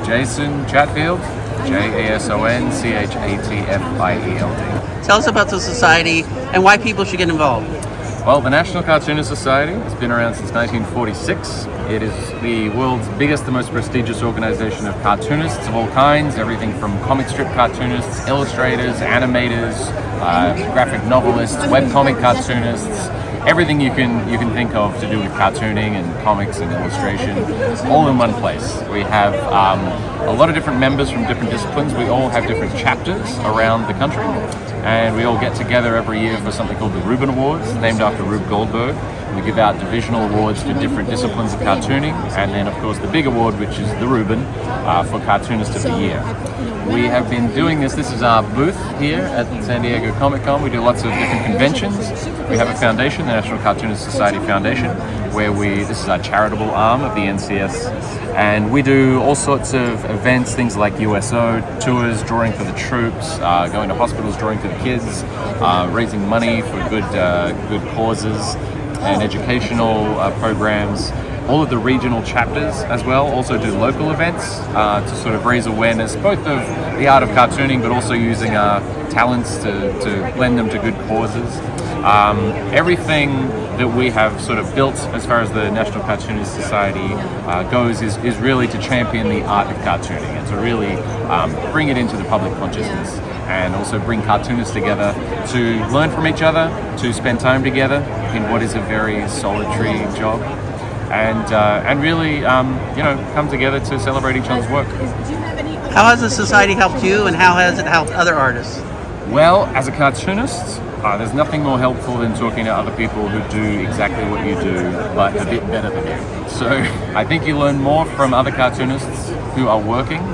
Jason Chatfield, JASON CHATFIELD. Tell us about the society and why people should get involved. Well, the National Cartoonist Society has been around since 1946. It is the world's biggest and most prestigious organization of cartoonists of all kinds, everything from comic strip cartoonists, illustrators, animators, graphic novelists, webcomic cartoonists, everything you can think of to do with cartooning and comics and illustration, all in one place. We have a lot of different members from different disciplines. We all have different chapters around the country, and we all get together every year for something called the Reuben Awards, named after Rube Goldberg. We give out divisional awards for different disciplines of cartooning, and then of course the big award, which is the Reuben, for Cartoonist of the Year. We have been doing this is our booth here at San Diego Comic-Con. We do lots of different conventions. We have a foundation, the National Cartoonist Society Foundation, where this is our charitable arm of the NCS, and we do all sorts of events, things like USO, tours, drawing for the troops, going to hospitals, drawing for the kids, raising money for good causes, and educational programs. All of the regional chapters as well also do local events to sort of raise awareness both of the art of cartooning, but also using our talents to lend them to good causes. Everything that we have sort of built as far as the National Cartoonist Society goes is really to champion the art of cartooning and to really bring it into the public consciousness, and also bring cartoonists together to learn from each other, to spend time together in what is a very solitary job, and really come together to celebrate each other's work. How has the society helped you, and how has it helped other artists? Well, as a cartoonist, there's nothing more helpful than talking to other people who do exactly what you do, but a bit better than you. So I think you learn more from other cartoonists who are working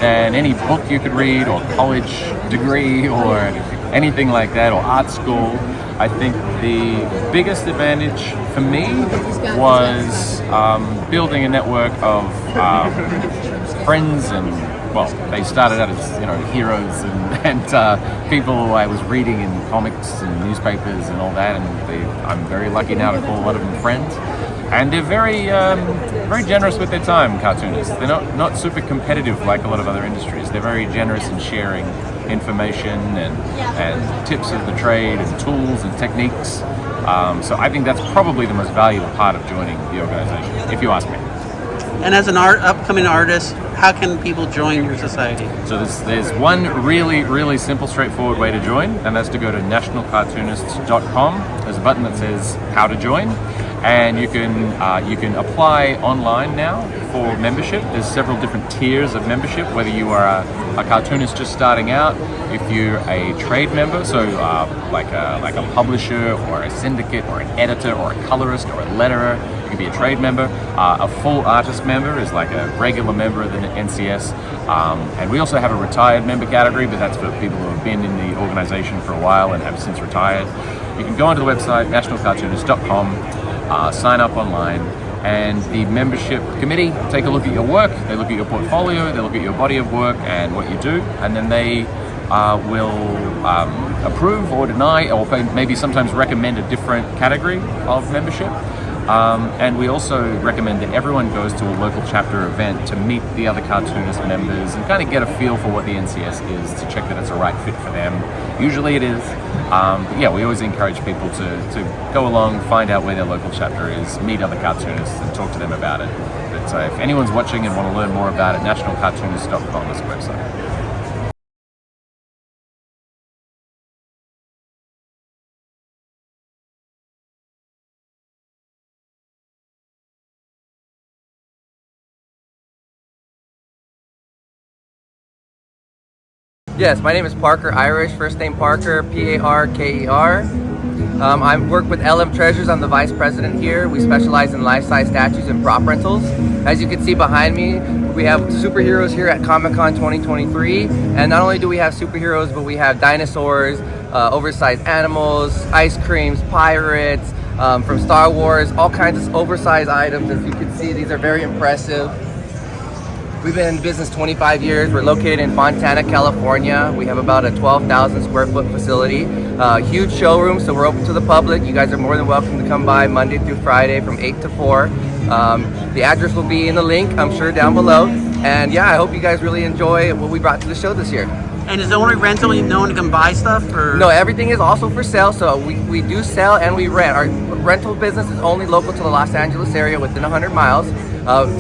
than any book you could read, or college degree, or anything like that, or art school. I think the biggest advantage for me was building a network of friends, and well, they started out as heroes and people who I was reading in comics and newspapers and all that, and I'm very lucky now to call a lot of them friends. And they're very generous with their time, cartoonists. They're not super competitive like a lot of other industries. They're very generous in sharing information and tips of the trade and tools and techniques. So I think that's probably the most valuable part of joining the organization, if you ask me. And as an upcoming artist, how can people join your society? So there's one really, really simple, straightforward way to join, and that's to go to nationalcartoonists.com. There's a button that says how to join, and you can apply online now for membership. There's several different tiers of membership, whether you are a cartoonist just starting out, if you're a trade member, so like a publisher or a syndicate or an editor or a colorist or a letterer, you can be a trade member. A full artist member is like a regular member of the NCS, and we also have a retired member category, but that's for people who have been in the organization for a while and have since retired. You can go onto the website nationalcartoonist.com, sign up online, and the membership committee take a look at your work. They look at your portfolio, they look at your body of work and what you do, and then they will approve or deny, or maybe sometimes recommend a different category of membership. And we also recommend that everyone goes to a local chapter event to meet the other cartoonist members and kind of get a feel for what the NCS is, to check that it's a right fit for them. Usually it is. But yeah, we always encourage people to go along, find out where their local chapter is, meet other cartoonists and talk to them about it. But if anyone's watching and want to learn more about it, nationalcartoonist.com is the website. Yes, my name is Parker Irish, first name Parker, Parker. I work with LM Treasures. I'm the vice president here. We specialize in life-size statues and prop rentals. As you can see behind me, we have superheroes here at Comic-Con 2023. And not only do we have superheroes, but we have dinosaurs, oversized animals, ice creams, pirates, from Star Wars, all kinds of oversized items. As you can see, these are very impressive. We've been in business 25 years. We're located in Fontana, California. We have about a 12,000 square foot facility. Huge showroom, so we're open to the public. You guys are more than welcome to come by Monday through Friday from 8 to 4. The address will be in the link, I'm sure, down below. And yeah, I hope you guys really enjoy what we brought to the show this year. And is it only rental? No one can buy stuff? Or? No, everything is also for sale. So we do sell and we rent. Our rental business is only local to the Los Angeles area within 100 miles.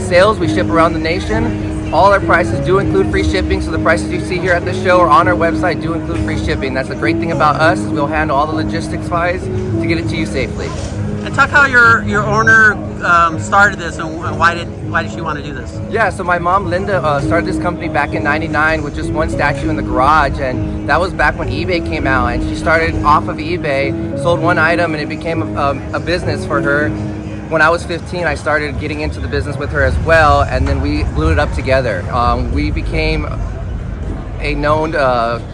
Sales, we ship around the nation. All our prices do include free shipping. So the prices you see here at the show or on our website do include free shipping. That's the great thing about us is we'll handle all the logistics wise to get it to you safely. And talk how your owner started this and why did she want to do this? Yeah, so my mom Linda started this company back in '99 with just one statue in the garage, and that was back when eBay came out. And she started off of eBay, sold one item, and it became a business for her. When I was 15, I started getting into the business with her as well, and then we blew it up together. We became a known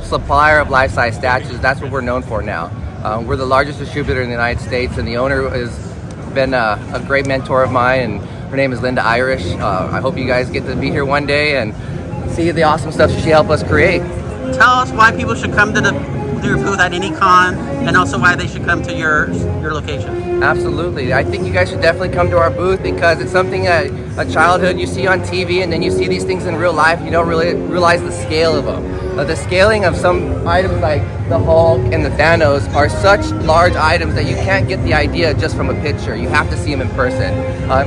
supplier of life-size statues. That's what we're known for now. We're the largest distributor in the United States, and the owner has been a great mentor of mine, and her name is Linda Irish. I hope you guys get to be here one day and see the awesome stuff she helped us create. Tell us why people should come to your booth at any con, and also why they should come to your location. Absolutely. I think you guys should definitely come to our booth because it's something that a childhood you see on TV, and then you see these things in real life, you don't really realize the scale of them. The scaling of some items like the Hulk and the Thanos are such large items that you can't get the idea just from a picture. You have to see them in person.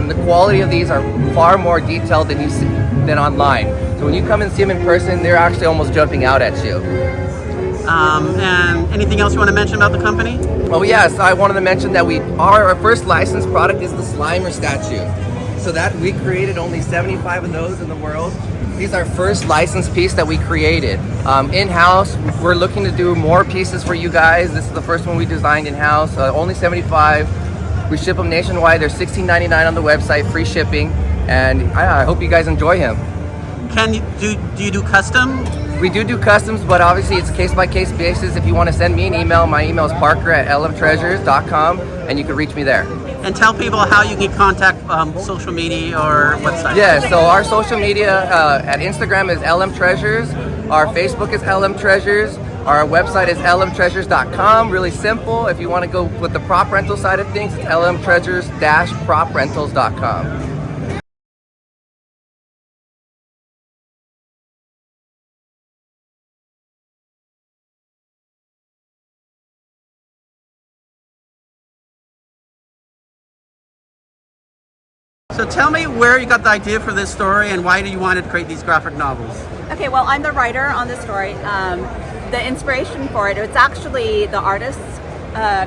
The quality of these are far more detailed than online. So when you come and see them in person, they're actually almost jumping out at you. And anything else you want to mention about the company? Oh yes, I wanted to mention that our first licensed product is the Slimer statue. So that we created only 75 of those in the world. These are our first licensed piece that we created. In-house, we're looking to do more pieces for you guys. This is the first one we designed in-house, only 75. We ship them nationwide. They're $16.99 on the website, free shipping. And I hope you guys enjoy him. Do you do custom? We do customs, but obviously it's case-by-case basis. If you want to send me an email, my email is parker@lmtreasures.com, and you can reach me there. And tell people how you can contact social media or website. Yeah, so our social media at Instagram is LM Treasures. Our Facebook is LM Treasures. Our website is lmtreasures.com. Really simple. If you want to go with the prop rental side of things, it's lmtreasures-proprentals.com. So tell me where you got the idea for this story and why do you want to create these graphic novels? Okay, well, I'm the writer on this story. The inspiration for it's actually the artist's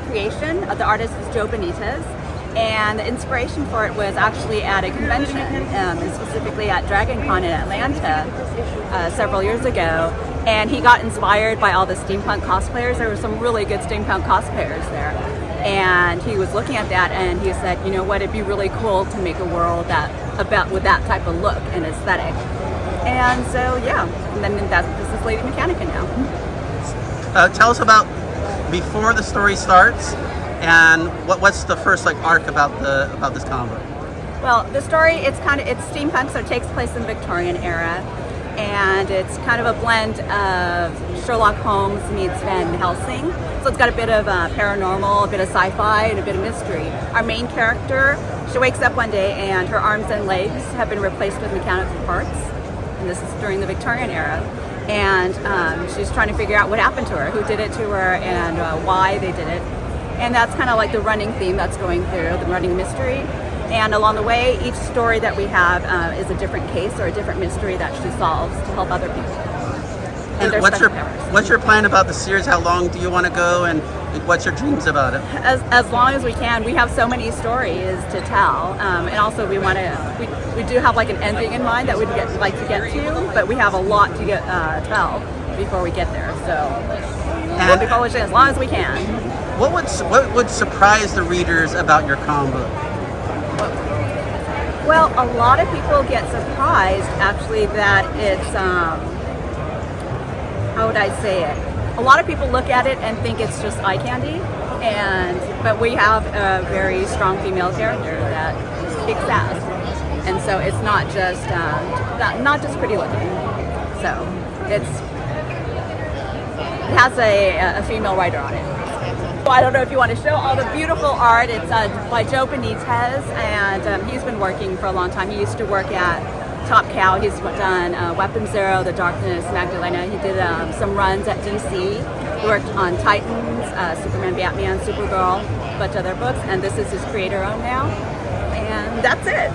creation. The artist is Joe Benitez, and the inspiration for it was actually at a convention, specifically at Dragon Con in Atlanta several years ago. And he got inspired by all the steampunk cosplayers. There were some really good steampunk cosplayers there. And he was looking at that and he said, you know what, it'd be really cool to make a world with that type of look and aesthetic. And so, yeah, and then this is Lady Mechanica now. Tell us about before the story starts and what's the first arc about this comic? Well, the story, it's steampunk, so it takes place in the Victorian era. And it's kind of a blend of Sherlock Holmes meets Van Helsing. So it's got a bit of paranormal, a bit of sci-fi, and a bit of mystery. Our main character, she wakes up one day and her arms and legs have been replaced with mechanical parts. And this is during the Victorian era. And she's trying to figure out what happened to her, who did it to her, and why they did it. And that's kind of like the running theme that's going through, the running mystery. And along the way, each story that we have is a different case or a different mystery that she solves to help other people. And what's your plan about the series? How long do you want to go, and what's your dreams about it? As long as we can. We have so many stories to tell, and also we do have an ending in mind that we'd like to get to, but we have a lot to tell before we get there. So we'll be publishing as long as we can. What would surprise the readers about your comic book? Well, a lot of people get surprised actually that it's, how would I say it? A lot of people look at it and think it's just eye candy, but we have a very strong female character that kicks ass. And so it's not just pretty looking. So it has a female writer on it. I don't know if you want to show all the beautiful art. It's by Joe Benitez, and he's been working for a long time. He used to work at Top Cow. He's done Weapon Zero, The Darkness, Magdalena. He did some runs at DC. He worked on Titans, Superman, Batman, Supergirl, a bunch of other books, and this is his creator-owned now. And that's it.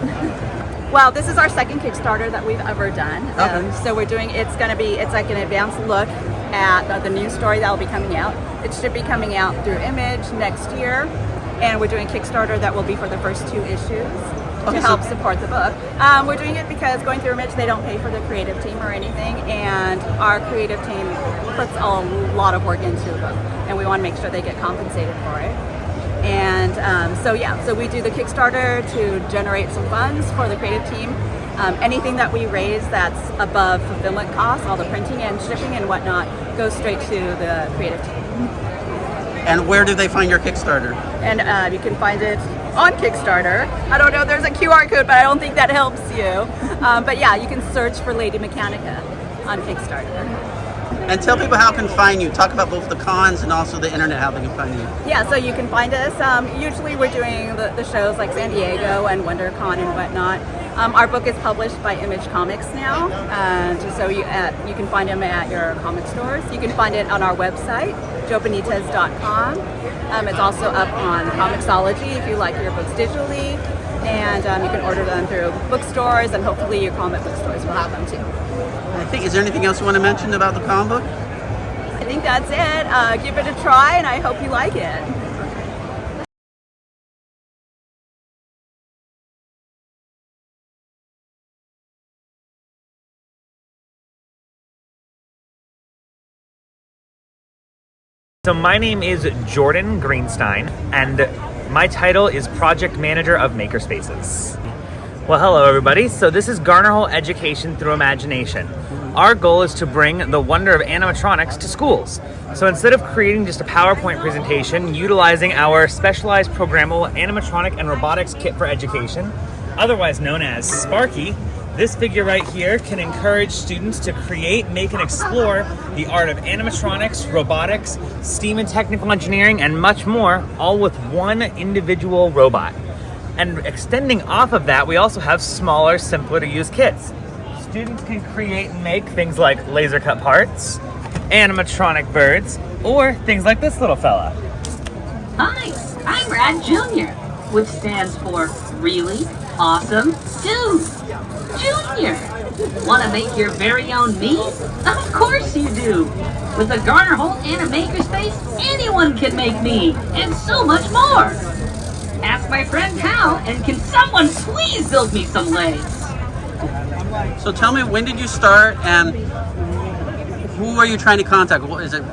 Well, this is our second Kickstarter that we've ever done. Okay. So we're doing, it's like an advanced look at the new story that will be coming out. It should be coming out through Image next year. And we're doing Kickstarter that will be for the first 2 issues to help support the book. We're doing it because going through Image, they don't pay for the creative team or anything. And our creative team puts a lot of work into the book. And we want to make sure they get compensated for it. And so we do the Kickstarter to generate some funds for the creative team. Anything that we raise that's above fulfillment costs, all the printing and shipping and whatnot, goes straight to the creative team. And where do they find your Kickstarter? And you can find it on Kickstarter. I don't know, there's a QR code, but I don't think that helps you. But yeah, you can search for Lady Mechanica on Kickstarter. And tell people how can find you. Talk about both the cons and also the internet, how they can find you. Yeah, so you can find us. Usually we're doing the shows like San Diego and WonderCon and whatnot. Our book is published by Image Comics now, so you can find them at your comic stores. You can find it on our website, joebenitez.com. It's also up on Comixology if you like your books digitally, and you can order them through bookstores, and hopefully your comic book stores will have them too. Is there anything else you want to mention about the comic book? I think that's it. Give it a try, and I hope you like it. So my name is Jordan Greenstein, and my title is Project Manager of Makerspaces. Well, hello everybody. So this is Garner Hole Education Through Imagination. Our goal is to bring the wonder of animatronics to schools. So instead of creating just a PowerPoint presentation, utilizing our specialized programmable animatronic and robotics kit for education, otherwise known as Sparky, this figure right here can encourage students to create, make, and explore the art of animatronics, robotics, STEAM and technical engineering, and much more, all with one individual robot. And extending off of that, we also have smaller, simpler to use kits. Students can create and make things like laser cut parts, animatronic birds, or things like this little fella. Hi, I'm Rad Jr., which stands for Really Awesome Dude. Junior! Want to make your very own me? Of course you do! With a Garner Hole and a Makerspace, anyone can make me, and so much more! Ask my friend how, and can someone please build me some legs? So tell me, when did you start, and who are you trying to contact? What is it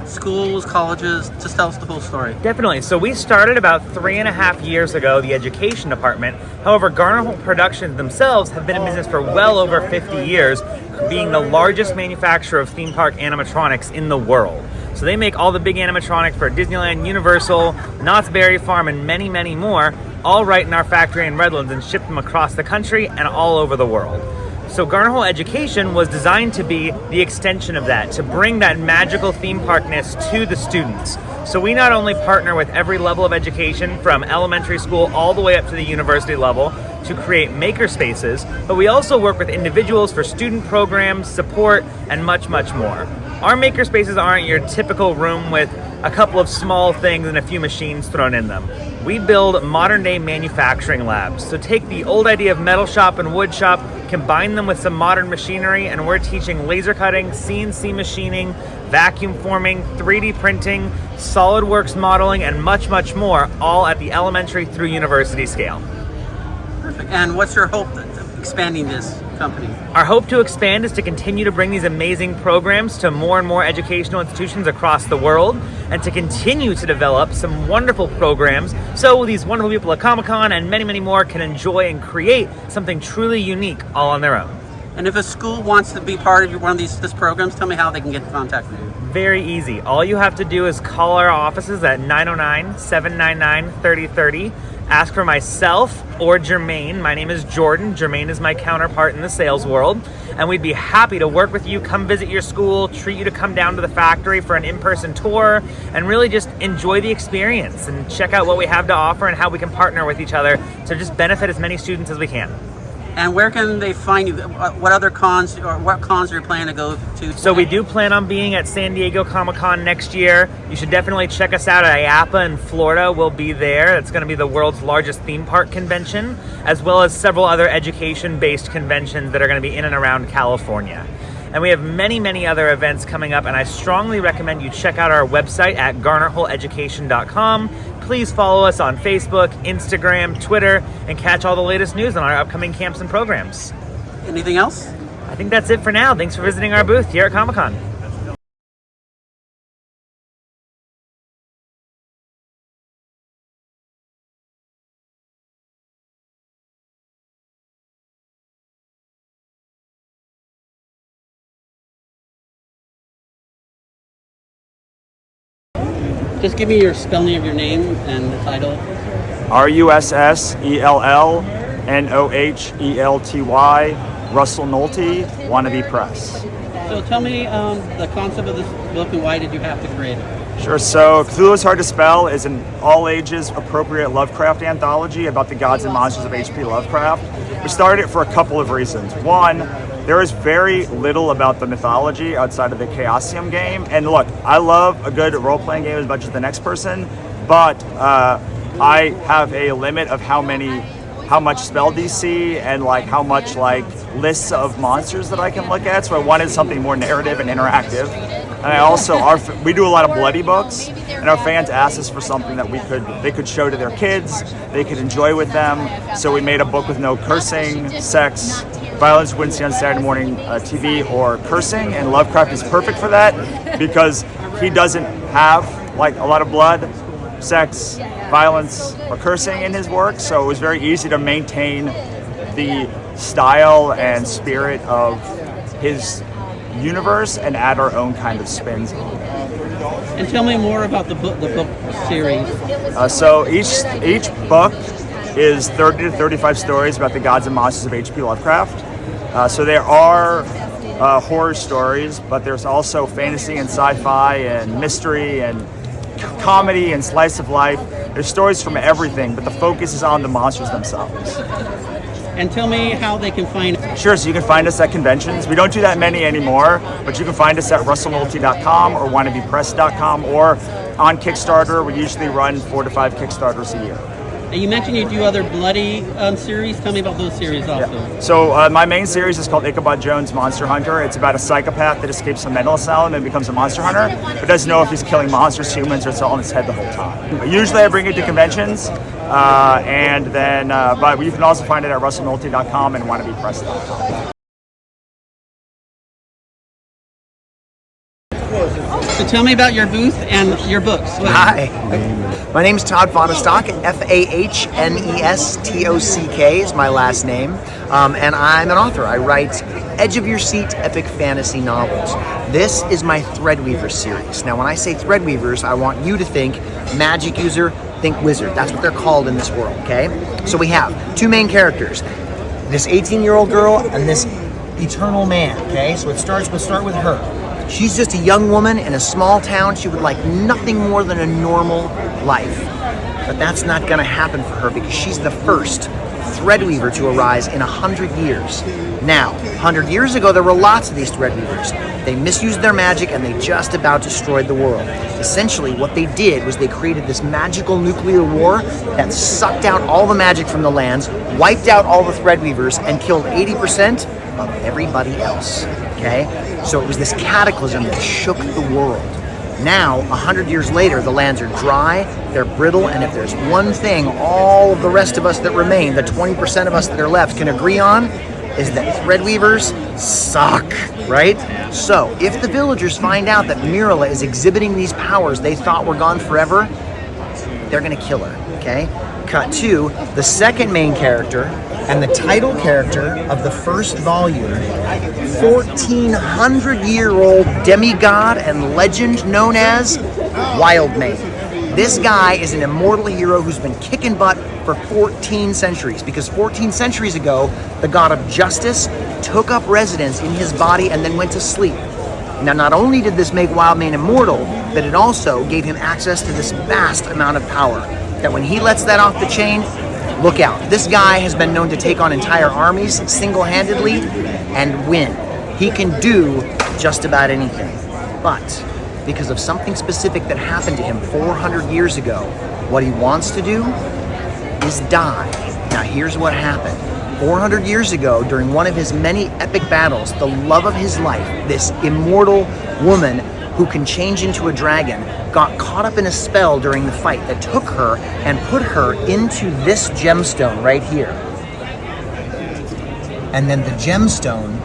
schools, colleges? Just tell us the whole story. Definitely. So we started about 3.5 years ago, the education department. However, Garner Hole Productions themselves have been in business for well over 50 years, being the largest manufacturer of theme park animatronics in the world. So they make all the big animatronics for Disneyland, Universal, Knott's Berry Farm, and many, many more, all right in our factory in Redlands, and ship them across the country and all over the world. So Garner Hole Education was designed to be the extension of that, to bring that magical theme parkness to the students. So we not only partner with every level of education, from elementary school all the way up to the university level, to create makerspaces, but we also work with individuals for student programs, support, and much, much more. Our makerspaces aren't your typical room with a couple of small things and a few machines thrown in them. We build modern day manufacturing labs. So take the old idea of metal shop and wood shop, combine them with some modern machinery, and we're teaching laser cutting, CNC machining, vacuum forming, 3D printing, SolidWorks modeling, and much, much more, all at the elementary through university scale. Perfect. And what's your hope of expanding this company? Our hope to expand is to continue to bring these amazing programs to more and more educational institutions across the world, and to continue to develop some wonderful programs so these wonderful people at Comic-Con and many, many more can enjoy and create something truly unique all on their own. And if a school wants to be part of one of these programs, tell me how they can get in contact with you. Very easy. All you have to do is call our offices at 909-799-3030. Ask for myself or Jermaine. My name is Jordan. Jermaine is my counterpart in the sales world. And we'd be happy to work with you, come visit your school, treat you to come down to the factory for an in-person tour, and really just enjoy the experience and check out what we have to offer and how we can partner with each other to just benefit as many students as we can. And where can they find you? What other cons or what cons are you planning to go to? So we do plan on being at San Diego Comic-Con next year. You should definitely check us out at IAAPA in Florida. We'll be there. It's going to be the world's largest theme park convention, as well as several other education-based conventions that are going to be in and around California. And we have many, many other events coming up, and I strongly recommend you check out our website at garnerholeeducation.com. Please follow us on Facebook, Instagram, Twitter, and catch all the latest news on our upcoming camps and programs. Anything else? I think that's it for now. Thanks for visiting our booth here at Comic-Con. Just give me your spelling of your name and the title. RUSSELLNOHELTY, Russell Nolte, Wannabe Press. So tell me the concept of this book and why did you have to create it? Sure, so Cthulhu's Hard to Spell is an all-ages appropriate Lovecraft anthology about the gods and monsters of H.P. Lovecraft. We started it for a couple of reasons. One, there is very little about the mythology outside of the Chaosium game. And look, I love a good role-playing game as much as the next person, but I have a limit of how much spell DC and like how much like lists of monsters that I can look at. So I wanted something more narrative and interactive. And I also, we do a lot of bloody books, and our fans asked us for something that they could show to their kids, they could enjoy with them. So we made a book with no cursing, sex, violence you wouldn't see on Saturday morning TV, or cursing. And Lovecraft is perfect for that because he doesn't have like a lot of blood, sex, violence, or cursing in his work. So it was very easy to maintain the style and spirit of his universe and add our own kind of spins on it. And tell me more about the book series. So each book is 30 to 35 stories about the gods and monsters of H.P. Lovecraft. So there are horror stories, but there's also fantasy and sci-fi and mystery and comedy and slice of life. There's stories from everything, but the focus is on the monsters themselves. And tell me how they can find it. Sure, so you can find us at conventions. We don't do that many anymore, but you can find us at russellnolte.com or wannabepress.com or on Kickstarter. We usually run 4 to 5 Kickstarters a year. And you mentioned you do other bloody series. Tell me about those series also. Yeah. So my main series is called Ichabod Jones Monster Hunter. It's about a psychopath that escapes a mental asylum and becomes a monster hunter, but doesn't know if he's killing monsters, humans, or it's all in his head the whole time. Usually I bring it to conventions, and then but you can also find it at russellnolte.com and wannabepress.com. So tell me about your booth and your books. Hi, my name is Todd Fahnestock. Fahnestock is my last name, and I'm an author. I write edge-of-your-seat epic fantasy novels. This is my Threadweaver series. Now, when I say Threadweavers, I want you to think magic user, think wizard. That's what they're called in this world, okay? So we have 2 main characters, this 18-year-old girl and this eternal man, okay? So we'll start with her. She's just a young woman in a small town. She would like nothing more than a normal life. But that's not gonna happen for her because she's the first Threadweaver to arise in 100 years. Now, 100 years ago, there were lots of these Threadweavers. They misused their magic and they just about destroyed the world. Essentially, what they did was they created this magical nuclear war that sucked out all the magic from the lands, wiped out all the Threadweavers, and killed 80% of everybody else, okay? So it was this cataclysm that shook the world. Now, 100 years later, the lands are dry, they're brittle, and if there's one thing all of the rest of us that remain, the 20% of us that are left, can agree on, is that Threadweavers suck, right? So, if the villagers find out that Mirala is exhibiting these powers they thought were gone forever, they're gonna kill her, okay? Cut to the second main character and the title character of the first volume, 1,400-year-old demigod and legend known as Wildmane. This guy is an immortal hero who's been kicking butt for 14 centuries because 14 centuries ago, the god of justice took up residence in his body and then went to sleep. Now, not only did this make Wildmane immortal, but it also gave him access to this vast amount of power that when he lets that off the chain, look out. This guy has been known to take on entire armies single-handedly and win. He can do just about anything. But because of something specific that happened to him 400 years ago, what he wants to do is die. Now here's what happened. 400 years ago, during one of his many epic battles, the love of his life, this immortal woman who can change into a dragon, got caught up in a spell during the fight that took her and put her into this gemstone right here. And then the gemstone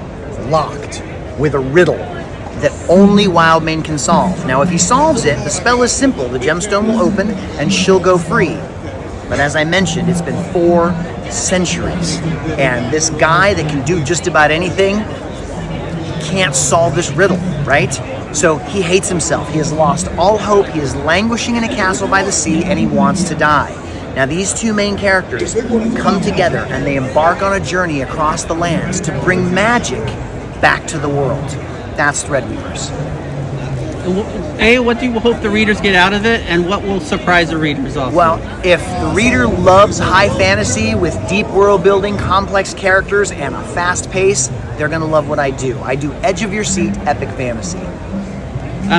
locked with a riddle that only Wildmane can solve. Now, if he solves it, the spell is simple. The gemstone will open and she'll go free. But as I mentioned, it's been 4 centuries. And this guy that can do just about anything can't solve this riddle, right? So he hates himself. He has lost all hope. He is languishing in a castle by the sea and he wants to die. Now these 2 main characters come together and they embark on a journey across the lands to bring magic back to the world. That's Threadweavers. What do you hope the readers get out of it, and what will surprise the readers also? Well, if the reader loves high fantasy with deep world building, complex characters, and a fast pace, they're going to love what I do. I do edge of your seat epic fantasy.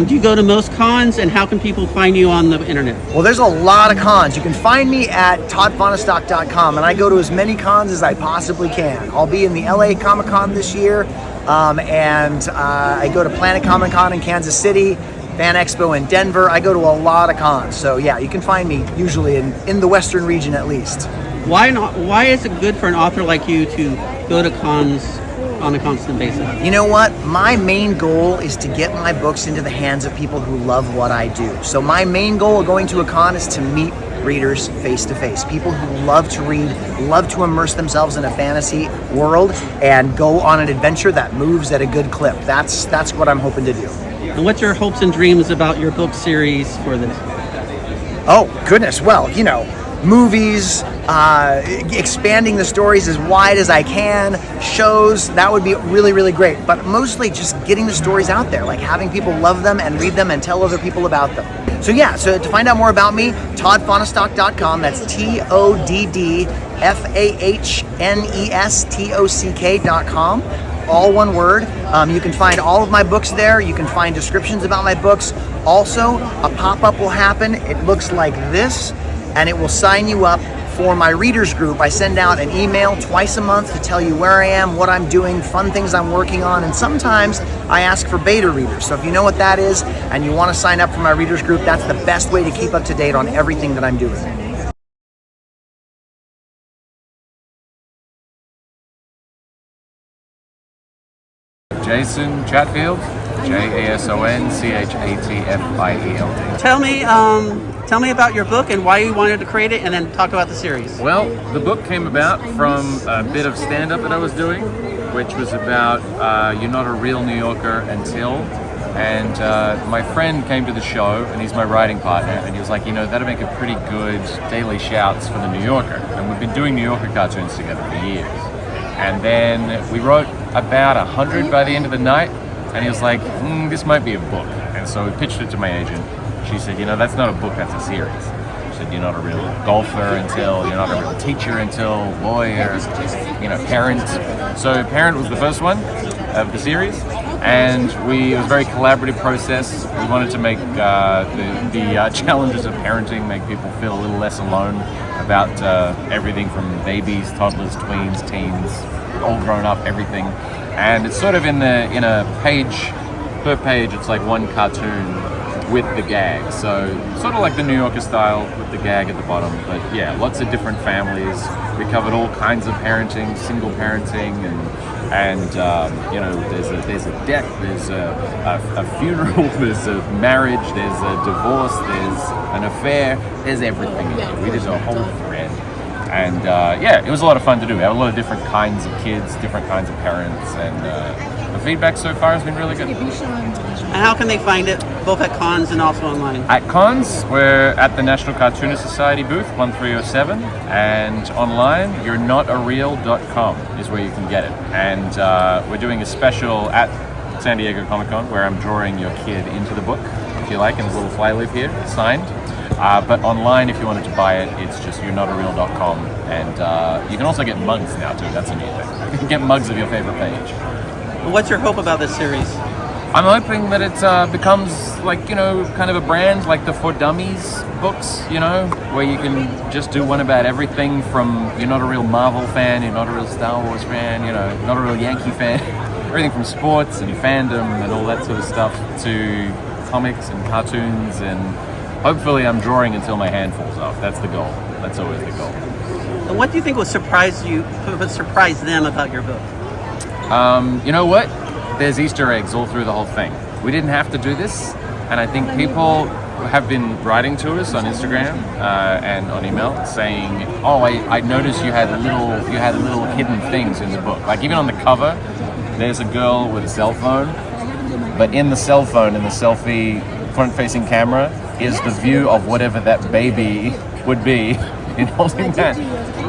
Do you go to most cons, and how can people find you on the internet? Well, there's a lot of cons. You can find me at toddfonestock.com, and I go to as many cons as I possibly can. I'll be in the LA Comic Con this year, and I go to Planet Comic Con in Kansas City, Fan Expo in Denver. I go to a lot of cons. So yeah, you can find me usually in the Western region at least. Why not? Why is it good for an author like you to go to cons on a constant basis? You know what? My main goal is to get my books into the hands of people who love what I do. So my main goal of going to a con is to meet readers face to face. People who love to read, love to immerse themselves in a fantasy world and go on an adventure that moves at a good clip. That's what I'm hoping to do. And what's your hopes and dreams about your book series for this? Oh, goodness. Well, you know, movies, expanding the stories as wide as I can, shows, that would be really, really great. But mostly just getting the stories out there, like having people love them and read them and tell other people about them. So yeah, so to find out more about me, toddfonestock.com, that's TODDFAHNESTOCK.com. All one word. You can find all of my books there. You can find descriptions about my books. Also, a pop-up will happen. It looks like this, and it will sign you up for my readers group. I send out an email twice a month to tell you where I am, what I'm doing, fun things I'm working on, and sometimes I ask for beta readers. So if you know what that is and you want to sign up for my readers group, that's the best way to keep up to date on everything that I'm doing. Jason Chatfield, JASONCHATFIELD. Tell me about your book and why you wanted to create it, and then talk about the series. Well, the book came about from a bit of stand-up that I was doing, which was about you're not a real New Yorker until. And my friend came to the show, and he's my writing partner, and he was like, you know, that'd make a pretty good daily shouts for the New Yorker. And we've been doing New Yorker cartoons together for years. And then we wrote about 100 by the end of the night, and he was like, this might be a book. And so we pitched it to my agent. She said, you know, that's not a book, that's a series. She said, you're not a real golfer until, you're not a real teacher until, lawyer, you know, parent. So Parent was the first one of the series, and it was a very collaborative process. We wanted to make the challenges of parenting, make people feel a little less alone about everything from babies, toddlers, tweens, teens, all grown up, everything. And it's sort of in a page, per page, it's like one cartoon with the gag. So sort of like the New Yorker style with the gag at the bottom. But yeah, lots of different families. We covered all kinds of parenting, single parenting, and you know, there's a death, there's a funeral, there's a marriage, there's a divorce, there's an affair, there's everything in it. We did a whole thread. And yeah, it was a lot of fun to do. We have a lot of different kinds of kids, different kinds of parents, and the feedback so far has been really good. And how can they find it, both at cons and also online? At cons, we're at the National Cartoonist Society booth, 1307, and online, you'renotareal.com is where you can get it. And we're doing a special at San Diego Comic Con where I'm drawing your kid into the book, if you like, in a little flyleaf here, signed. But online, if you wanted to buy it, it's just you'renotareal.com. And you can also get mugs now too. That's a new thing. You can get mugs of your favorite page. What's your hope about this series? I'm hoping that it becomes like, kind of a brand like the For Dummies books, where you can just do one about everything from you're not a real Marvel fan, you're not a real Star Wars fan, not a real Yankee fan, everything from sports and fandom and all that sort of stuff to comics and cartoons, and hopefully I'm drawing until my hand falls off. That's the goal. That's always the goal. And what do you think will surprise them about your book? You know what? There's Easter eggs all through the whole thing. We didn't have to do this, and I think people have been writing to us on Instagram and on email saying, "Oh, I noticed you had little hidden things in the book. Like even on the cover, there's a girl with a cell phone, but in the cell phone, in the selfie front-facing camera, is the view of whatever that baby would be in holding that."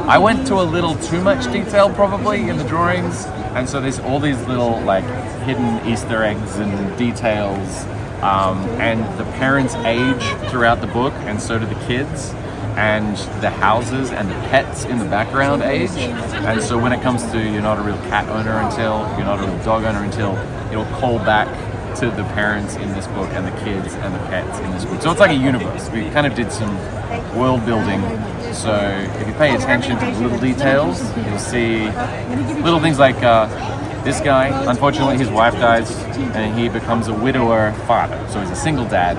I went to a little too much detail probably in the drawings, and so there's all these little like hidden Easter eggs and details, and the parents age throughout the book, and so do the kids, and the houses and the pets in the background age. And so when it comes to you're not a real cat owner until, you're not a real dog owner until, it'll call back to the parents in this book and the kids and the pets in this book. So it's like a universe. We kind of did some world building. So if you pay attention to the little details, you'll see little things like this guy, unfortunately his wife dies and he becomes a widower father. So he's a single dad.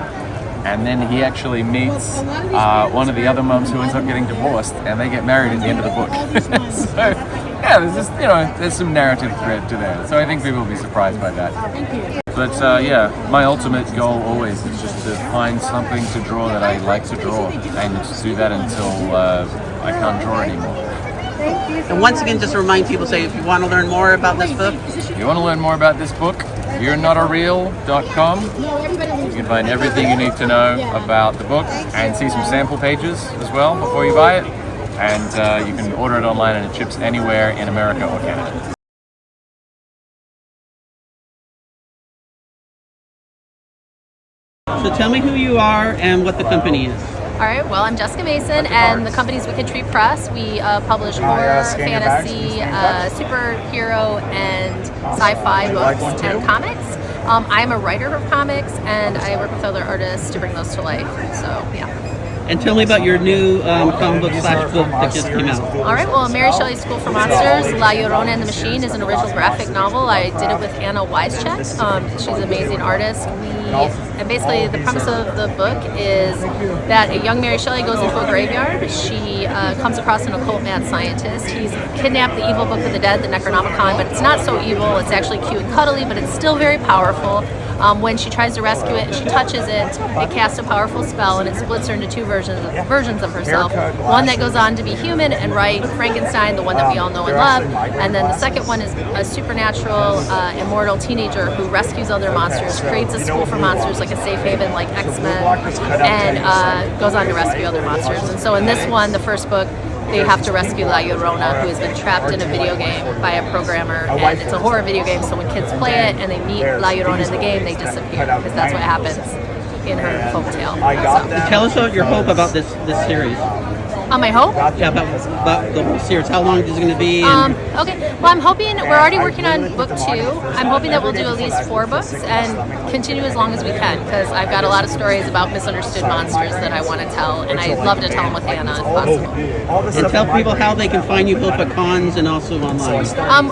And then he actually meets one of the other mums who ends up getting divorced, and they get married at the end of the book. So yeah, there's just, there's some narrative thread to there. So I think people will be surprised by that. But yeah, my ultimate goal always is just to find something to draw that I like to draw, and just do that until I can't draw anymore. And once again, just to remind people, say if you want to learn more about this book. If you want to learn more about this book, you'renotareal.com. You can find everything you need to know about the book and see some sample pages as well before you buy it. And you can order it online and it ships anywhere in America or Canada. So tell me who you are and what the company is. All right, well, I'm Jessica Mason, and the company's Wicked Tree Press. We publish horror, fantasy, superhero, and sci-fi books and comics. I'm a writer of comics, and I work with other artists to bring those to life. So, yeah. And tell me about your new comic book / book that just came out. All right, well, Mary Shelley's School for Monsters, La Llorona and the Machine is an original graphic novel. I did it with Anna Weischek. She's an amazing artist. And basically the premise of the book is that a young Mary Shelley goes into a graveyard. She comes across an occult mad scientist. He's kidnapped the evil Book of the Dead, the Necronomicon, but it's not so evil. It's actually cute and cuddly, but it's still very powerful. When she tries to rescue it and she touches it, it casts a powerful spell, and it splits her into two versions of herself. One that goes on to be human and write Frankenstein, the one that we all know and love, and then the second one is a supernatural, immortal teenager who rescues other monsters, creates a school for monsters like a safe haven like X-Men, and goes on to rescue other monsters. And so in this one, the first book, they have to rescue La Llorona, who has been trapped in a video game by a programmer, and it's a horror video game, so when kids play it and they meet La Llorona in the game, they disappear, because that's what happens in her folktale. So. Tell us about your hope about this series. My hope? Yeah, about the whole series. How long is it going to be? Okay, well, I'm hoping, we're already working on book 2. I'm hoping that we'll do at least 4 books and continue as long as we can, because I've got a lot of stories about misunderstood monsters that I want to tell, and I'd love to tell them with Anna if possible. And tell people how they can find you both at cons and also online.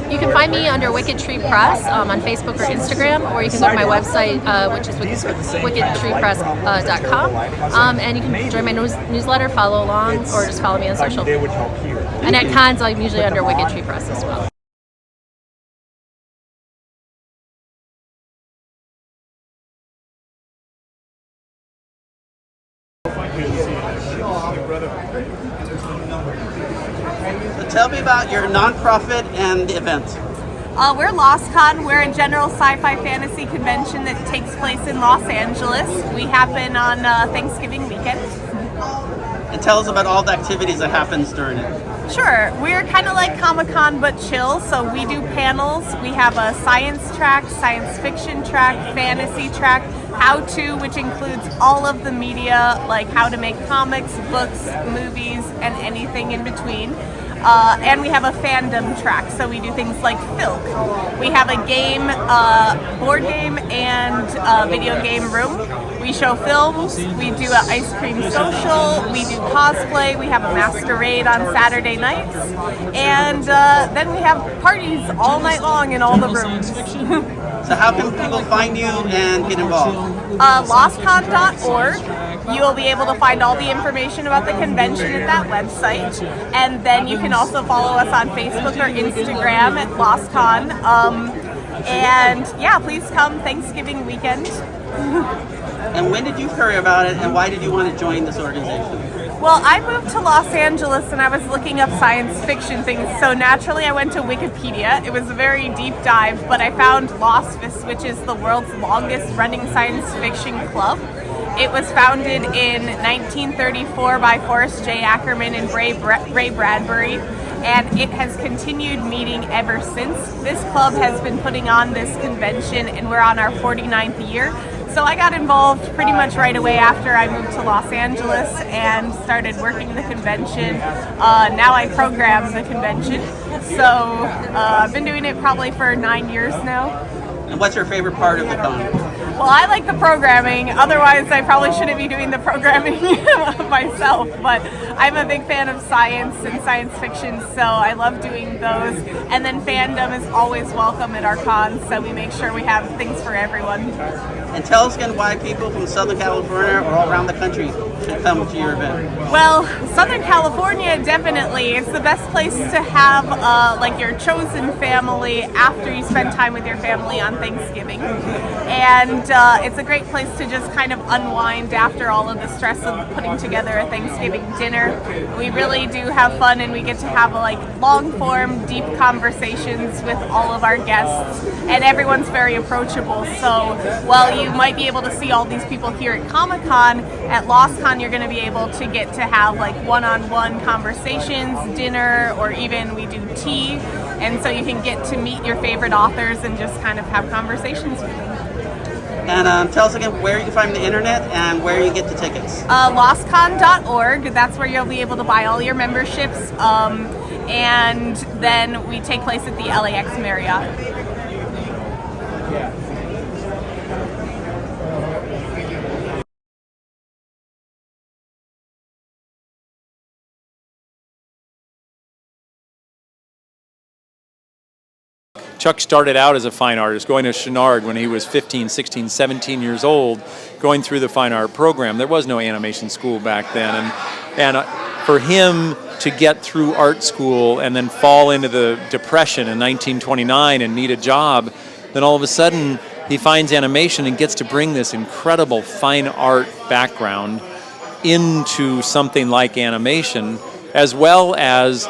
You can find me under Wicked Tree Press on Facebook or Instagram, or you can go to my website, which is wickedtreepress.com, and you can join my newsletter, follow along, or just follow me on social. And at cons, I'm usually under Wicked Tree Press as well. So tell me about your nonprofit and the event. We're LostCon. We're a general sci-fi fantasy convention that takes place in Los Angeles. We happen on Thanksgiving weekend. And tell us about all the activities that happens during it. Sure. We're kind of like Comic-Con but chill. So we do panels. We have a science track, science fiction track, fantasy track, how-to, which includes all of the media, like how to make comics, books, movies, and anything in between. And we have a fandom track, so we do things like Filk. We have a game, board game, and video game room. We show films, we do an ice cream social, we do cosplay, we have a masquerade on Saturday nights, and then we have parties all night long in all the rooms. So how can people find you and get involved? lostcon.org. You will be able to find all the information about the convention at that website. And then you can also follow us on Facebook or Instagram at LostCon. And yeah, please come Thanksgiving weekend. And when did you hear about it, and why did you want to join this organization? Well, I moved to Los Angeles and I was looking up science fiction things, so naturally I went to Wikipedia. It was a very deep dive, but I found LostFest, which is the world's longest running science fiction club. It was founded in 1934 by Forrest J. Ackerman and Ray Bradbury, and it has continued meeting ever since. This club has been putting on this convention, and we're on our 49th year. So I got involved pretty much right away after I moved to Los Angeles and started working the convention. Now I program the convention. So I've been doing it probably for 9 years now. And what's your favorite part of the con? Well, I like the programming. Otherwise, I probably shouldn't be doing the programming myself. But I'm a big fan of science and science fiction, so I love doing those. And then fandom is always welcome at our cons, so we make sure we have things for everyone. And tell us again why people from Southern California or all around the country should come to your event. Well, Southern California, definitely. It's the best place to have like your chosen family after you spend time with your family on Thanksgiving. And it's a great place to just kind of unwind after all of the stress of putting together a Thanksgiving dinner. We really do have fun, and we get to have like long-form, deep conversations with all of our guests, and everyone's very approachable. So while you might be able to see all these people here at Comic-Con, at LostCon you're going to be able to get to have like one-on-one conversations, dinner, or even we do tea, and so you can get to meet your favorite authors and just kind of have conversations with them. And tell us again where you can find the internet and where you get the tickets. lostcon.org, that's where you'll be able to buy all your memberships, and then we take place at the LAX Marriott. Chuck started out as a fine artist, going to Chenard when he was 15, 16, 17 years old, going through the fine art program. There was no animation school back then. And for him to get through art school and then fall into the Depression in 1929 and need a job, then all of a sudden he finds animation and gets to bring this incredible fine art background into something like animation, as well as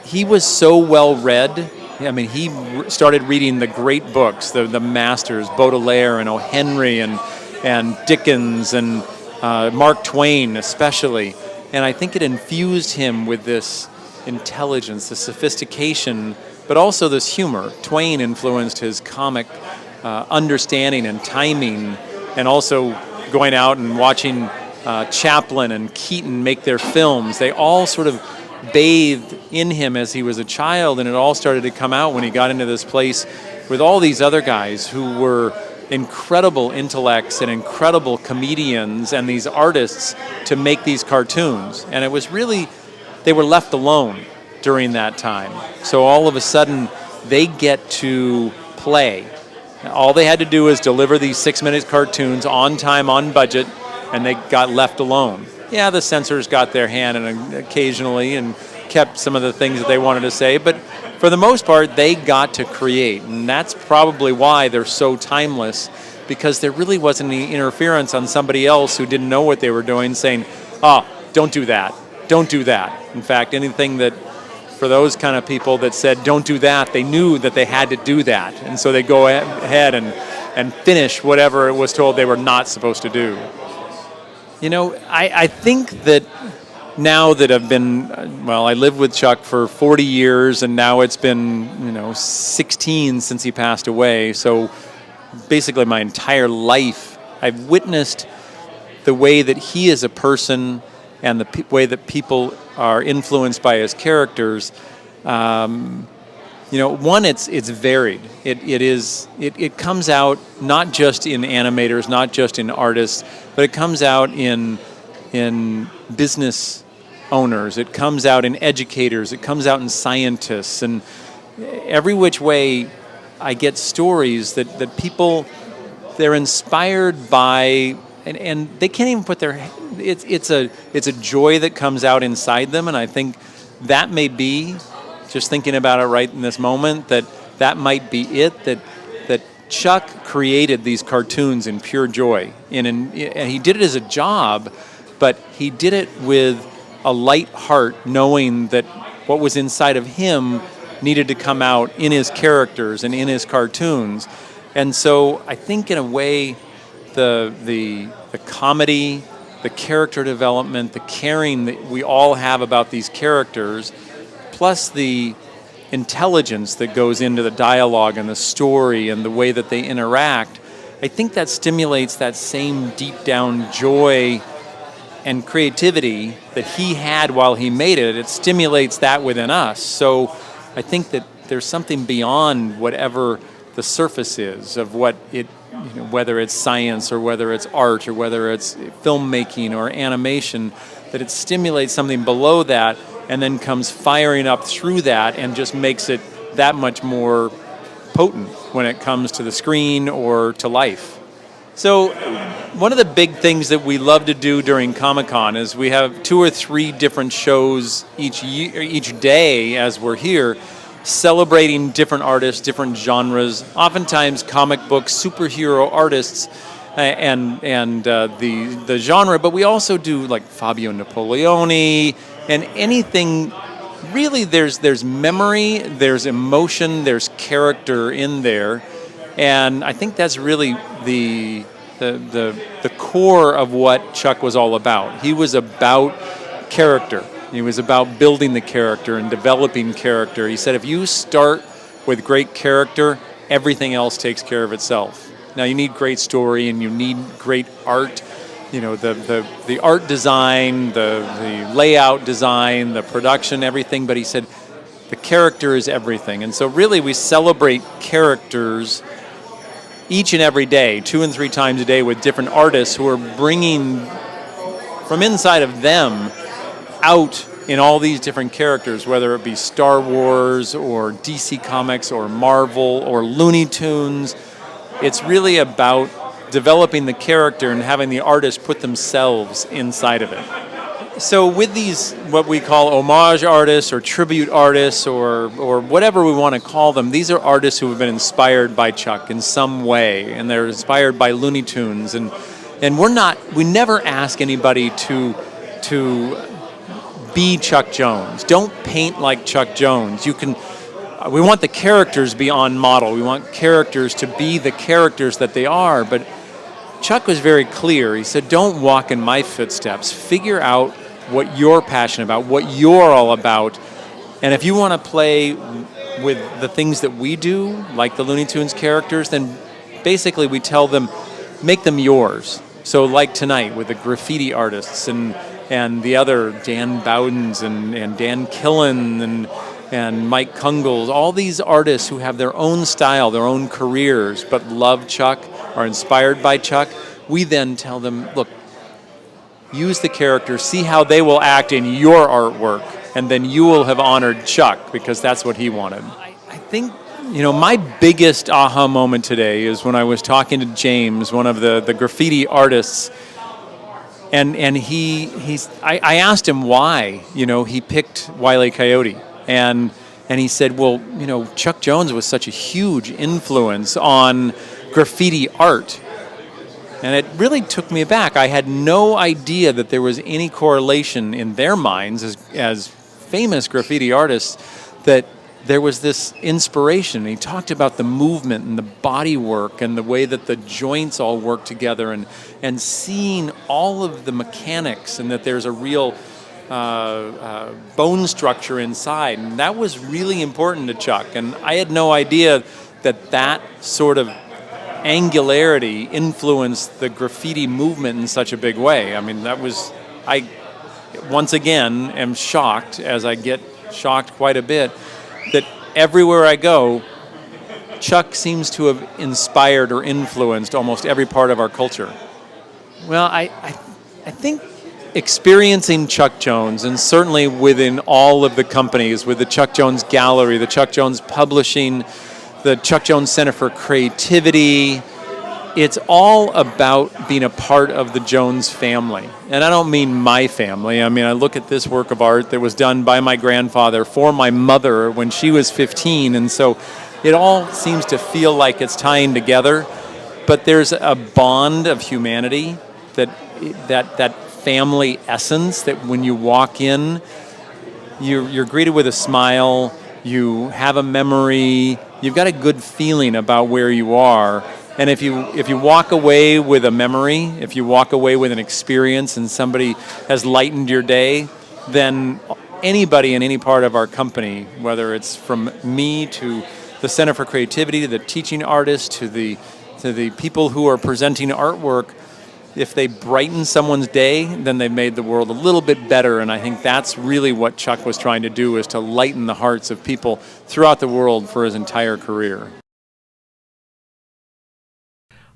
he was so well read. I mean, he started reading the great books, the masters, Baudelaire and O. Henry and Dickens and Mark Twain especially. And I think it infused him with this intelligence, the sophistication, but also this humor. Twain influenced his comic understanding and timing, and also going out and watching Chaplin and Keaton make their films. They all sort of bathed in him as he was a child, and it all started to come out when he got into this place with all these other guys who were incredible intellects and incredible comedians and these artists to make these cartoons. And it was really, they were left alone during that time. So all of a sudden they get to play. All they had to do is deliver these 6-minute cartoons on time, on budget, and they got left alone. Yeah, the censors got their hand in occasionally and kept some of the things that they wanted to say, but for the most part, they got to create. And that's probably why they're so timeless, because there really wasn't any interference on somebody else who didn't know what they were doing saying, oh, don't do that, don't do that. In fact, anything that, for those kind of people that said, don't do that, they knew that they had to do that. And so they go ahead and finish whatever it was told they were not supposed to do. I think that now that I've been, I lived with Chuck for 40 years, and now it's been, 16 since he passed away. So basically my entire life, I've witnessed the way that he is a person and the way that people are influenced by his characters. One, it's varied. It comes out not just in animators, not just in artists, but it comes out in business owners. It comes out in educators. It comes out in scientists, and every which way, I get stories that people, they're inspired by, and they can't even put their. It's a joy that comes out inside them, and I think that may be, just thinking about it right in this moment, that might be it. That Chuck created these cartoons in pure joy, and he did it as a job, but he did it with a light heart, knowing that what was inside of him needed to come out in his characters and in his cartoons. And so I think in a way the comedy, the character development, the caring that we all have about these characters, plus the intelligence that goes into the dialogue and the story and the way that they interact, I think that stimulates that same deep down joy and creativity that he had while he made it. It stimulates that within us. So I think that there's something beyond whatever the surface is of what it, whether it's science or whether it's art or whether it's filmmaking or animation, that it stimulates something below that and then comes firing up through that and just makes it that much more potent when it comes to the screen or to life. So one of the big things that we love to do during Comic-Con is we have 2 or 3 different shows each day as we're here, celebrating different artists, different genres, oftentimes comic book superhero artists and the genre, but we also do like Fabio Napoleone and anything. Really, there's memory, there's emotion, there's character in there, and I think that's really the core of what Chuck was all about. He was about character. He was about building the character and developing character. He said, if you start with great character, everything else takes care of itself. Now, you need great story and you need great art. The art design, the layout design, the production, everything. But he said, the character is everything. And so really we celebrate characters each and every day, 2 and 3 times a day, with different artists who are bringing from inside of them out in all these different characters, whether it be Star Wars or DC Comics or Marvel or Looney Tunes. It's really about developing the character and having the artist put themselves inside of it. So with these, what we call homage artists or tribute artists or whatever we want to call them, these are artists who have been inspired by Chuck in some way, and they're inspired by Looney Tunes. And we never ask anybody to be Chuck Jones. Don't paint like Chuck Jones. We want the characters to be on model. We want characters to be the characters that they are, but Chuck was very clear. He said, don't walk in my footsteps. Figure out what you're passionate about, what you're all about. And if you want to play with the things that we do, like the Looney Tunes characters, then basically we tell them, make them yours. So like tonight with the graffiti artists and the other Dan Bowdens and Dan Killen and Mike Kungels, all these artists who have their own style, their own careers, but love Chuck, are inspired by Chuck, we then tell them, look, use the characters, see how they will act in your artwork, and then you will have honored Chuck because that's what he wanted. I think, my biggest aha moment today is when I was talking to James, one of the graffiti artists, and I asked him why, he picked Wile E. Coyote. And he said, well, Chuck Jones was such a huge influence on graffiti art. And it really took me aback. I had no idea that there was any correlation in their minds as famous graffiti artists that there was this inspiration. He talked about the movement and the body work and the way that the joints all work together, and seeing all of the mechanics, and that there's a real bone structure inside. And that was really important to Chuck. And I had no idea that sort of angularity influenced the graffiti movement in such a big way. I mean, I once again am shocked, as I get shocked quite a bit, that everywhere I go, Chuck seems to have inspired or influenced almost every part of our culture. Well, I think experiencing Chuck Jones, and certainly within all of the companies, with the Chuck Jones Gallery, the Chuck Jones Publishing, the Chuck Jones Center for Creativity, it's all about being a part of the Jones family. And I don't mean my family. I mean, I look at this work of art that was done by my grandfather for my mother when she was 15, and so it all seems to feel like it's tying together. But there's a bond of humanity, that family essence, that when you walk in, you're greeted with a smile, you have a memory, you've got a good feeling about where you are. And if you walk away with a memory, if you walk away with an experience and somebody has lightened your day, then anybody in any part of our company, whether it's from me to the Center for Creativity, to the teaching artists, to the people who are presenting artwork, if they brighten someone's day, then they've made the world a little bit better. And I think that's really what Chuck was trying to do, is to lighten the hearts of people throughout the world for his entire career.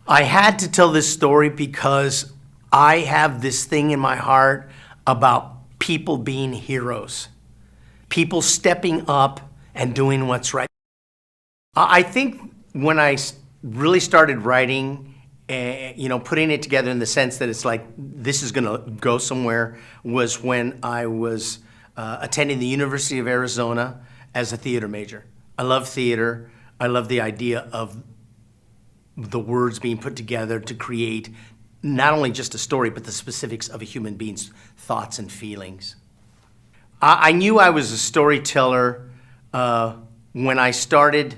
I had to tell this story because I have this thing in my heart about people being heroes, people stepping up and doing what's right. I think when I really started writing, putting it together in the sense that it's like this is going to go somewhere, was when I was attending the University of Arizona as a theater major. I love theater. I love the idea of the words being put together to create not only just a story, but the specifics of a human being's thoughts and feelings. I knew I was a storyteller when I started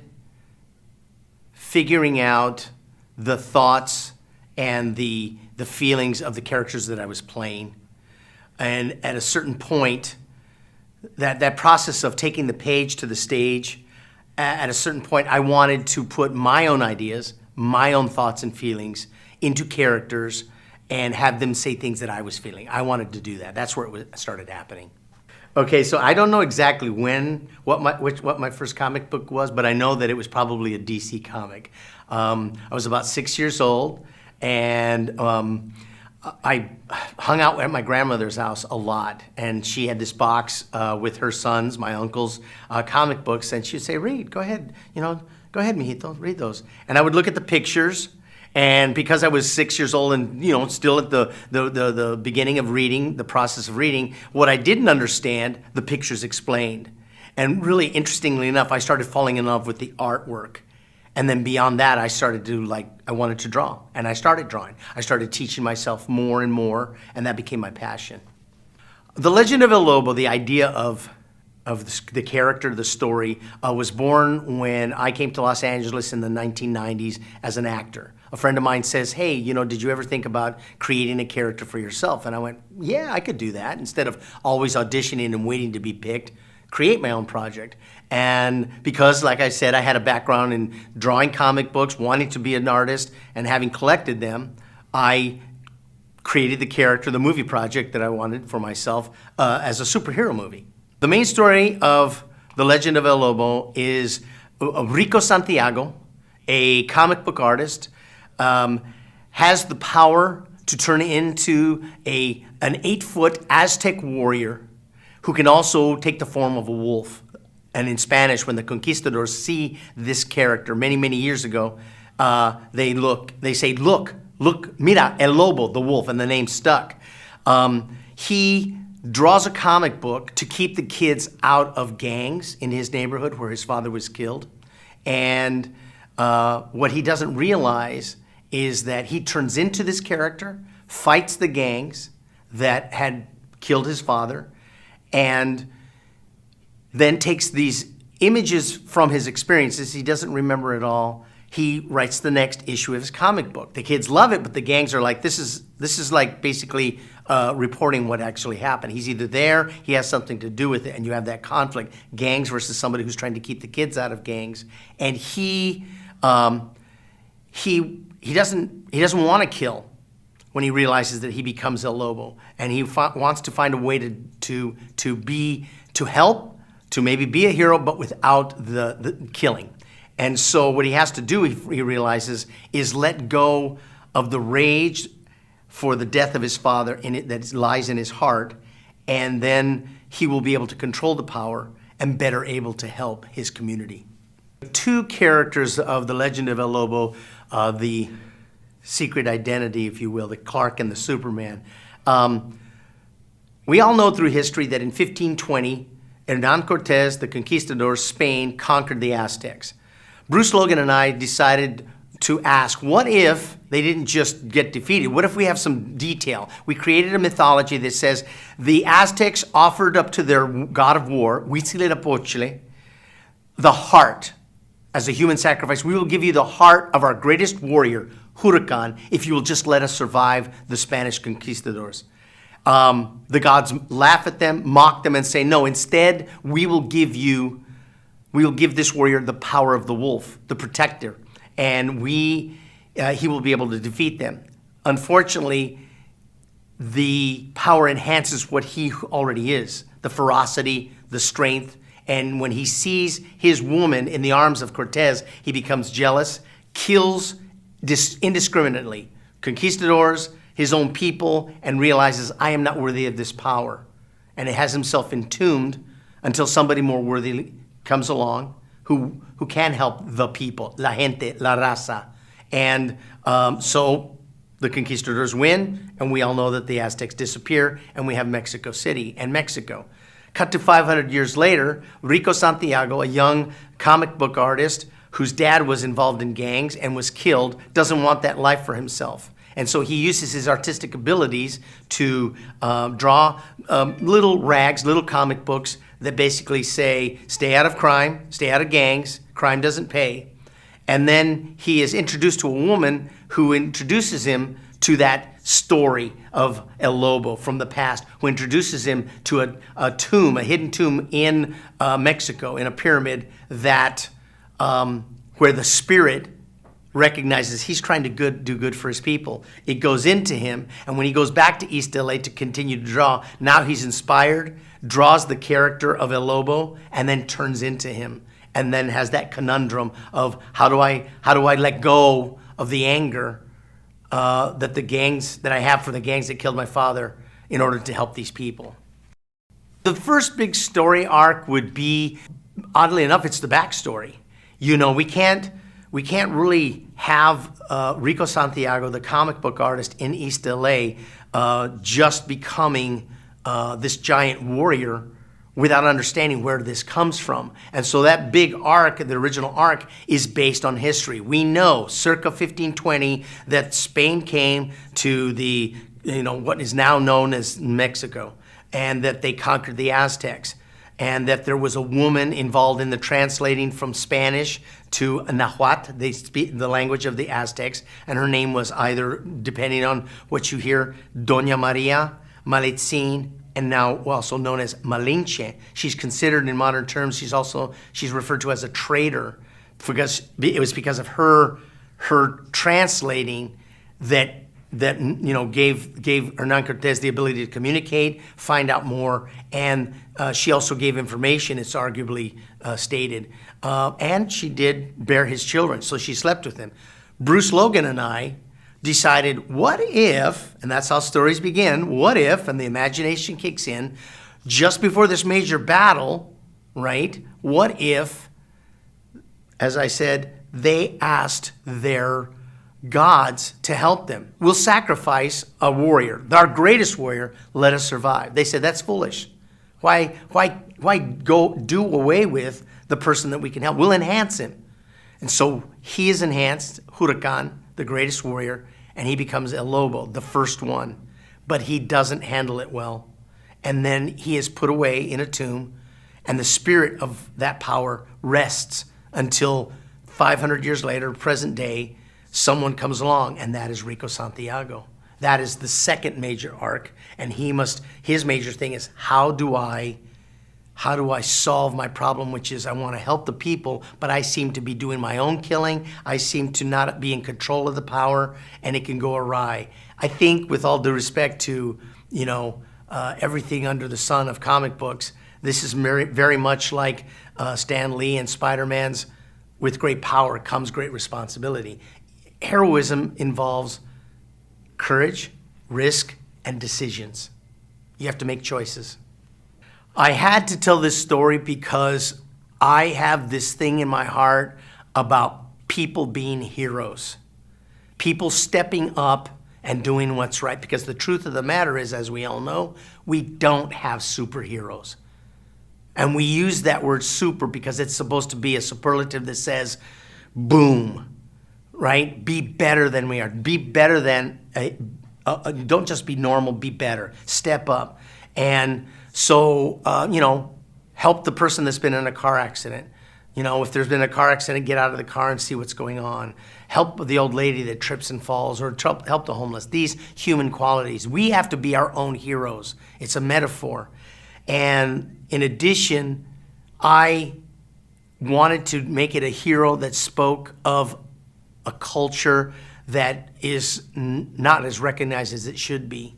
figuring out the thoughts and the feelings of the characters that I was playing. And at a certain point, that process of taking the page to the stage, at a certain point, I wanted to put my own ideas, my own thoughts and feelings into characters and have them say things that I was feeling. I wanted to do that. That's where it started happening. Okay, so I don't know exactly what my first comic book was, but I know that it was probably a DC comic. I was about 6 years old, and I hung out at my grandmother's house a lot, and she had this box with her sons, my uncles, comic books, and she'd say, "Read, go ahead, go ahead, mijito, read those." And I would look at the pictures, and because I was 6 years old and still at the beginning of reading, the process of reading, what I didn't understand, the pictures explained. And really, interestingly enough, I started falling in love with the artwork. And then beyond that, I started to I wanted to draw, and I started drawing. I started teaching myself more and more, and that became my passion. The Legend of El Lobo, the idea of the character, the story, was born when I came to Los Angeles in the 1990s as an actor. A friend of mine says, "Hey, did you ever think about creating a character for yourself?" And I went, "Yeah, I could do that. Instead of always auditioning and waiting to be picked, create my own project." And because, like I said, I had a background in drawing comic books, wanting to be an artist, and having collected them, I created the character, the movie project that I wanted for myself as a superhero movie. The main story of The Legend of El Lobo is Rico Santiago, a comic book artist, has the power to turn into an 8-foot Aztec warrior who can also take the form of a wolf. And in Spanish, when the conquistadors see this character many, many years ago, they say, look, mira, el lobo, the wolf, and the name stuck. He draws a comic book to keep the kids out of gangs in his neighborhood where his father was killed. And what he doesn't realize is that he turns into this character, fights the gangs that had killed his father, and then takes these images from his experiences. He doesn't remember it all. He writes the next issue of his comic book. The kids love it, but the gangs are like, this is like basically reporting what actually happened. He's either there, he has something to do with it, and you have that conflict, gangs versus somebody who's trying to keep the kids out of gangs. And he doesn't want to kill when he realizes that he becomes El Lobo, and he wants to find a way to help, to maybe be a hero, but without the killing. And so what he has to do, he realizes, is let go of the rage for the death of his father that lies in his heart, and then he will be able to control the power and better able to help his community. Two characters of the legend of El Lobo, the secret identity, if you will, the Clark and the Superman. We all know through history that in 1520, Hernan Cortez, the conquistador, Spain, conquered the Aztecs. Bruce Logan and I decided to ask, what if they didn't just get defeated? What if we have some detail? We created a mythology that says the Aztecs offered up to their god of war, Huitzilopochtli, the heart as a human sacrifice. We will give you the heart of our greatest warrior, Huracan, if you will just let us survive the Spanish conquistadors. The gods laugh at them, mock them, and say, no, instead we will give this warrior the power of the wolf, the protector, and he will be able to defeat them. Unfortunately, the power enhances what he already is, the ferocity, the strength, and when he sees his woman in the arms of Cortez, he becomes jealous, kills indiscriminately conquistadors, his own people, and realizes, I am not worthy of this power. And it has himself entombed until somebody more worthy comes along who can help the people, la gente, la raza. And so the conquistadors win, and we all know that the Aztecs disappear, and we have Mexico City and Mexico. Cut to 500 years later, Rico Santiago, a young comic book artist whose dad was involved in gangs and was killed, doesn't want that life for himself. And so he uses his artistic abilities to draw little rags, little comic books that basically say, stay out of crime, stay out of gangs, crime doesn't pay. And then he is introduced to a woman who introduces him to that story of El Lobo from the past, who introduces him to a tomb, a hidden tomb in Mexico, in a pyramid that where the spirit recognizes he's trying to do good for his people. It goes into him, and when he goes back to East LA to continue to draw, now he's inspired, draws the character of El Lobo, and then turns into him, and then has that conundrum of how do I let go of the anger that I have for the gangs that killed my father in order to help these people. The first big story arc would be, oddly enough, it's the backstory. You know, we can't really have Rico Santiago, the comic book artist in East LA, just becoming this giant warrior without understanding where this comes from. And so that big arc, the original arc, is based on history. We know circa 1520 that Spain came to the, what is now known as Mexico, and that they conquered the Aztecs, and that there was a woman involved in the translating from Spanish to Nahuatl, they speak the language of the Aztecs, and her name was either, depending on what you hear, Doña Maria, Malitzin, and now also known as Malinche. She's considered in modern terms, she's referred to as a traitor, because it was because of her translating that gave Hernan Cortez the ability to communicate, find out more, and she also gave information, it's arguably stated, and she did bear his children, so she slept with him. Bruce Logan and I decided, what if, and that's how stories begin, what if, and the imagination kicks in, just before this major battle, right, what if, as I said, they asked their gods to help them. We'll sacrifice a warrior, our greatest warrior, let us survive. They said, that's foolish. Why go do away with the person that we can help? We'll enhance him. And so he is enhanced, Huracan, the greatest warrior, and he becomes El Lobo, the first one. But he doesn't handle it well. And then he is put away in a tomb, And the spirit of that power rests until 500 years later, present day, someone comes along, and that is Rico Santiago. That is the second major arc, and his major thing is how do I solve my problem, which is I want to help the people, but I seem to be doing my own killing. I seem to not be in control of the power, and it can go awry. I think, with all due respect to, everything under the sun of comic books, this is very, very much like Stan Lee and Spider-Man's "with great power comes great responsibility." Heroism involves courage, risk, and decisions. You have to make choices. I had to tell this story because I have this thing in my heart about people being heroes. People stepping up and doing what's right. Because the truth of the matter is, as we all know, we don't have superheroes. And we use that word super because it's supposed to be a superlative that says, boom, right? Be better than we are. Be better than, don't just be normal, be better. Step up. And so, help the person that's been in a car accident. If there's been a car accident, get out of the car and see what's going on. Help the old lady that trips and falls, or help the homeless. These human qualities. We have to be our own heroes. It's a metaphor. And in addition, I wanted to make it a hero that spoke of a culture that is not as recognized as it should be.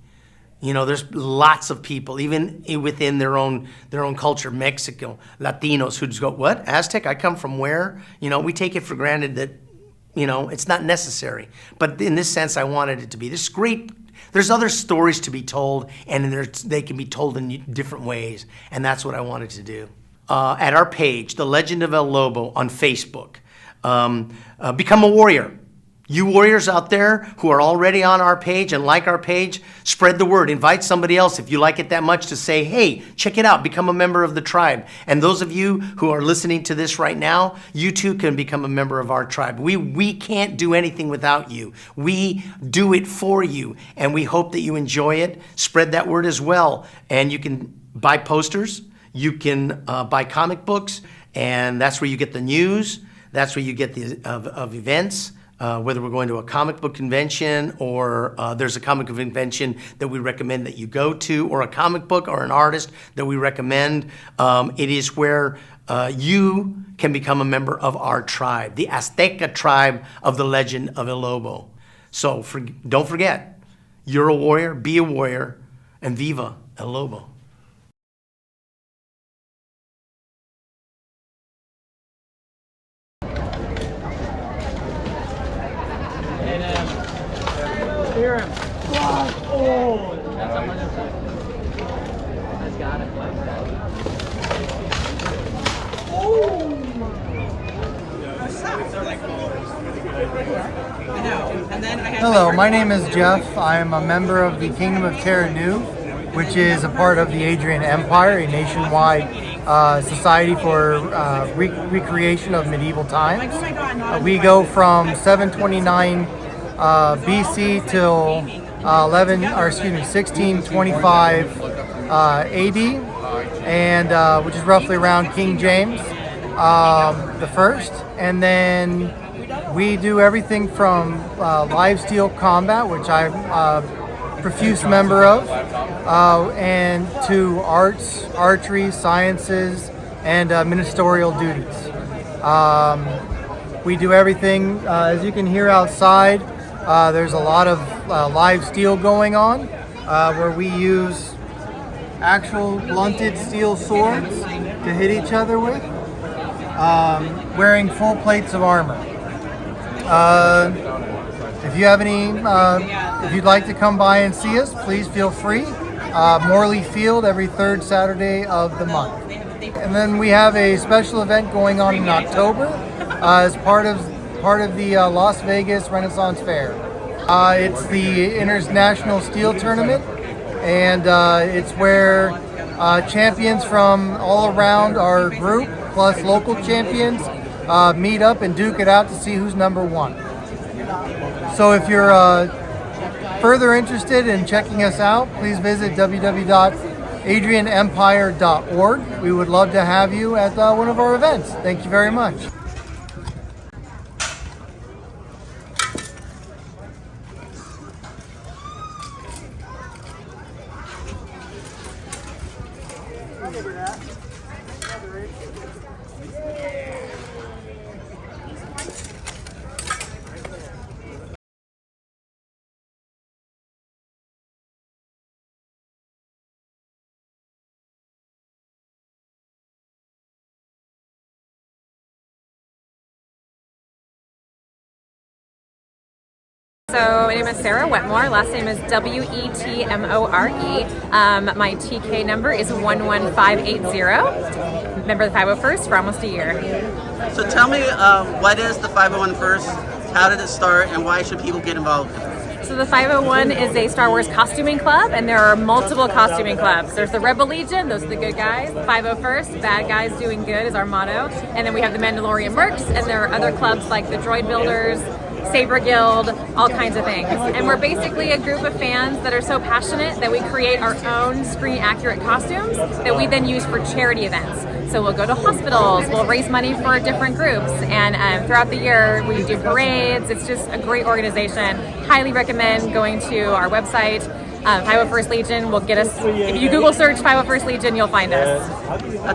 There's lots of people, even within their own culture, Mexico, Latinos who just go, what? Aztec? I come from where? We take it for granted that, it's not necessary. But in this sense, I wanted it to be. There's other stories to be told, and they can be told in different ways, and that's what I wanted to do. At our page, The Legend of El Lobo on Facebook, become a warrior. You warriors out there who are already on our page and like our page, spread the word. Invite somebody else if you like it that much to say, hey, check it out, become a member of the tribe. And those of you who are listening to this right now, you too can become a member of our tribe. We can't do anything without you. We do it for you, and we hope that you enjoy it. Spread that word as well. And you can buy posters, you can buy comic books, and that's where you get the news. That's where you get the of events. Whether we're going to a comic book convention or there's a comic book convention that we recommend that you go to, or a comic book or an artist that we recommend, it is where you can become a member of our tribe, the Azteca tribe of the Legend of El Lobo. So don't forget, you're a warrior, be a warrior, and viva El Lobo. Hello, my name is Jeff. I'm a member of the Kingdom of Terra Nu, which is a part of the Adrian Empire, a nationwide society for recreation of medieval times. We go from 729 BC till 1625 AD, and which is roughly around King James the First. And then we do everything from live steel combat, which I'm a profuse member of, and to arts, archery, sciences, and ministerial duties. We do everything, as you can hear outside, there's a lot of live steel going on, where we use actual blunted steel swords to hit each other with, wearing full plates of armor. If you have if you'd like to come by and see us, please feel free. Morley Field every third Saturday of the month. And then we have a special event going on in October as part of the Las Vegas Renaissance Fair. It's the International Steel Tournament, and it's where champions from all around our group, plus local champions, meet up and duke it out to see who's number one. So if you're further interested in checking us out, please visit www.terraneweb.com. adrianempire.org. We would love to have you at one of our events. Thank you very much. So my name is Sarah Wetmore, last name is Wetmore. My TK number is 11580. Member of the 501st for almost a year. So tell me, what is the 501st? How did it start, and why should people get involved? So the 501 is a Star Wars costuming club, and there are multiple costuming clubs. There's the Rebel Legion, those are the good guys. 501st, bad guys doing good is our motto. And then we have the Mandalorian Mercs, and there are other clubs like the Droid Builders, Saber Guild, all kinds of things. And we're basically a group of fans that are so passionate that we create our own screen-accurate costumes that we then use for charity events. So we'll go to hospitals, we'll raise money for different groups, and throughout the year we do parades. It's just a great organization. Highly recommend going to our website. 501st Legion will get us, if you Google search 501st Legion, you'll find us.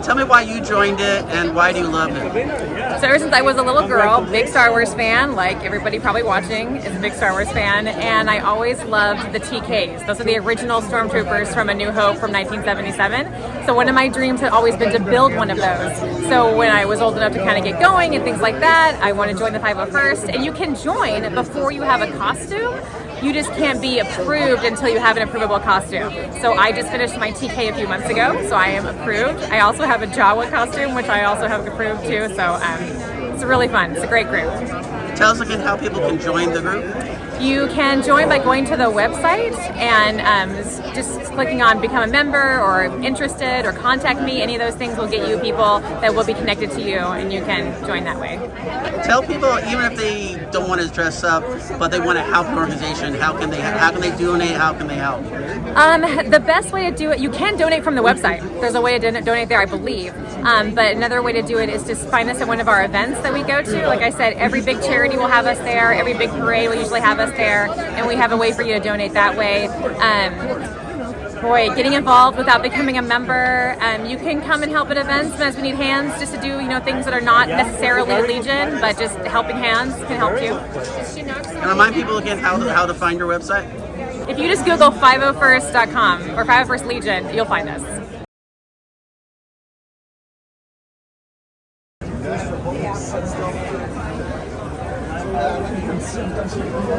Tell me why you joined it and why do you love it? So ever since I was a little girl, big Star Wars fan, like everybody probably watching is a big Star Wars fan, and I always loved the TKs. Those are the original stormtroopers from A New Hope from 1977. So one of my dreams had always been to build one of those. So when I was old enough to kind of get going and things like that, I want to join the 501st, and you can join before you have a costume. You just can't be approved until you have an approvable costume. So I just finished my TK a few months ago, so I am approved. I also have a Jawa costume, which I also have approved too, so it's really fun. It's a great group. Tell us again how people can join the group. You can join by going to the website and just clicking on become a member or interested or contact me. Any of those things will get you people that will be connected to you, and you can join that way. Tell people, even if they don't want to dress up, but they want to help an organization, how can they donate? How can they help? The best way to do it, you can donate from the website. There's a way to donate there, I believe. But another way to do it is just find us at one of our events that we go to. Like I said, every big charity will have us there. Every big parade will usually have us there, and we have a way for you to donate that way. Getting involved without becoming a member, you can come and help at events. Sometimes we need hands just to do things that are not necessarily Legion, but just helping hands can help you. And remind people again how to find your website. If you just Google 501st.com or 501st Legion, you'll find us.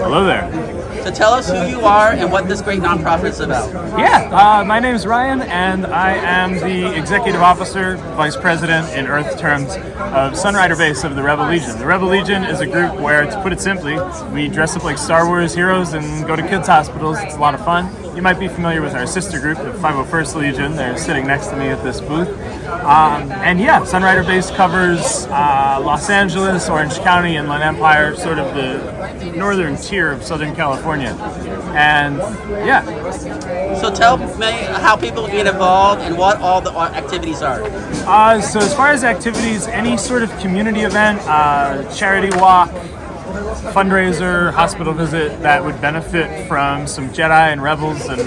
Hello there. So tell us who you are and what this great nonprofit is about. Yeah, my name is Ryan, and I am the Executive Officer, Vice President in Earth terms of Sunrider Base of the Rebel Legion. The Rebel Legion is a group where, to put it simply, we dress up like Star Wars heroes and go to kids' hospitals. It's a lot of fun. You might be familiar with our sister group, the 501st Legion. They're sitting next to me at this booth. And yeah, Sunrider Base covers Los Angeles, Orange County, Inland Empire, sort of the northern tier of Southern California. And yeah. So tell me how people get involved and what all the activities are. So as far as activities, any sort of community event, charity walk, fundraiser, hospital visit that would benefit from some Jedi and Rebels and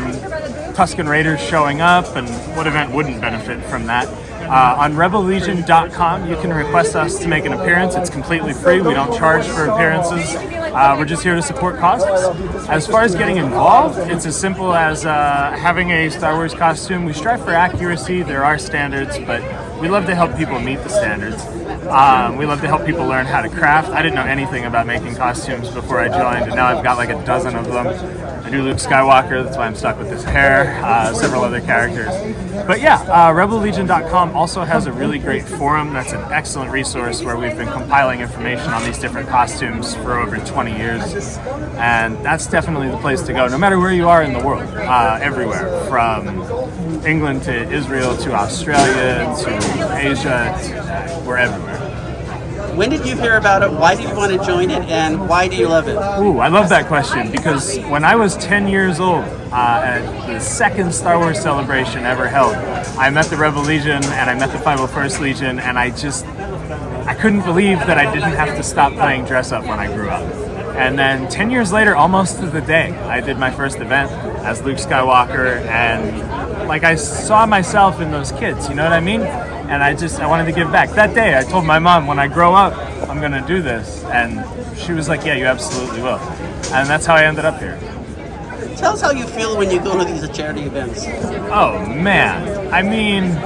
Tusken Raiders showing up, and what event wouldn't benefit from that? On rebellegion.com, you can request us to make an appearance. It's completely free. We don't charge for appearances. We're just here to support causes. As far as getting involved, it's as simple as having a Star Wars costume. We strive for accuracy. There are standards, but we love to help people meet the standards. We love to help people learn how to craft. I didn't know anything about making costumes before I joined, and now I've got like a dozen of them. I do Luke Skywalker, that's why I'm stuck with this hair, several other characters. But yeah, rebellegion.com also has a really great forum that's an excellent resource where we've been compiling information on these different costumes for over 20 years. And that's definitely the place to go, no matter where you are in the world, everywhere, from England to Israel to Australia to Asia, we're everywhere. When did you hear about it? Why did you want to join it? And why do you love it? Ooh, I love that question because when I was 10 years old, at the second Star Wars celebration ever held, I met the Rebel Legion and I met the 501st Legion, and I couldn't believe that I didn't have to stop playing dress up when I grew up. And then 10 years later, almost to the day, I did my first event as Luke Skywalker, and like I saw myself in those kids, you know what I mean? And I wanted to give back. That day, I told my mom, when I grow up, I'm gonna do this. And she was like, yeah, you absolutely will. And that's how I ended up here. Tell us how you feel when you go to these charity events. Oh man, I mean,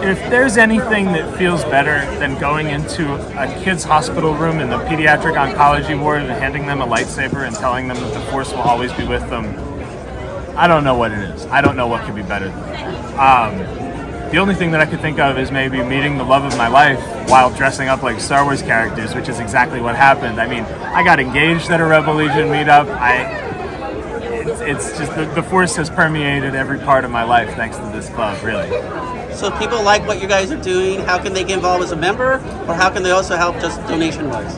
if there's anything that feels better than going into a kid's hospital room in the pediatric oncology ward and handing them a lightsaber and telling them that the Force will always be with them, I don't know what it is. I don't know what could be better than that. The only thing that I could think of is maybe meeting the love of my life while dressing up like Star Wars characters, which is exactly what happened. I mean, I got engaged at a Rebel Legion meetup. It's just the Force has permeated every part of my life thanks to this club, really. So if people like what you guys are doing, how can they get involved as a member, or how can they also help just donation-wise?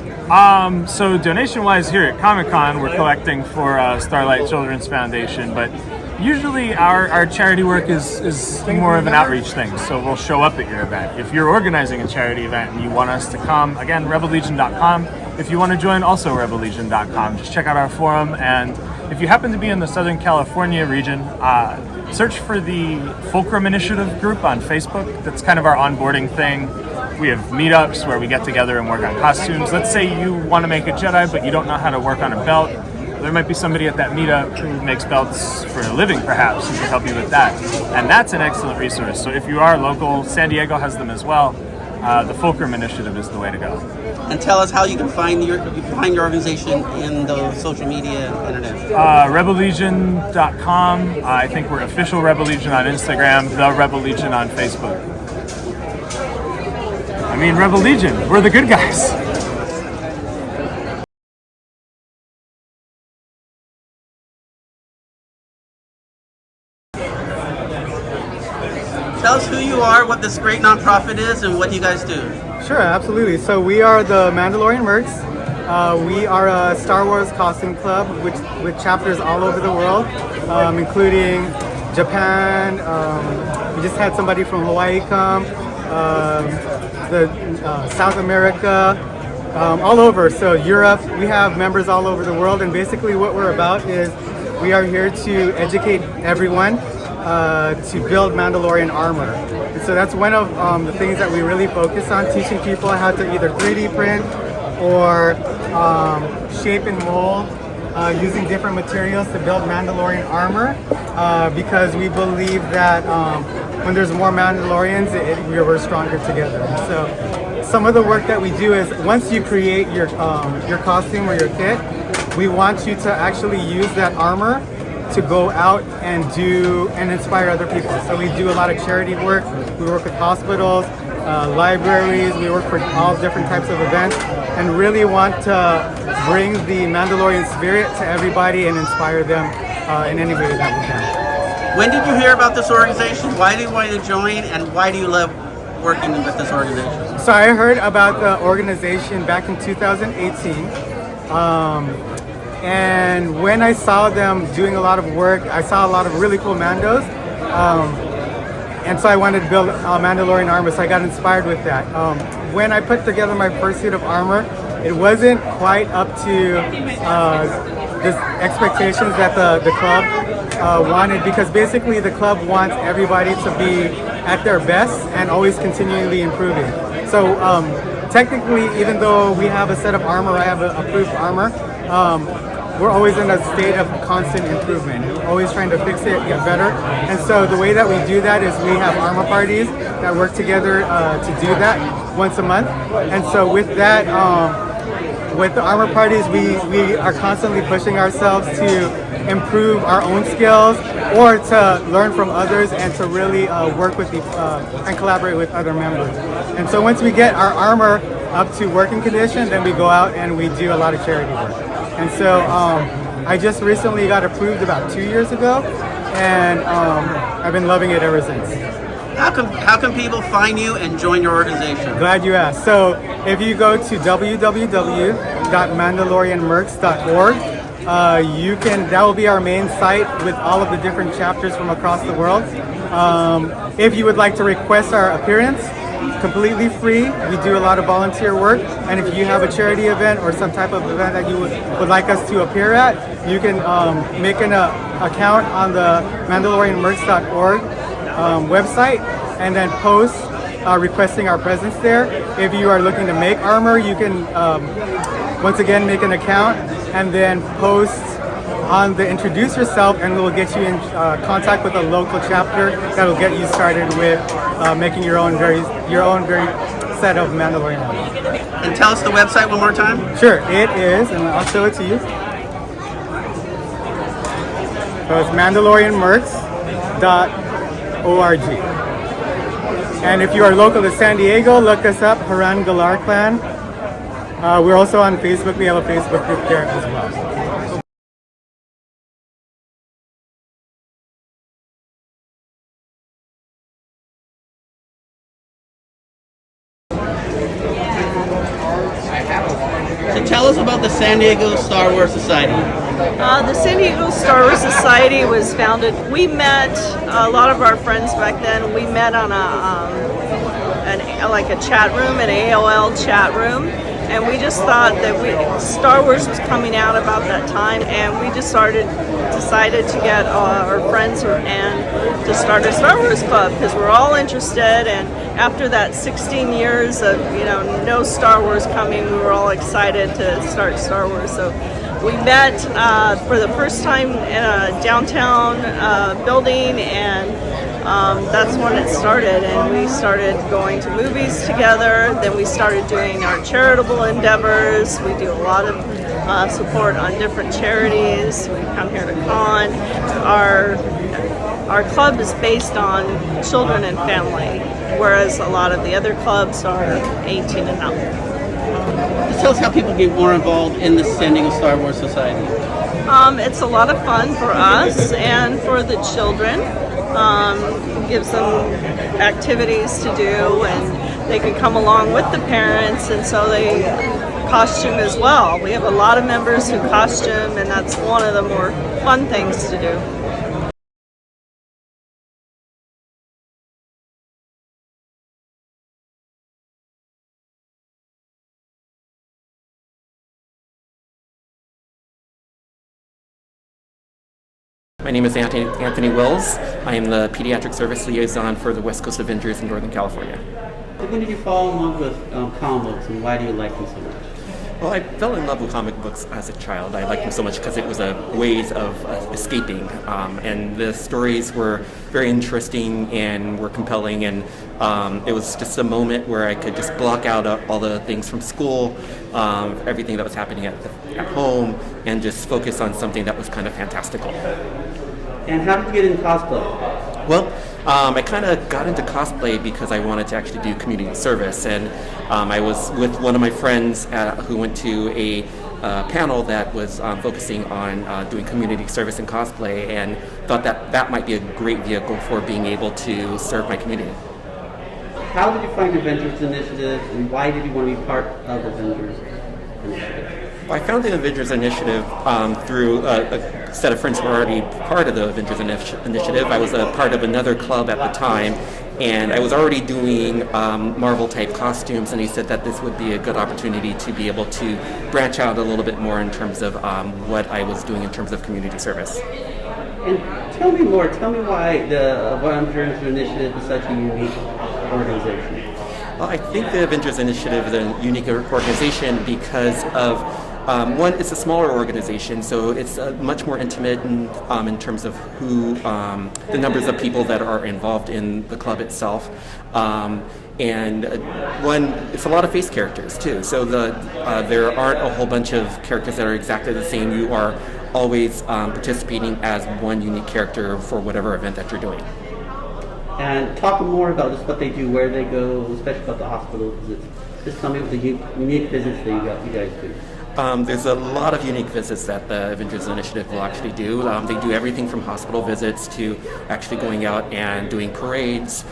So donation-wise, here at Comic-Con, we're collecting for Starlight Children's Foundation, but usually our charity work is more of an outreach thing, so we'll show up at your event. If you're organizing a charity event and you want us to come, again, rebellegion.com. If you want to join, also rebellegion.com. Just check out our forum, and if you happen to be in the Southern California region, search for the Fulcrum Initiative group on Facebook. That's kind of our onboarding thing. We have meetups where we get together and work on costumes. Let's say you want to make a Jedi, but you don't know how to work on a belt. There might be somebody at that meetup who makes belts for a living, perhaps, who can help you with that. And that's an excellent resource. So if you are local, San Diego has them as well. The Fulcrum Initiative is the way to go. And tell us how you can find your organization in the social media and internet. Rebellegion.com. I think we're official Rebel Legion on Instagram, the Rebel Legion on Facebook. I mean, Rebel Legion, we're the good guys. Tell us who you are, what this great nonprofit is, and what you guys do. Sure, absolutely. So we are the Mandalorian Mercs. We are a Star Wars costume club with chapters all over the world, including Japan. We just had somebody from Hawaii come, South America, all over. So Europe, we have members all over the world, and basically what we're about is we are here to educate everyone to build Mandalorian armor. And so that's one of the things that we really focus on, teaching people how to either 3D print or shape and mold using different materials to build Mandalorian armor, because we believe that when there's more Mandalorians, we're stronger together. And so some of the work that we do is once you create your costume or your kit, we want you to actually use that armor to go out and inspire other people. So we do a lot of charity work. We work with hospitals, libraries. We work for all different types of events, and really want to bring the Mandalorian spirit to everybody and inspire them in any way that we can. When did you hear about this organization? Why do you want to join, and why do you love working with this organization? So I heard about the organization back in 2018. And when I saw them doing a lot of work, I saw a lot of really cool Mandos. And so I wanted to build Mandalorian armor, so I got inspired with that. When I put together my first suit of armor, it wasn't quite up to the expectations that the club wanted, because basically the club wants everybody to be at their best and always continually improving. So technically, even though we have a set of armor, I have approved armor, we're always in a state of constant improvement. We're always trying to fix it, get better. And so the way that we do that is we have armor parties that work together to do that once a month. And so with that, with the armor parties, we are constantly pushing ourselves to improve our own skills or to learn from others and to really work with and collaborate with other members. And so once we get our armor up to working condition, then we go out and we do a lot of charity work. And so I just recently got approved about 2 years ago, and I've been loving it ever since. How can people find you and join your organization? Glad you asked. So if you go to www.mandalorianmercs.org, that will be our main site with all of the different chapters from across the world. If you would like to request our appearance, completely free. We do a lot of volunteer work, and if you have a charity event or some type of event that you would like us to appear at, you can make an account on the mandalorianmercs.org website and then post requesting our presence there. If you are looking to make armor, you can once again make an account and then post on the introduce yourself, and we'll get you in contact with a local chapter that will get you started with making your own very set of Mandalorian armor. And tell us the website one more time. Sure, it is, and I'll show it to you. So it's mandalorianmercs.org. And if you are local to San Diego, look us up, Haran Galar Clan. We're also on Facebook. We have a Facebook group there as well. So tell us about the San Diego Star Wars Society. The San Diego Star Wars Society was founded. We met a lot of our friends back then. We met on a chat room, an AOL chat room, and we just thought that Star Wars was coming out about that time, and we just decided to get our friends and to start a Star Wars club because we're all interested. And after that 16 years of no Star Wars coming, we were all excited to start Star Wars. So we met for the first time in a downtown building, and that's when it started. And we started going to movies together. Then we started doing our charitable endeavors. We do a lot of support on different charities. We come here to con. Our club is based on children and family, whereas a lot of the other clubs are 18 and up. Just tell us how people get more involved in the San Diego Star Wars Society. It's a lot of fun for us and for the children. Gives them activities to do, and they can come along with the parents, and so they costume as well. We have a lot of members who costume, and that's one of the more fun things to do. My name is Anthony Wills. I am the Pediatric Service Liaison for the West Coast Avengers in Northern California. So when did you fall in love with comic books, and why do you like them so much? Well, I fell in love with comic books as a child. I liked them so much because it was a ways of escaping, and the stories were very interesting and were compelling, and it was just a moment where I could just block out all the things from school, everything that was happening at home, and just focus on something that was kind of fantastical. And how did you get into cosplay? Well, I kind of got into cosplay because I wanted to actually do community service, and I was with one of my friends who went to a panel that was focusing on doing community service and cosplay, and thought that might be a great vehicle for being able to serve my community. How did you find Avengers Initiative, and why did you want to be part of Avengers Initiative? Well, I found the Avengers Initiative through a set of friends who were already part of the Avengers Initiative. I was a part of another club at the time, and I was already doing Marvel-type costumes, and he said that this would be a good opportunity to be able to branch out a little bit more in terms of what I was doing in terms of community service. And tell me more. Tell me why the Avengers Initiative is such a unique organization. Well, I think the Avengers Initiative is a unique organization because of one, it's a smaller organization, so it's much more intimate in terms of who, the numbers of people that are involved in the club itself. And one, it's a lot of face characters too, so there aren't a whole bunch of characters that are exactly the same. You are always participating as one unique character for whatever event that you're doing. And talk more about just what they do, where they go, especially about the hospital visits. Just tell me what the unique visits that you guys do. There's a lot of unique visits that the Avengers Initiative will actually do. They do everything from hospital visits to actually going out and doing parades,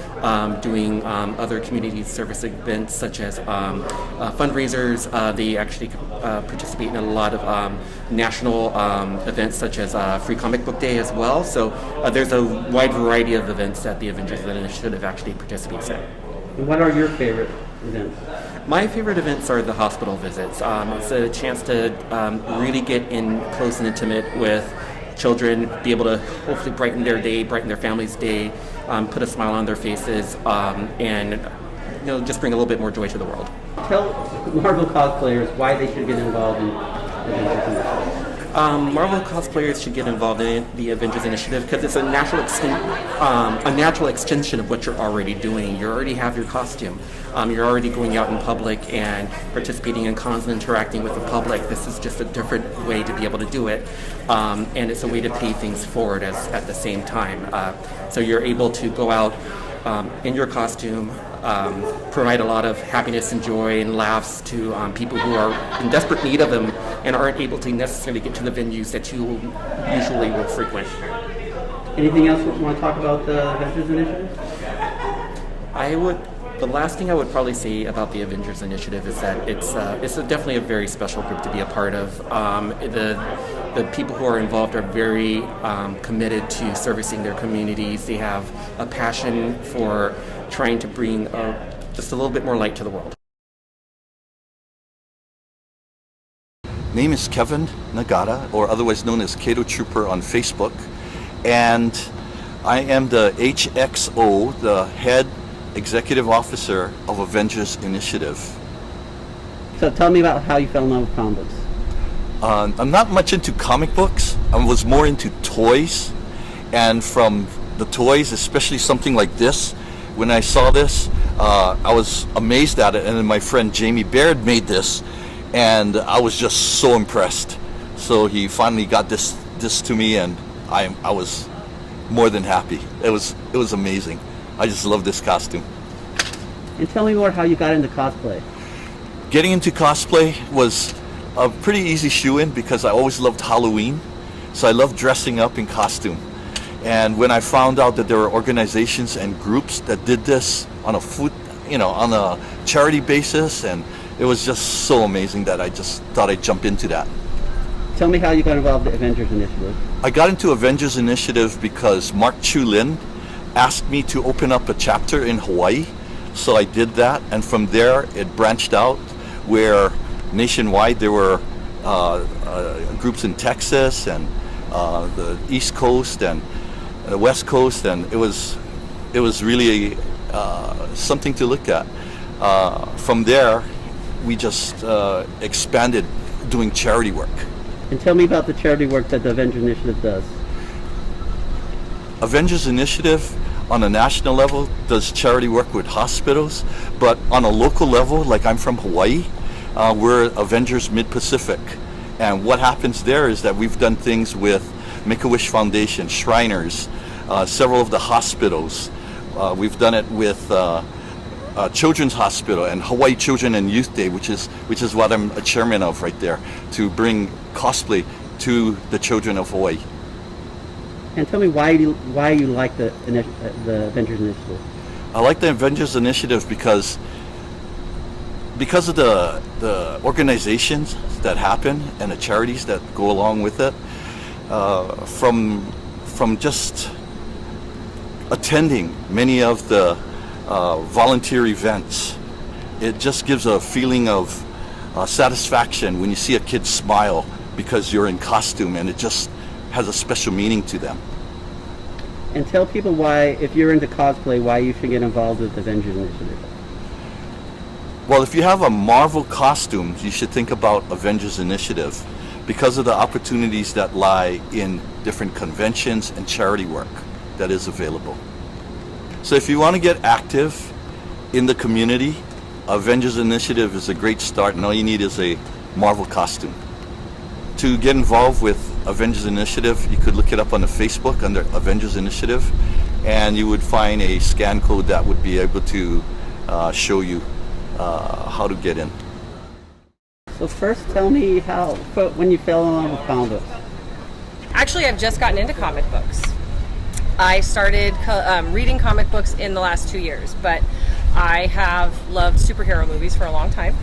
doing other community service events such as fundraisers. They actually participate in a lot of national events such as Free Comic Book Day as well. So there's a wide variety of events that the Avengers Initiative actually participates in. And what are your favorite events? My favorite events are the hospital visits. It's a chance to really get in close and intimate with children, be able to hopefully brighten their day, brighten their family's day, put a smile on their faces, and just bring a little bit more joy to the world. Tell Marvel cosplayers why they should get involved in Avengers Initiative. Marvel cosplayers should get involved in the Avengers Initiative because it's a natural extension of what you're already doing. You already have your costume. You're already going out in public and participating in cons and interacting with the public. This is just a different way to be able to do it, and it's a way to pay things forward at the same time. So you're able to go out in your costume, provide a lot of happiness and joy and laughs to people who are in desperate need of them and aren't able to necessarily get to the venues that you usually will frequent. Anything else you want to talk about the Avengers Initiative? The last thing I would probably say about the Avengers Initiative is that it's definitely a very special group to be a part of. The people who are involved are very committed to servicing their communities. They have a passion for trying to bring just a little bit more light to the world. Name is Kevin Nagata, or otherwise known as Kato Trooper on Facebook, and I am the HXO, the head executive officer of Avengers Initiative. So tell me about how you fell in love with comic books. I'm not much into comic books. I was more into toys, and from the toys, especially something like this, when I saw this, I was amazed at it, and then my friend Jamie Baird made this, and I was just so impressed. So he finally got this to me, and I was more than happy. It was amazing. I just love this costume. And tell me more how you got into cosplay. Getting into cosplay was a pretty easy shoe-in because I always loved Halloween. So I loved dressing up in costume. And when I found out that there were organizations and groups that did this on a charity basis, and it was just so amazing that I just thought I'd jump into that. Tell me how you got involved in the Avengers Initiative. I got into Avengers Initiative because Mark Chu Lin asked me to open up a chapter in Hawaii. So I did that, and from there it branched out where nationwide there were groups in Texas and the East Coast and the West Coast, and it was really something to look at. From there, we just expanded doing charity work. And tell me about the charity work that the Avengers Initiative does. Avengers Initiative on a national level does charity work with hospitals, but on a local level, like I'm from Hawaii, we're Avengers Mid-Pacific. And what happens there is that we've done things with Make-A-Wish Foundation, Shriners, several of the hospitals. We've done it with Children's Hospital and Hawaii Children and Youth Day, which is what I'm a chairman of right there, to bring cosplay to the children of Hawaii. And tell me why you like the Avengers Initiative. I like the Avengers Initiative because of the organizations that happen and the charities that go along with it. From just attending many of the volunteer events, it just gives a feeling of satisfaction when you see a kid smile because you're in costume, and it just has a special meaning to them. And tell people why, if you're into cosplay, why you should get involved with the Avengers Initiative. Well, if you have a Marvel costume, you should think about Avengers Initiative because of the opportunities that lie in different conventions and charity work that is available. So if you want to get active in the community, Avengers Initiative is a great start, and all you need is a Marvel costume. To get involved with Avengers Initiative, you could look it up on the Facebook under Avengers Initiative, and you would find a scan code that would be able to show you how to get in. So first, tell me when you fell in love with comic books. Actually, I've just gotten into comic books. I started reading comic books in the last 2 years, but I have loved superhero movies for a long time.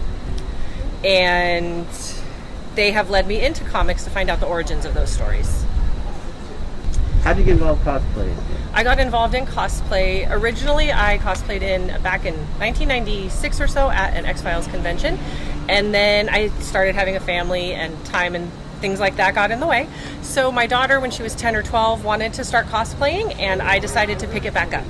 And they have led me into comics to find out the origins of those stories. How did you get involved in cosplay? I got involved in cosplay. Originally, I cosplayed back in 1996 or so at an X-Files convention. And then I started having a family, and time and things like that got in the way. So my daughter, when she was 10 or 12, wanted to start cosplaying, and I decided to pick it back up.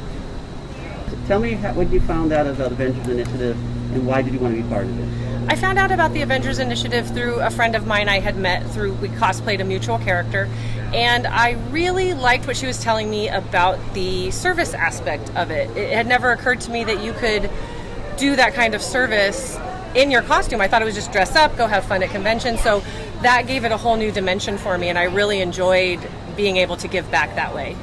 Tell me when you found out about the Avengers Initiative, and why did you want to be part of it? I found out about the Avengers Initiative through a friend of mine I had met we cosplayed a mutual character, and I really liked what she was telling me about the service aspect of it. It had never occurred to me that you could do that kind of service in your costume. I thought it was just dress up, go have fun at conventions, so that gave it a whole new dimension for me, and I really enjoyed being able to give back that way.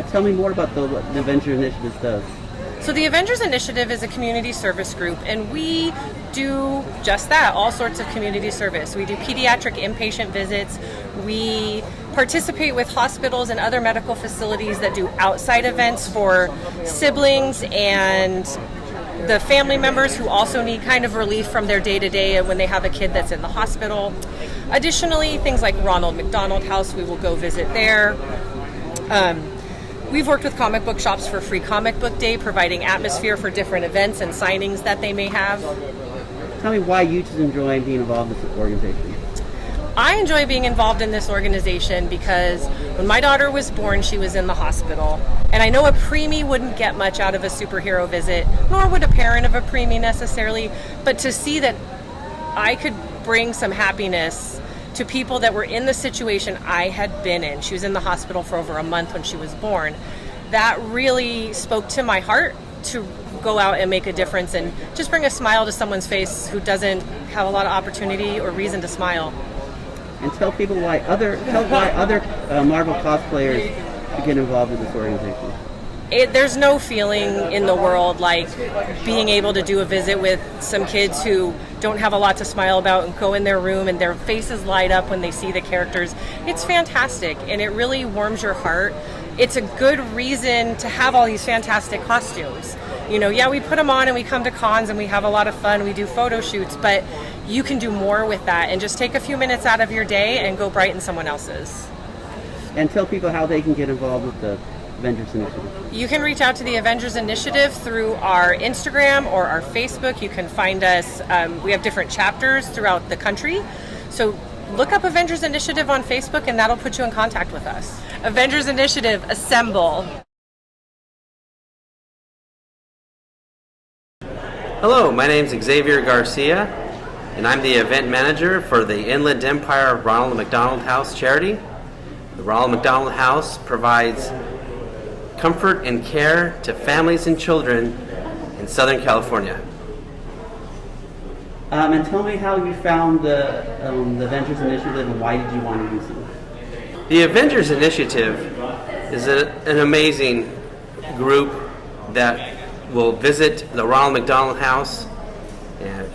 Tell me more about what the Avengers Initiative does. So the Avengers Initiative is a community service group, and we do just that, all sorts of community service. We do pediatric inpatient visits. We participate with hospitals and other medical facilities that do outside events for siblings and the family members who also need kind of relief from their day-to-day when they have a kid that's in the hospital. Additionally, things like Ronald McDonald House, we will go visit there. We've worked with comic book shops for Free Comic Book Day, providing atmosphere for different events and signings that they may have. Tell me why you just enjoy being involved in this organization. I enjoy being involved in this organization because when my daughter was born, she was in the hospital. And I know a preemie wouldn't get much out of a superhero visit, nor would a parent of a preemie necessarily, but to see that I could bring some happiness to people that were in the situation I had been in. She was in the hospital for over a month when she was born. That really spoke to my heart to go out and make a difference and just bring a smile to someone's face who doesn't have a lot of opportunity or reason to smile. And tell people why other Marvel cosplayers should get involved in this organization. There's no feeling in the world like being able to do a visit with some kids who don't have a lot to smile about and go in their room and their faces light up when they see the characters. It's fantastic, and it really warms your heart. It's a good reason to have all these fantastic costumes. You know, yeah, we put them on and we come to cons and we have a lot of fun, we do photo shoots, but you can do more with that and just take a few minutes out of your day and go brighten someone else's. And tell people how they can get involved with the Avengers Initiative. You can reach out to the Avengers Initiative through our Instagram or our Facebook. You can find us. We have different chapters throughout the country. So look up Avengers Initiative on Facebook and that'll put you in contact with us. Avengers Initiative, assemble. Hello, my name is Xavier Garcia, and I'm the event manager for the Inland Empire Ronald McDonald House charity. The Ronald McDonald House provides comfort and care to families and children in Southern California. And tell me how you found the Avengers Initiative and why did you want to use it? The Avengers Initiative is an amazing group that will visit the Ronald McDonald House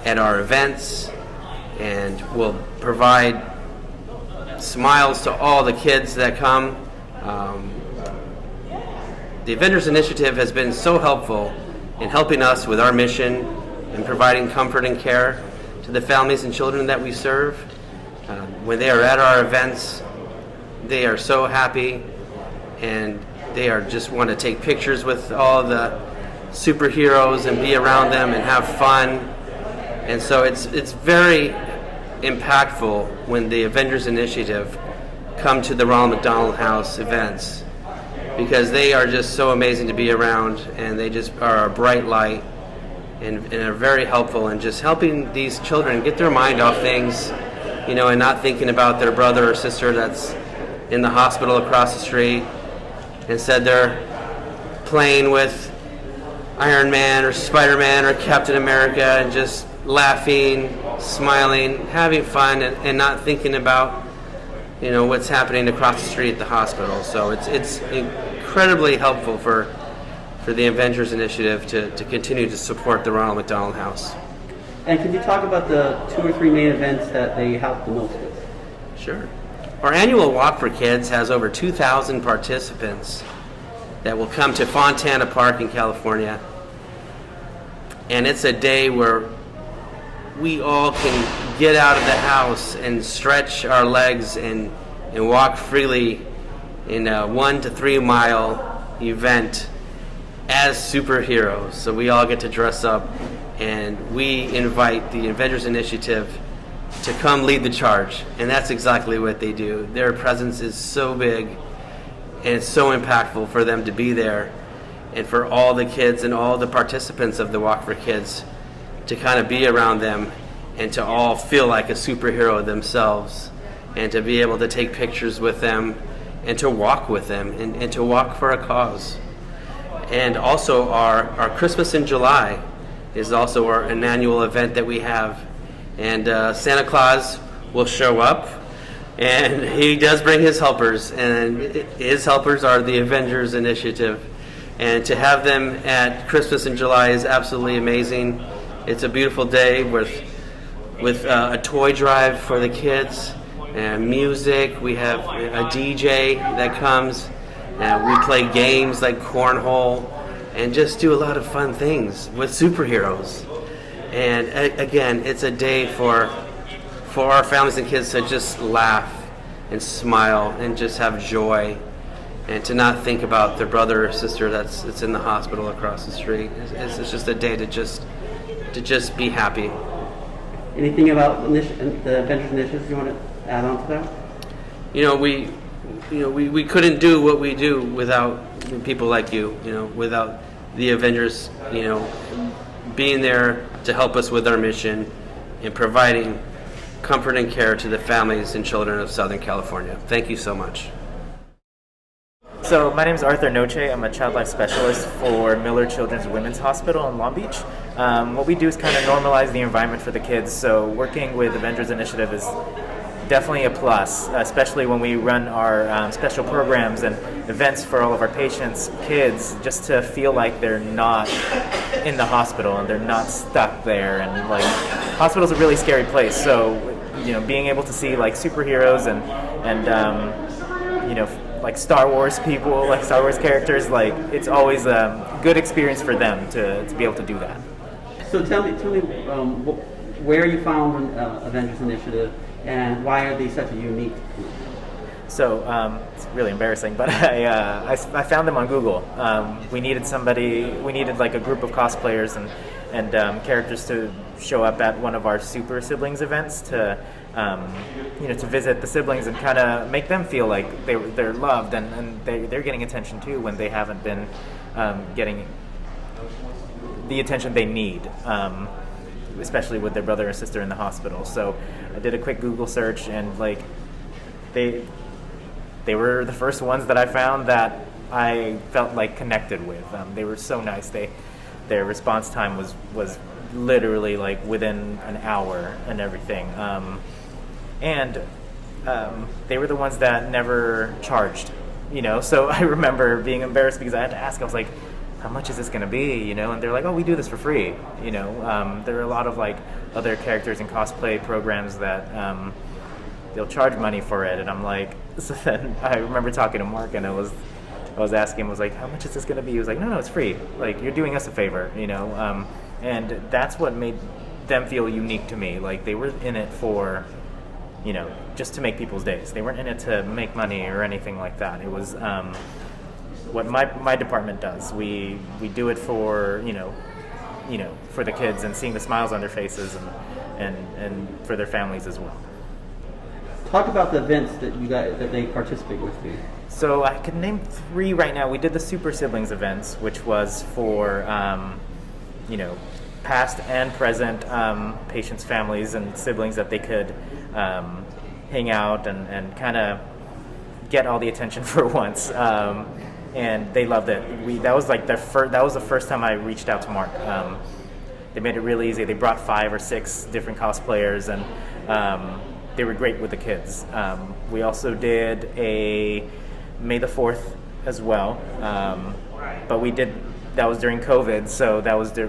at our events and will provide smiles to all the kids that come. The Avengers Initiative has been so helpful in helping us with our mission and providing comfort and care to the families and children that we serve. When they are at our events, they are so happy and they just want to take pictures with all the superheroes and be around them and have fun. And so it's very impactful when the Avengers Initiative come to the Ronald McDonald House events, because they are just so amazing to be around, and they just are a bright light and are very helpful in just helping these children get their mind off things, you know, and not thinking about their brother or sister that's in the hospital across the street. Instead, they're playing with Iron Man or Spider-Man or Captain America and just laughing, smiling, having fun, and not thinking about, you know, what's happening across the street at the hospital. So it's incredibly helpful for the Avengers Initiative to continue to support the Ronald McDonald House. And can you talk about the 2 or 3 main events that they help the most with? Sure. Our annual Walk for Kids has over 2,000 participants that will come to Fontana Park in California. And it's a day where we all can get out of the house and stretch our legs and walk freely in a 1 to 3 mile event as superheroes. So we all get to dress up, and we invite the Avengers Initiative to come lead the charge. And that's exactly what they do. Their presence is so big, and it's so impactful for them to be there, and for all the kids and all the participants of the Walk for Kids to kind of be around them and to all feel like a superhero themselves, and to be able to take pictures with them and to walk with them and to walk for a cause. And also our Christmas in July is also an annual event that we have. And Santa Claus will show up, and he does bring his helpers, and his helpers are the Avengers Initiative. And to have them at Christmas in July is absolutely amazing. It's a beautiful day with a toy drive for the kids and music. We have a DJ that comes, and we play games like cornhole and just do a lot of fun things with superheroes. And again, it's a day for our families and kids to just laugh and smile and just have joy, and to not think about their brother or sister that's in the hospital across the street. It's just a day to just be happy. Anything about the Avengers Initiative you want to add on to that? We couldn't do what we do without people like you. Without the Avengers, being there to help us with our mission and providing comfort and care to the families and children of Southern California. Thank you so much. So my name is Arthur Noche. I'm a child life specialist for Miller Children's Women's Hospital in Long Beach. What we do is kind of normalize the environment for the kids. So working with Avengers Initiative is definitely a plus, especially when we run our special programs and events for all of our patients, kids, just to feel like they're not in the hospital and they're not stuck there. And like, hospital's a really scary place. So, being able to see like superheroes and like Star Wars people, like Star Wars characters, like it's always a good experience for them to be able to do that. So tell me where you found Avengers Initiative and why are they such a unique group? So it's really embarrassing, but I found them on Google. We needed like a group of cosplayers and characters to show up at one of our Super Siblings events to visit the siblings and kind of make them feel like they're loved and they're getting attention too when they haven't been getting the attention they need, especially with their brother or sister in the hospital. So I did a quick Google search, and like they were the first ones that I found that I felt like connected with. They were so nice. Their response time was literally like within an hour and everything. They were the ones that never charged, so I remember being embarrassed because I had to ask. I was like, how much is this going to be, and they're like, oh, we do this for free. There are a lot of like other characters and cosplay programs that they'll charge money for it, and I'm like, so then I remember talking to Mark, and I was asking him, I was like, how much is this going to be? He was like, no, it's free. Like, you're doing us a favor, and that's what made them feel unique to me. Like, they were in it for, just to make people's days. They weren't in it to make money or anything like that. It was what my department does. We do it for, for the kids and seeing the smiles on their faces and for their families as well. Talk about the events that they participate with you. So I can name 3 right now. We did the Super Siblings events, which was for, past and present patients' families and siblings that they could hang out and kind of get all the attention for once. And they loved it. That was the first time I reached out to Mark. They made it really easy. They brought 5 or 6 different cosplayers, and they were great with the kids. We also did a May the 4th as well, but that was during COVID, so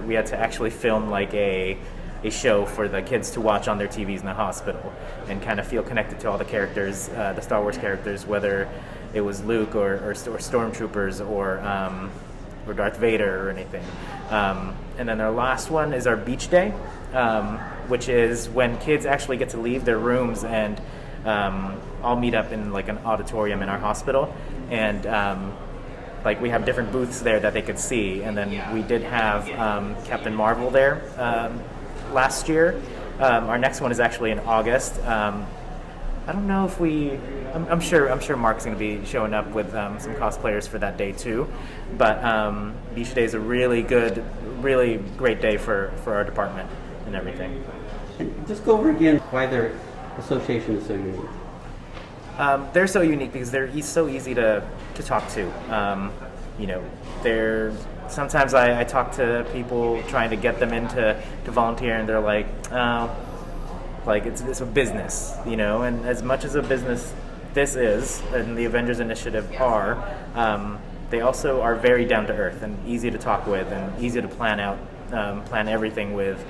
we had to actually film like a a show for the kids to watch on their TVs in the hospital and kind of feel connected to all the characters, the Star Wars characters, whether it was Luke or stormtroopers or Darth Vader or anything. And then our last one is our beach day, which is when kids actually get to leave their rooms and all meet up in like an auditorium in our hospital, and like we have different booths there that they could see. And then we did have Captain Marvel there last year. Our next one is actually in August. I don't know if I'm sure Mark's going to be showing up with some cosplayers for that day too. But Beach Day is a really great day for our department and everything. And just go over again why their association is so unique. They're so unique because they're so easy to talk to. Sometimes I talk to people trying to get them to volunteer, and they're like, oh, like it's a business, and as much as a business this is, and the Avengers Initiative are, they also are very down to earth and easy to talk with and easy to plan everything with.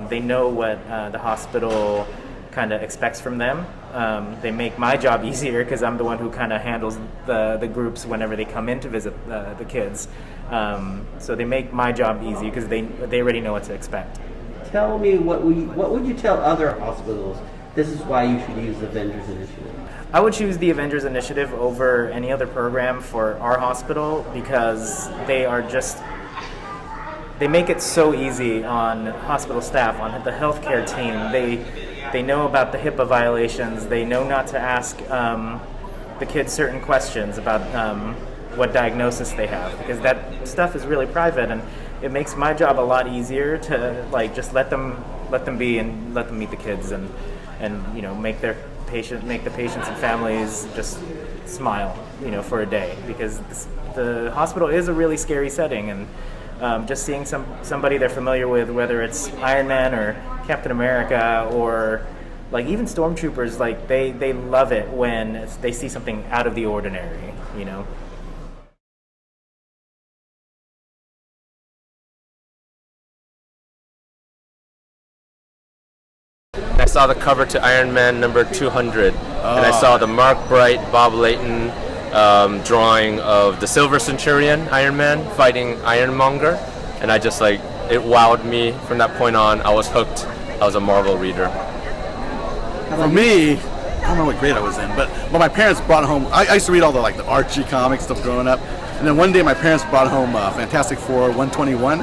They know what the hospital kind of expects from them. They make my job easier because I'm the one who kind of handles the groups whenever they come in to visit the kids. So they make my job easy because they already know what to expect. Tell me what would you tell other hospitals? This is why you should use the Avengers Initiative. I would choose the Avengers Initiative over any other program for our hospital because they make it so easy on hospital staff, on the healthcare team. They know about the HIPAA violations. They know not to ask the kids certain questions about what diagnosis they have, because that stuff is really private, and it makes my job a lot easier to just let them be and let them meet the kids and make the patients and families just smile for a day, because the hospital is a really scary setting, and just seeing somebody they're familiar with, whether it's Iron Man or Captain America or even stormtroopers, they love it when they see something out of the ordinary. I saw the cover to Iron Man number 200, and I saw the Mark Bright, Bob Layton drawing of the Silver Centurion Iron Man fighting Ironmonger, and I just it wowed me. From that point on, I was hooked. I was a Marvel reader. For me, I don't know what grade I was in, but when my parents brought home, I used to read all the Archie comics stuff growing up, and then one day my parents brought home Fantastic Four 121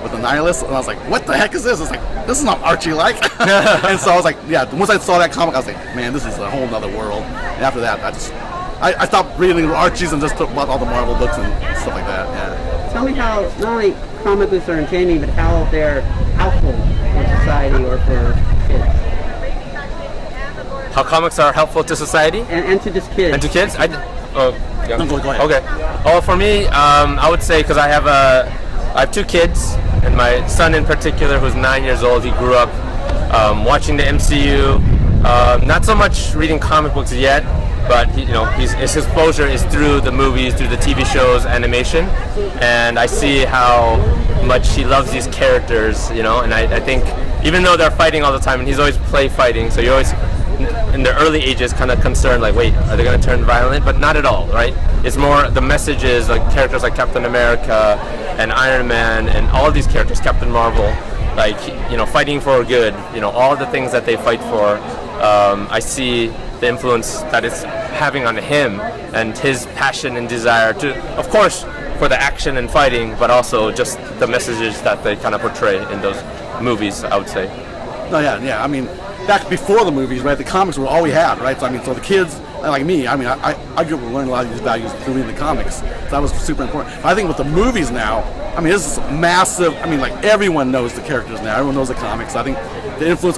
with the Nihilist, and I was like, what the heck is this? I was like, this is not Archie-like. And so I was like, yeah, once I saw that comic, I was like, man, this is a whole other world. And after that, I stopped reading Archies and just bought all the Marvel books and stuff like that, yeah. Tell me how not only comic books are entertaining, but how they're helpful for society or for kids. How comics are helpful to society? And to just kids. And to kids? No, go ahead. Okay. Oh, for me, I would say, because I have 2 kids, and my son in particular, who's 9 years old, he grew up watching the MCU. Not so much reading comic books yet, but his exposure is through the movies, through the TV shows, animation, and I see how much he loves these characters, and I think even though they're fighting all the time, and he's always play fighting, so you're always in the early ages kind of concerned, wait, are they going to turn violent? But not at all, right? It's more the messages, characters like Captain America and Iron Man and all of these characters, Captain Marvel, fighting for good, all the things that they fight for. I see the influence that it's having on him and his passion and desire to, of course, for the action and fighting, but also just the messages that they kind of portray in those movies, I would say. No, yeah. I mean, back before the movies, right? The comics were all we had, right? So so the kids, like me, I grew up learning a lot of these values through reading the comics. So that was super important. But I think with the movies now, this is massive. Everyone knows the characters now. Everyone knows the comics. I think the influence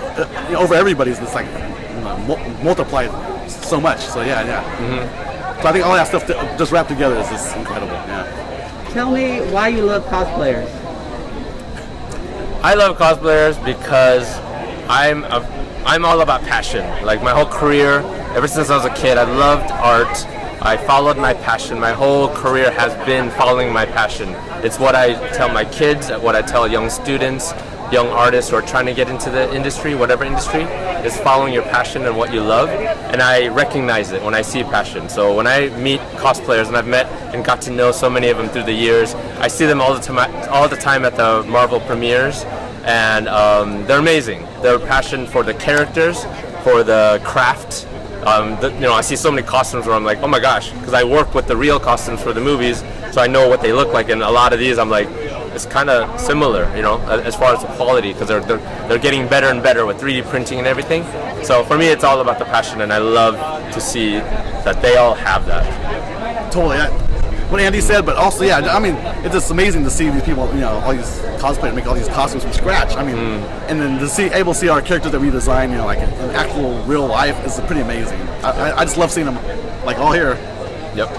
over everybody is multiplied so much. So yeah. Mm-hmm. So I think all that stuff just wrapped together is just incredible. Yeah. Tell me why you love cosplayers. I love cosplayers because I'm all about passion. My whole career, ever since I was a kid, I loved art. I followed my passion. My whole career has been following my passion. It's what I tell my kids, what I tell young students, young artists who are trying to get into the industry, whatever industry, is following your passion and what you love. And I recognize it when I see passion. So when I meet cosplayers, and I've met and got to know so many of them through the years, I see them all the time at the Marvel premieres, and they're amazing. Their passion for the characters, for the craft. I see so many costumes where I'm like, oh my gosh, because I work with the real costumes for the movies, so I know what they look like. And a lot of these, I'm like, it's kind of similar, as far as the quality, because they're getting better and better with 3D printing and everything. So for me, it's all about the passion, and I love to see that they all have that. Totally. What Andy said, but also, yeah, I mean, it's just amazing to see these people, all these cosplayers make all these costumes from scratch. I mean, and then able to see our characters that we design, like in actual real life is pretty amazing. I just love seeing them, like, all here. Yep.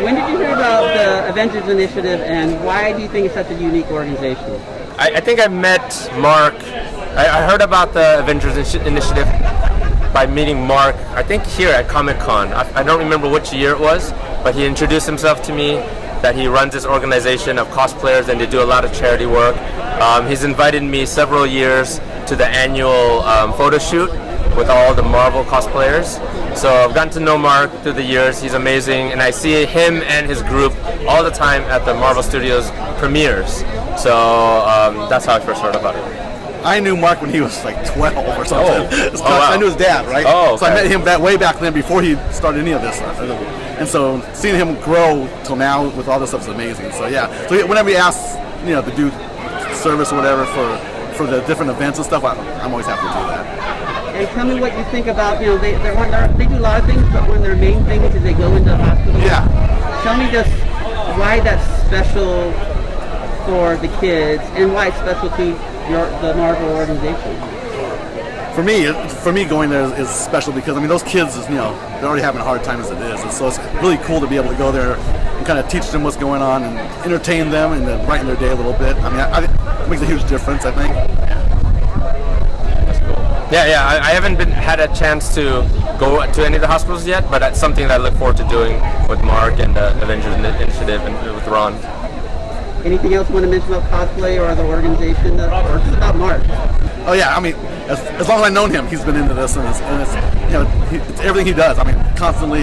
When did you hear about the Avengers Initiative, and why do you think it's such a unique organization? I think I met Mark. I heard about the Avengers Initiative by meeting Mark, I think here at Comic-Con. I don't remember which year it was, but he introduced himself to me, that he runs this organization of cosplayers and they do a lot of charity work. He's invited me several years to the annual photo shoot with all the Marvel cosplayers. So I've gotten to know Mark through the years. He's amazing, and I see him and his group all the time at the Marvel Studios premieres. So that's how I first heard about it. I knew Mark when he was like 12 or something. Wow. I knew his dad, right? Oh, okay. So I met him way back then before he started any of this. And so seeing him grow till now with all this stuff is amazing. So yeah, so whenever he asks, to do service or whatever for the different events and stuff, I'm always happy to do that. And tell me what you think about, they do a lot of things, but one of their main things is they go into the hospital. Yeah. Tell me just why that's special for the kids and why it's special to the Marvel organization. For me, going there is special because those kids, they're already having a hard time as it is, and so it's really cool to be able to go there and kind of teach them what's going on and entertain them and then brighten their day a little bit. I think it makes a huge difference, I think. That's cool. Yeah. I haven't had a chance to go to any of the hospitals yet, but that's something that I look forward to doing with Mark and the Avengers Initiative and with Ron. Anything else you want to mention about cosplay or the organization, or just about Mark? Oh yeah, as long as I've known him, he's been into this, and it's, it's everything he does. Constantly,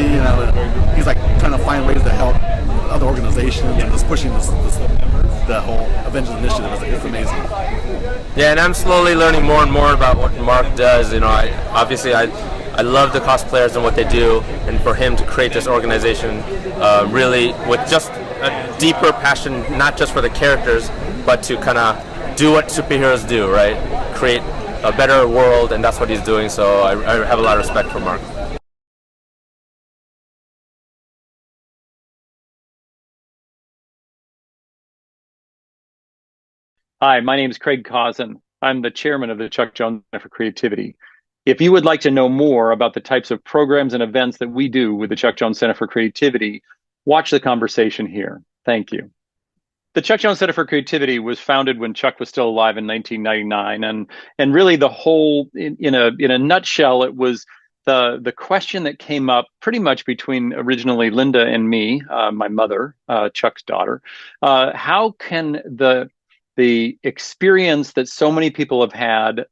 he's like trying to find ways to help other organizations and just pushing the whole Avengers Initiative. It's amazing. Yeah, and I'm slowly learning more and more about what Mark does. I love the cosplayers and what they do, and for him to create this organization, really with just a deeper passion, not just for the characters, but to kind of do what superheroes do, right? Create a better world, and that's what he's doing. So I have a lot of respect for Mark. Hi, my name is Craig Causin. I'm the chairman of the Chuck Jones Center for Creativity. If you would like to know more about the types of programs and events that we do with the Chuck Jones Center for Creativity, watch the conversation here. Thank you. The Chuck Jones Center for Creativity was founded when Chuck was still alive in 1999, and really the whole, in a nutshell, it was the question that came up pretty much between originally Linda and me, my mother, Chuck's daughter. How can the experience that so many people have had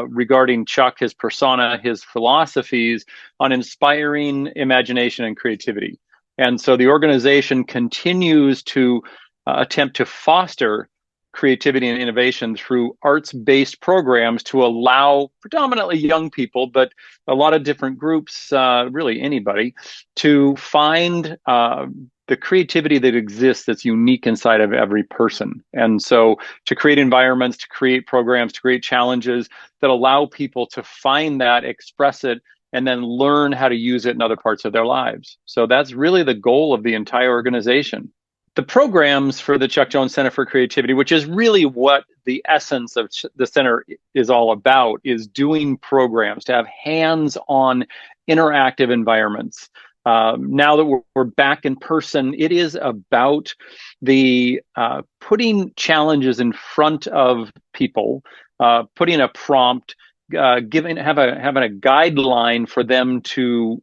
regarding Chuck, his persona, his philosophies, on inspiring imagination and creativity? And so the organization continues to attempt to foster creativity and innovation through arts-based programs to allow predominantly young people, but a lot of different groups, really anybody, to find the creativity that exists that's unique inside of every person. And so to create environments, to create programs, to create challenges that allow people to find that, express it, and then learn how to use it in other parts of their lives. So that's really the goal of the entire organization. The programs for the Chuck Jones Center for Creativity, which is really what the essence of the center is all about, is doing programs to have hands-on interactive environments. Now that we're back in person, it is about the putting challenges in front of people, putting a prompt, having a guideline for them to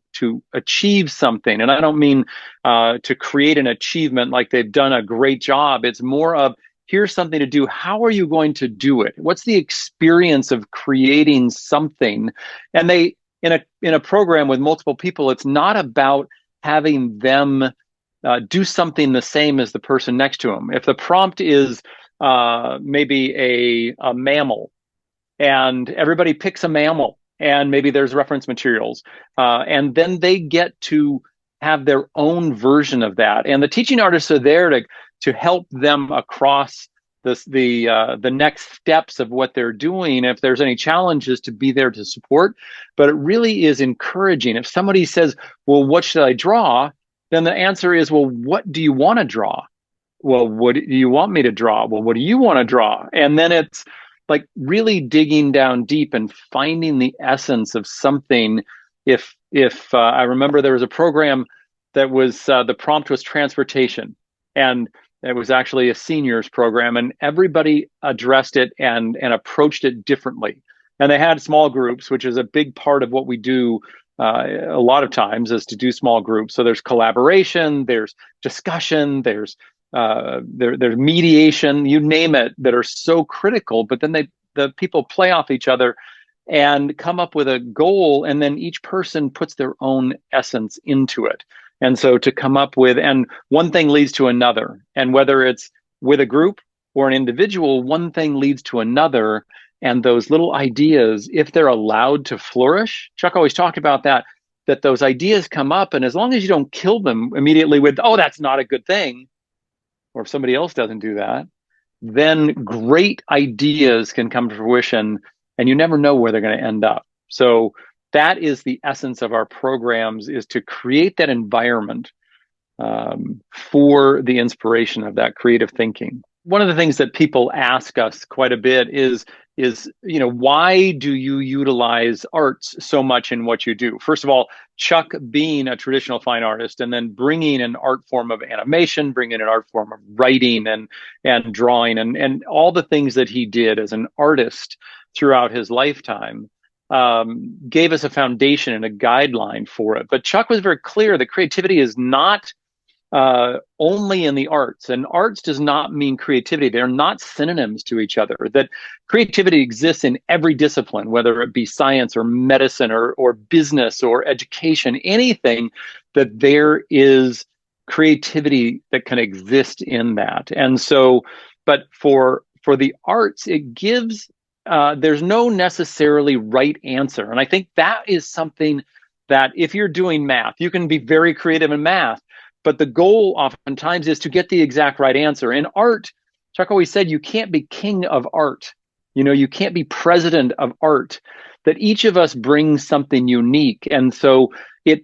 achieve something. And I don't mean to create an achievement like they've done a great job. It's more of, here's something to do. How are you going to do it? What's the experience of creating something? And they, in a program with multiple people, it's not about having them do something the same as the person next to them. If the prompt is maybe a mammal, and everybody picks a mammal, and maybe there's reference materials, and then they get to have their own version of that. And the teaching artists are there to help them across the next steps of what they're doing. If there's any challenges, to be there to support. But it really is encouraging. If somebody says, well, what should I draw? Then the answer is, well, what do you want to draw? Well, what do you want me to draw? Well, what do you want to draw? And then it's like really digging down deep and finding the essence of something. If I remember, there was a program that was the prompt was transportation, and it was actually a seniors program, and everybody addressed it and approached it differently. And they had small groups, which is a big part of what we do a lot of times, is to do small groups. So there's collaboration, there's discussion, there's mediation, you name it, that are so critical. But then the people play off each other and come up with a goal, and then each person puts their own essence into it. And so to come up with, and one thing leads to another, and whether it's with a group or an individual, one thing leads to another. And those little ideas, if they're allowed to flourish, Chuck always talked about that those ideas come up, and as long as you don't kill them immediately with, oh, that's not a good thing, or if somebody else doesn't do that, then great ideas can come to fruition, and you never know where they're going to end up. So that is the essence of our programs, is to create that environment for the inspiration of that creative thinking. One of the things that people ask us quite a bit is why do you utilize arts so much in what you do? First of all, Chuck being a traditional fine artist, and then bringing an art form of animation, bringing an art form of writing and drawing, and all the things that he did as an artist throughout his lifetime, gave us a foundation and a guideline for it. But Chuck was very clear that creativity is not only in the arts, and arts does not mean creativity. They're not synonyms to each other. That creativity exists in every discipline, whether it be science or medicine or business or education, anything, that there is creativity that can exist in that. And so, but for the arts, it gives, there's no necessarily right answer. And I think that is something that if you're doing math, you can be very creative in math, but the goal oftentimes is to get the exact right answer. In art, Chuck always said, you can't be king of art. You can't be president of art. That each of us brings something unique. And so it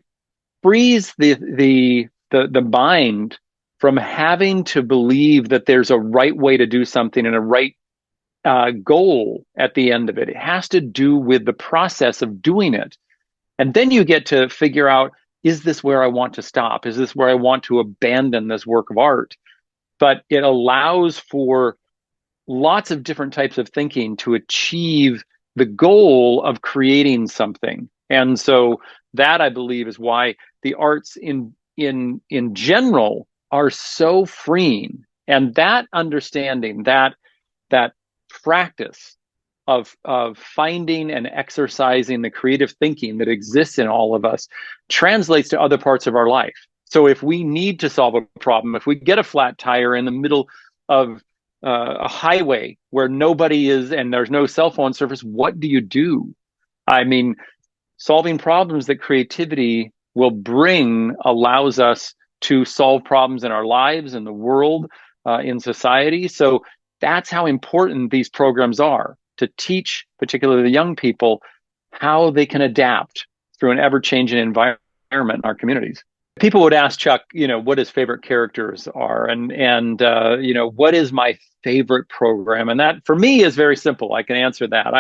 frees the mind from having to believe that there's a right way to do something and a right goal at the end of it. It has to do with the process of doing it. And then you get to figure out, is this where I want to stop? Is this where I want to abandon this work of art? But it allows for lots of different types of thinking to achieve the goal of creating something. And so that, I believe, is why the arts in general are so freeing. And that understanding, that practice of finding and exercising the creative thinking that exists in all of us translates to other parts of our life. So if we need to solve a problem, if we get a flat tire in the middle of a highway where nobody is and there's no cell phone service, what do you do? I mean, solving problems that creativity will bring allows us to solve problems in our lives, in the world, in society. So that's how important these programs are, to teach particularly the young people how they can adapt through an ever-changing environment in our communities. People would ask Chuck, what his favorite characters are, and what is my favorite program? And that, for me, is very simple. I can answer that.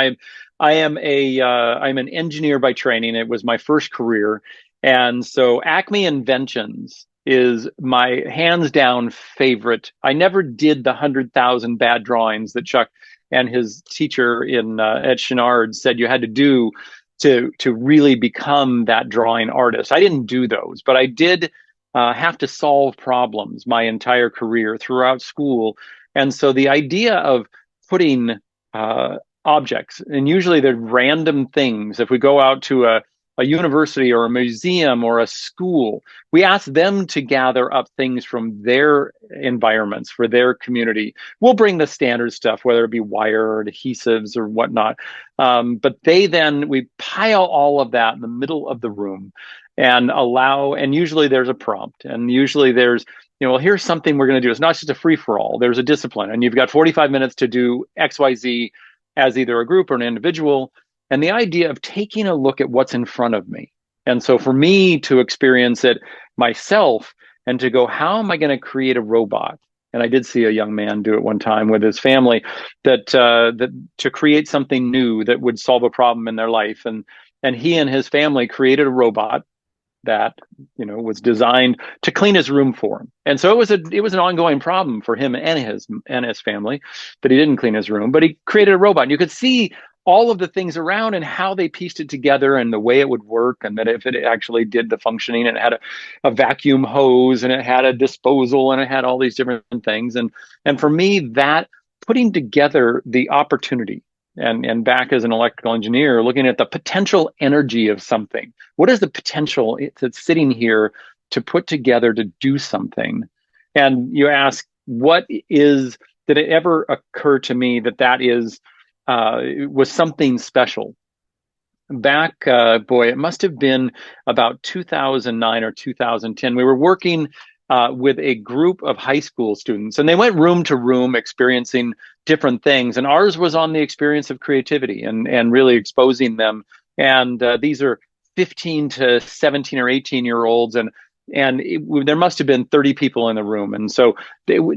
I'm an engineer by training. It was my first career, and so Acme Inventions is my hands down favorite. I never did the 100,000 bad drawings that Chuck and his teacher at Chenard said you had to do to really become that drawing artist. I didn't do those, but I did have to solve problems my entire career throughout school. And so the idea of putting objects, and usually they're random things. If we go out to a university or a museum or a school, we ask them to gather up things from their environments for their community. We'll bring the standard stuff, whether it be wire or adhesives or whatnot. But we pile all of that in the middle of the room and usually there's a prompt, and usually there's, well, here's something we're going to do. It's not just a free for all. There's a discipline, and you've got 45 minutes to do XYZ as either a group or an individual. And the idea of taking a look at what's in front of me. And so for me to experience it myself and to go, how am I going to create a robot? And I did see a young man do it one time with his family, that to create something new that would solve a problem in their life. And he and his family created a robot that was designed to clean his room for him. And so it was an ongoing problem for him and his family that he didn't clean his room, but he created a robot. And you could see all of the things around and how they pieced it together and the way it would work, and that if it actually did the functioning, and it had a vacuum hose, and it had a disposal, and it had all these different things. And for me, that putting together the opportunity, and back as an electrical engineer, looking at the potential energy of something. What is the potential that's sitting here to put together to do something? And you ask, did it ever occur to me that is it was something special? Back, it must have been about 2009 or 2010. We were working with a group of high school students, and they went room to room experiencing different things. And ours was on the experience of creativity and really exposing them. And these are 15 to 17 or 18-year-olds, and there must have been 30 people in the room. And so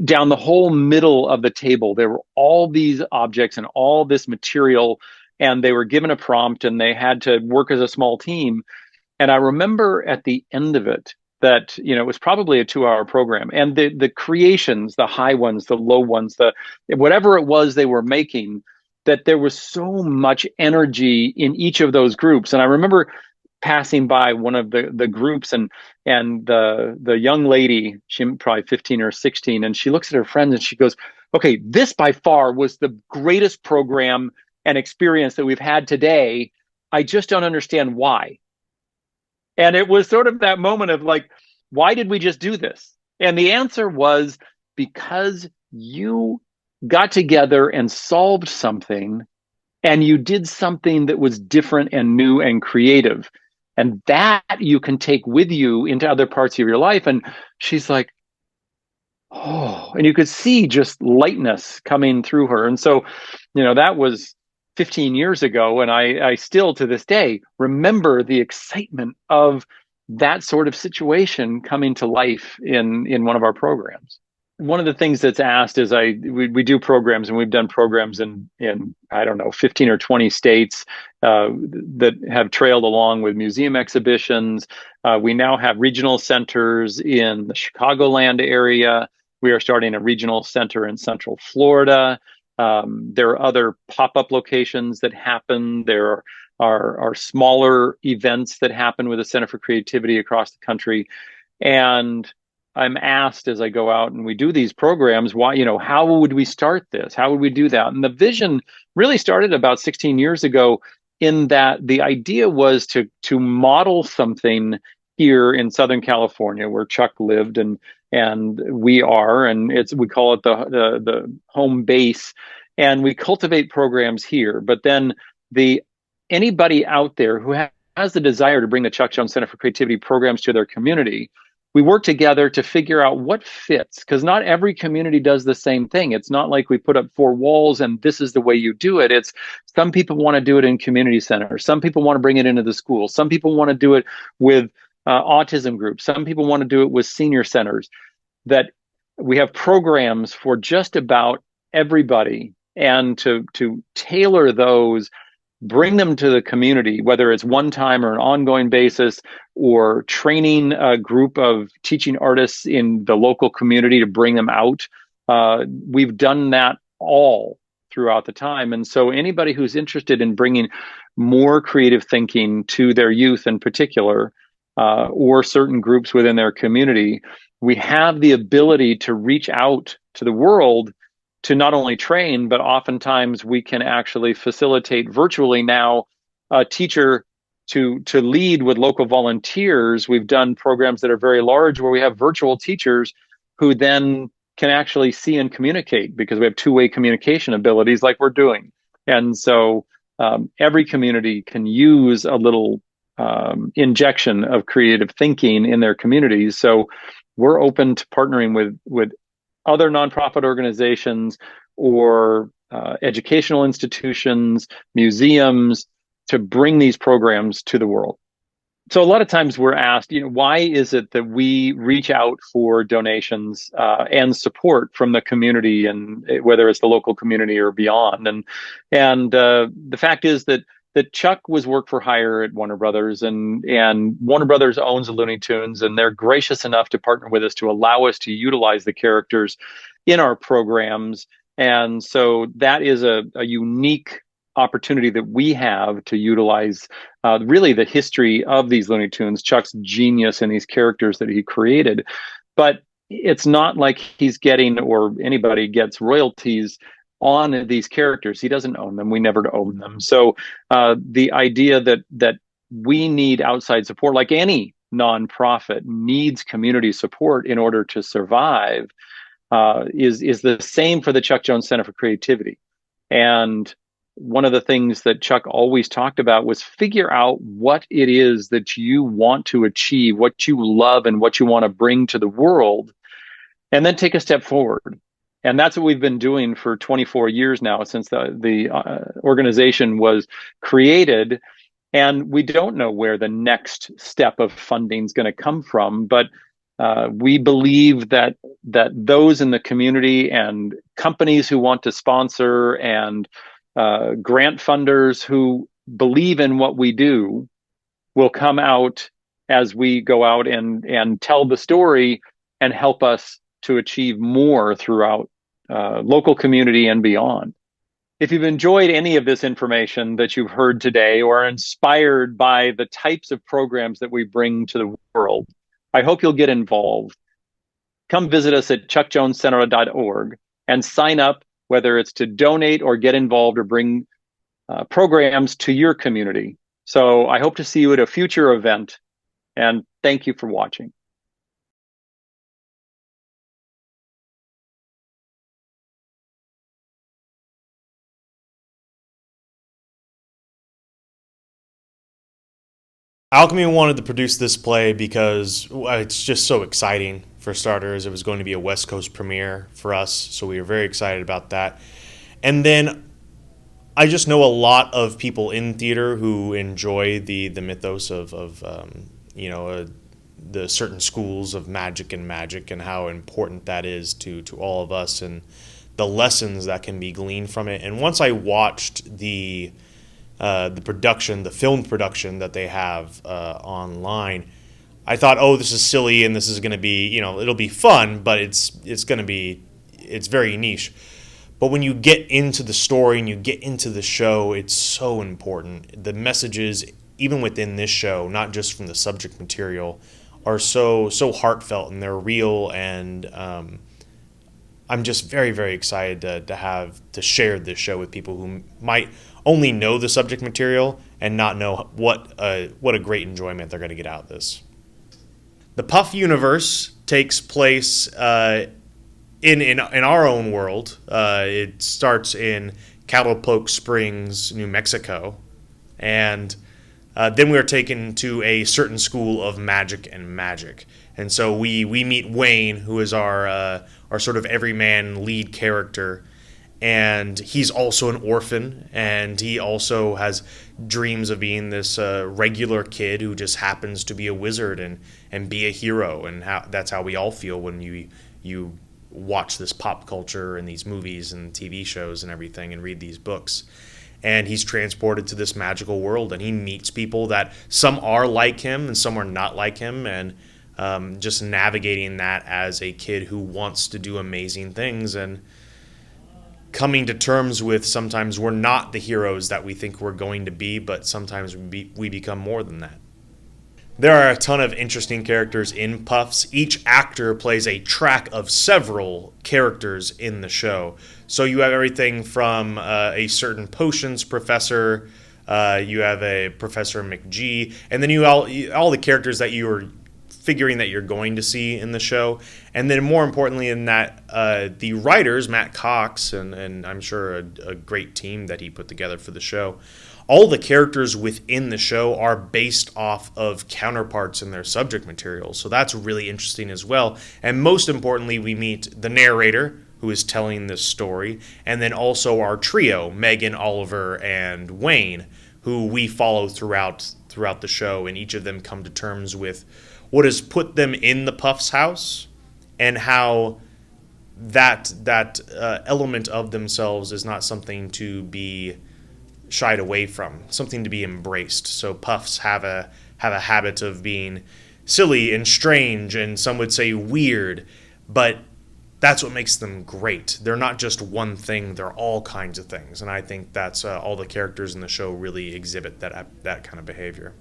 down the whole middle of the table, there were all these objects and all this material, and they were given a prompt, and they had to work as a small team. And I remember at the end of it that, it was probably a 2-hour program, and the creations, the high ones, the low ones, whatever it was they were making, that there was so much energy in each of those groups. And I remember passing by one of the groups, and the young lady, she probably 15 or 16, and she looks at her friends and she goes, okay, this by far was the greatest program and experience that we've had today. I just don't understand why. And it was sort of that moment of like, why did we just do this? And the answer was because you got together and solved something, and you did something that was different and new and creative. And that you can take with you into other parts of your life. And she's like, oh, and you could see just lightness coming through her. And so, that was 15 years ago. And I still to this day remember the excitement of that sort of situation coming to life in one of our programs. One of the things that's asked is we do programs, and we've done programs in I don't know, 15 or 20 states that have trailed along with museum exhibitions. We now have regional centers in the Chicagoland area. We are starting a regional center in Central Florida. There are other pop-up locations that happen. There are smaller events that happen with the Center for Creativity across the country. And I'm asked as I go out and we do these programs, why, how would we start this? How would we do that? And the vision really started about 16 years ago, in that the idea was to model something here in Southern California, where Chuck lived and we are, and we call it the home base, and we cultivate programs here. But then anybody out there who has the desire to bring the Chuck Jones Center for Creativity programs to their community, we work together to figure out what fits, because not every community does the same thing. It's not like we put up 4 walls and this is the way you do it. It's some people want to do it in community centers. Some people want to bring it into the school. Some people want to do it with autism groups. Some people want to do it with senior centers. That we have programs for just about everybody, and to tailor those, bring them to the community, whether it's one time or an ongoing basis, or training a group of teaching artists in the local community to bring them out. We've done that all throughout the time. And so anybody who's interested in bringing more creative thinking to their youth in particular, or certain groups within their community, we have the ability to reach out to the world to not only train, but oftentimes we can actually facilitate virtually now a teacher to lead with local volunteers. We've done programs that are very large where we have virtual teachers who then can actually see and communicate because we have two-way communication abilities like we're doing. And so every community can use a little injection of creative thinking in their communities. So we're open to partnering with other nonprofit organizations or educational institutions, museums, to bring these programs to the world. So a lot of times we're asked, why is it that we reach out for donations and support from the community, and whether it's the local community or beyond? And the fact is that Chuck was work for hire at Warner Brothers, and Warner Brothers owns the Looney Tunes, and they're gracious enough to partner with us to allow us to utilize the characters in our programs. And so that is a unique opportunity that we have to utilize really the history of these Looney Tunes, Chuck's genius and these characters that he created. But it's not like he's getting, or anybody gets, royalties on these characters. He doesn't own them. We never own them. So the idea that we need outside support, like any nonprofit needs community support in order to survive, is the same for the Chuck Jones Center for Creativity. And one of the things that Chuck always talked about was figure out what it is that you want to achieve, what you love and what you want to bring to the world, and then take a step forward. And that's what we've been doing for 24 years now, since the organization was created. And we don't know where the next step of funding is going to come from, but we believe that those in the community and companies who want to sponsor and grant funders who believe in what we do will come out as we go out and tell the story and help us to achieve more throughout local community and beyond. If you've enjoyed any of this information that you've heard today or are inspired by the types of programs that we bring to the world, I hope you'll get involved. Come visit us at chuckjonescenter.org and sign up, whether it's to donate or get involved or bring programs to your community. So I hope to see you at a future event, and thank you for watching. Alchemy wanted to produce this play because it's just so exciting. For starters, it was going to be a West Coast premiere for us, so we were very excited about that. And then I just know a lot of people in theater who enjoy the mythos of the certain schools of magic and how important that is to all of us and the lessons that can be gleaned from it. And once I watched the production, the film production that they have online, I thought, oh, this is silly and this is going to be, it'll be fun, but it's very niche. But when you get into the story and you get into the show, it's so important. The messages, even within this show, not just from the subject material, are so heartfelt and they're real. And I'm just very, very excited to share this show with people who might only know the subject material and not know what a great enjoyment they're going to get out of this. The Puff universe takes place in our own world. It starts in Cowpoke Springs, New Mexico, and then we are taken to a certain school of magic. And so we meet Wayne, who is our sort of everyman lead character. And he's also an orphan, and he also has dreams of being this regular kid who just happens to be a wizard and be a hero. And that's how we all feel when you watch this pop culture and these movies and TV shows and everything and read these books. And he's transported to this magical world, and he meets people that some are like him and some are not like him, and just navigating that as a kid who wants to do amazing things and coming to terms with sometimes we're not the heroes that we think we're going to be, but sometimes we become more than that. There are a ton of interesting characters in Puffs. Each actor plays a track of several characters in the show. So you have everything from a certain potions professor, you have a Professor McGee, and then all the characters that you are figuring that you're going to see in the show. And then more importantly in that, the writers, Matt Cox, and I'm sure a great team that he put together for the show, all the characters within the show are based off of counterparts in their subject material. So that's really interesting as well. And most importantly, we meet the narrator who is telling this story, and then also our trio, Megan, Oliver, and Wayne, who we follow throughout the show, and each of them come to terms with what has put them in the Puffs house and how that element of themselves is not something to be shied away from, something to be embraced. So Puffs have a habit of being silly and strange, and some would say weird, but that's what makes them great. They're not just one thing, they're all kinds of things, and I think that's all the characters in the show really exhibit that kind of behavior.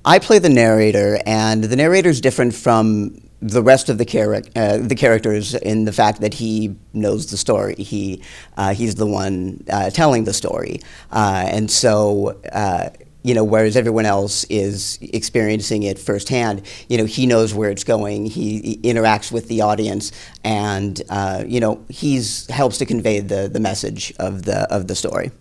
I play the narrator, and the narrator is different from the rest of the characters in the fact that he knows the story. He's the one telling the story, and so whereas everyone else is experiencing it firsthand, he knows where it's going. He interacts with the audience, and he's helps to convey the message of the story.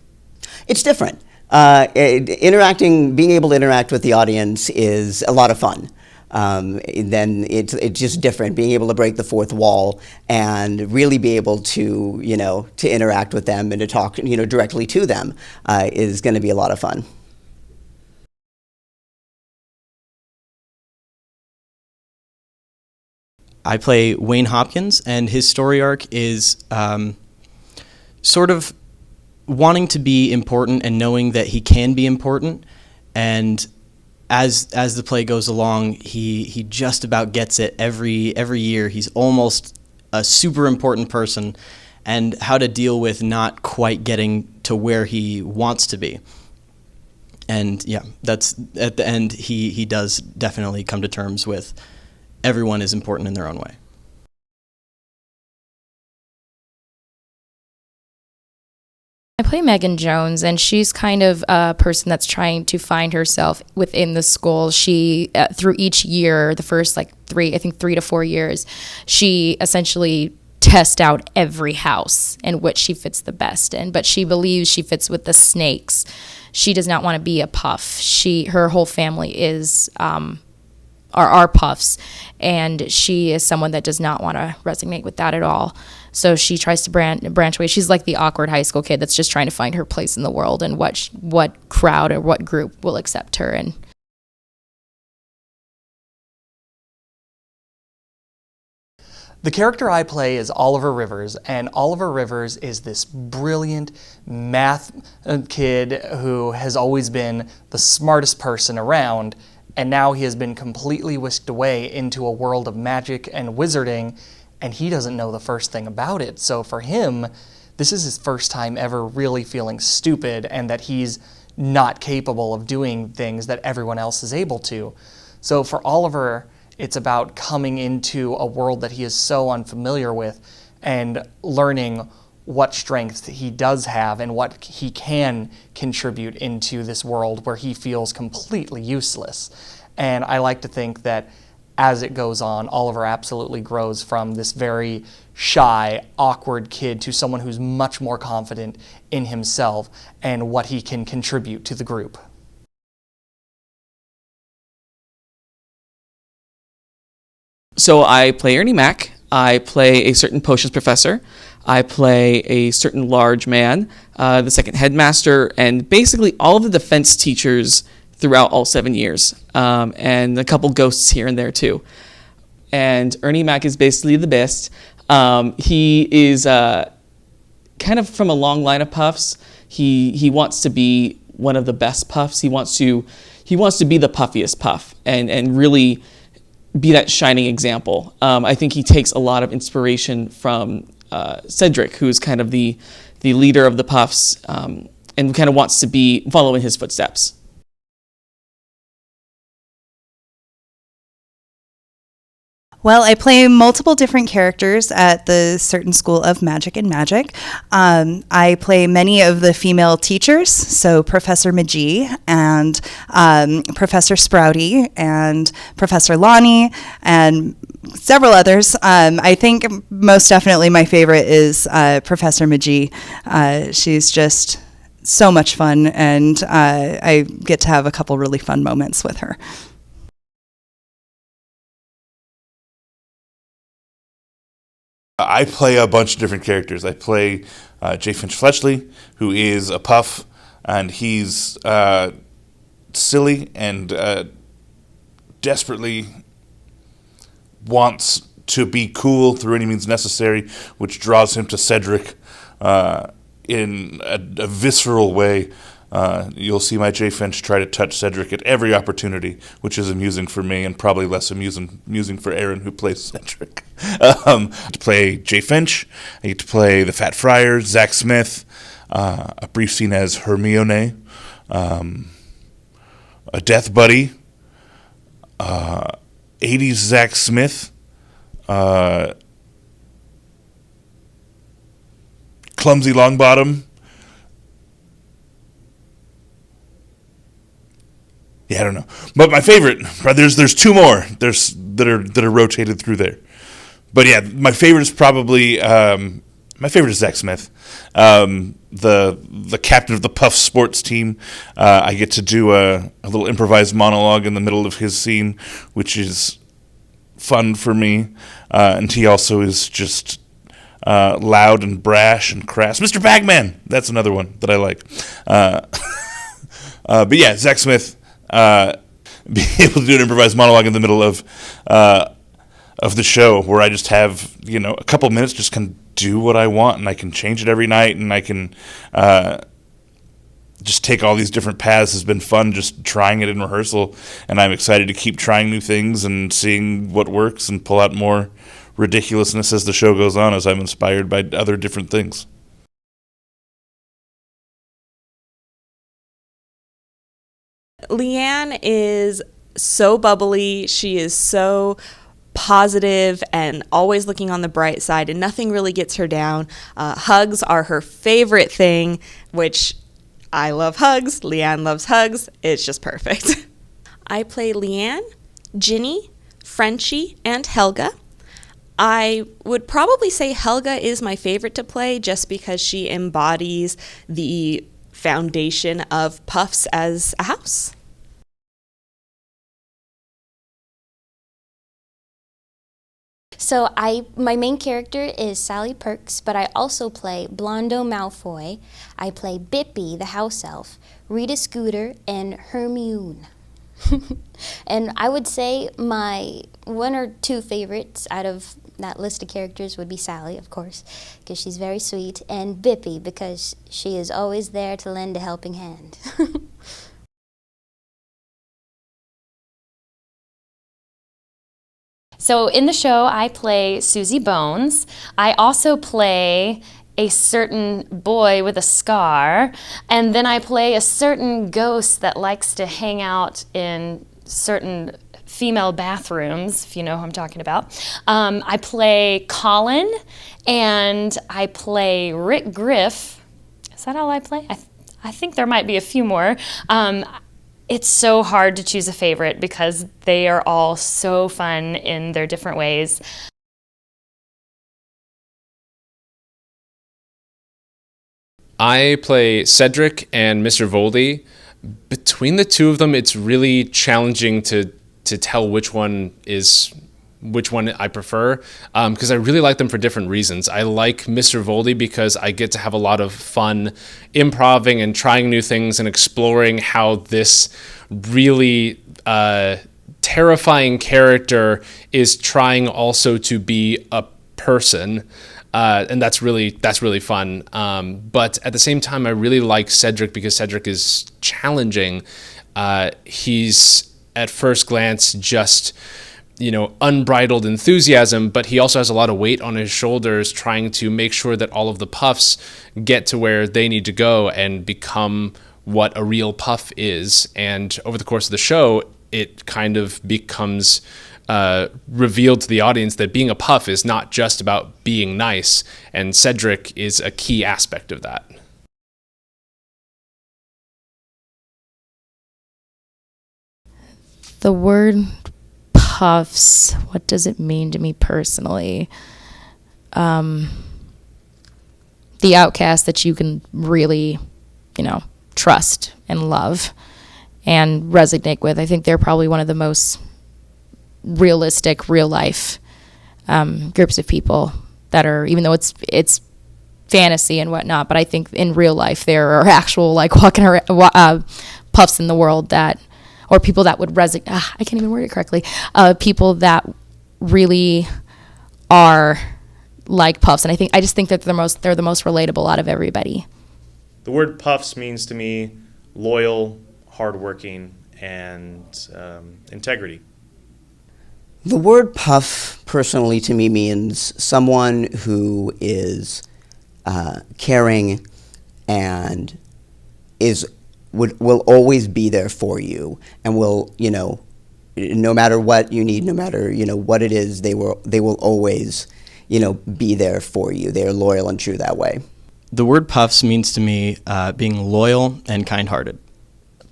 It's different. Being able to interact with the audience is a lot of fun. Then it's just different. Being able to break the fourth wall and really be able to to interact with them and to talk directly to them is going to be a lot of fun. I play Wayne Hopkins, and his story arc is sort of wanting to be important and knowing that he can be important, and as the play goes along, he just about gets it every year. He's almost a super important person, and how to deal with not quite getting to where he wants to be. And yeah, that's at the end he does definitely come to terms with everyone is important in their own way. I play Megan Jones, and she's kind of a person that's trying to find herself within the school. She, through each year, the first 3 to 4 years, she essentially tests out every house in which she fits the best in, but she believes she fits with the snakes. She does not want to be a puff. Her whole family is are puffs, and she is someone that does not want to resonate with that at all. So she tries to branch away. She's like the awkward high school kid that's just trying to find her place in the world and what crowd or what group will accept her. And the character I play is Oliver Rivers, and Oliver Rivers is this brilliant math kid who has always been the smartest person around, and now he has been completely whisked away into a world of magic and wizarding, and he doesn't know the first thing about it. So for him, this is his first time ever really feeling stupid and that he's not capable of doing things that everyone else is able to. So for Oliver, it's about coming into a world that he is so unfamiliar with and learning what strengths he does have and what he can contribute into this world where he feels completely useless. And I like to think that as it goes on, Oliver absolutely grows from this very shy, awkward kid to someone who's much more confident in himself and what he can contribute to the group. So I play Ernie Mac. I play a certain potions professor. I play a certain large man, the second headmaster, and basically all of the defense teachers throughout all 7 years, and a couple ghosts here and there too. And Ernie Mac is basically the best. He is kind of from a long line of puffs. He wants to be one of the best puffs. He wants to be the puffiest puff and really be that shining example. I think he takes a lot of inspiration from Cedric, who is kind of the leader of the puffs. kind of wants to follow in his footsteps. Well, I play multiple different characters at the certain school of magic and magic. I play many of the female teachers, so Professor McGee and Professor Sprouty and Professor Lonnie and several others. I think most definitely my favorite is Professor McGee. She's just so much fun, and I get to have a couple really fun moments with her. I play a bunch of different characters. I play J. Finch Fletchley, who is a puff, and he's silly and desperately wants to be cool through any means necessary, which draws him to Cedric in a visceral way. You'll see my J. Finch try to touch Cedric at every opportunity, which is amusing for me and probably less amusing for Aaron, who plays Cedric. To play J. Finch, I get to play the Fat Friar, Zach Smith, a brief scene as Hermione, a death buddy, 80s Zach Smith, clumsy Longbottom. Yeah, I don't know, but my favorite, there's two more. That are rotated through there, but yeah, my favorite is probably Zach Smith, the captain of the Puff sports team. I get to do a little improvised monologue in the middle of his scene, which is fun for me, and he also is just loud and brash and crass. Mr. Bagman, that's another one that I like. But yeah, Zach Smith. Being able to do an improvised monologue in the middle of the show, where I just have a couple minutes, just can do what I want, and I can change it every night, and I can just take all these different paths, has been fun just trying it in rehearsal, and I'm excited to keep trying new things and seeing what works and pull out more ridiculousness as the show goes on, as I'm inspired by other different things. Leanne is so bubbly. She is so positive and always looking on the bright side, and nothing really gets her down. Hugs are her favorite thing, which I love hugs. Leanne loves hugs. It's just perfect. I play Leanne, Ginny, Frenchie, and Helga. I would probably say Helga is my favorite to play just because she embodies the foundation of Puffs as a house. So my main character is Sally Perks, but I also play Blondo Malfoy. I play Bippy, the house elf, Rita Scooter, and Hermione. And I would say my one or two favorites out of that list of characters would be Sally, of course, because she's very sweet, and Bippy, because she is always there to lend a helping hand. So in the show, I play Susie Bones. I also play a certain boy with a scar, and then I play a certain ghost that likes to hang out in certain female bathrooms, if you know who I'm talking about. I play Colin, and I play Rick Griff. Is that all I play? I think there might be a few more. It's so hard to choose a favorite because they are all so fun in their different ways. I play Cedric and Mr. Voldy. Between the two of them, it's really challenging to tell which one I prefer, because I really like them for different reasons. I like Mr. Voldy because I get to have a lot of fun improvising and trying new things and exploring how this really terrifying character is trying also to be a person. And that's really fun. But at the same time, I really like Cedric because Cedric is challenging. He's at first glance just unbridled enthusiasm, but he also has a lot of weight on his shoulders trying to make sure that all of the puffs get to where they need to go and become what a real puff is. And over the course of the show, it kind of becomes revealed to the audience that being a puff is not just about being nice, and Cedric is a key aspect of that. The word puffs, what does it mean to me personally? The outcast that you can really, trust and love and resonate with. I think they're probably one of the most realistic, real life groups of people that are, even though it's fantasy and whatnot, but I think in real life there are actual walking around, puffs in the world that, or people that would resonate. I can't even word it correctly. People that really are like puffs, and I just think that they're the most relatable out of everybody. The word puffs means to me loyal, hardworking, and integrity. The word puff, personally, to me means someone who is caring and will always be there for you, and will, no matter what you need, no matter, what it is, they will always, be there for you. They are loyal and true that way. The word puffs means to me being loyal and kind-hearted.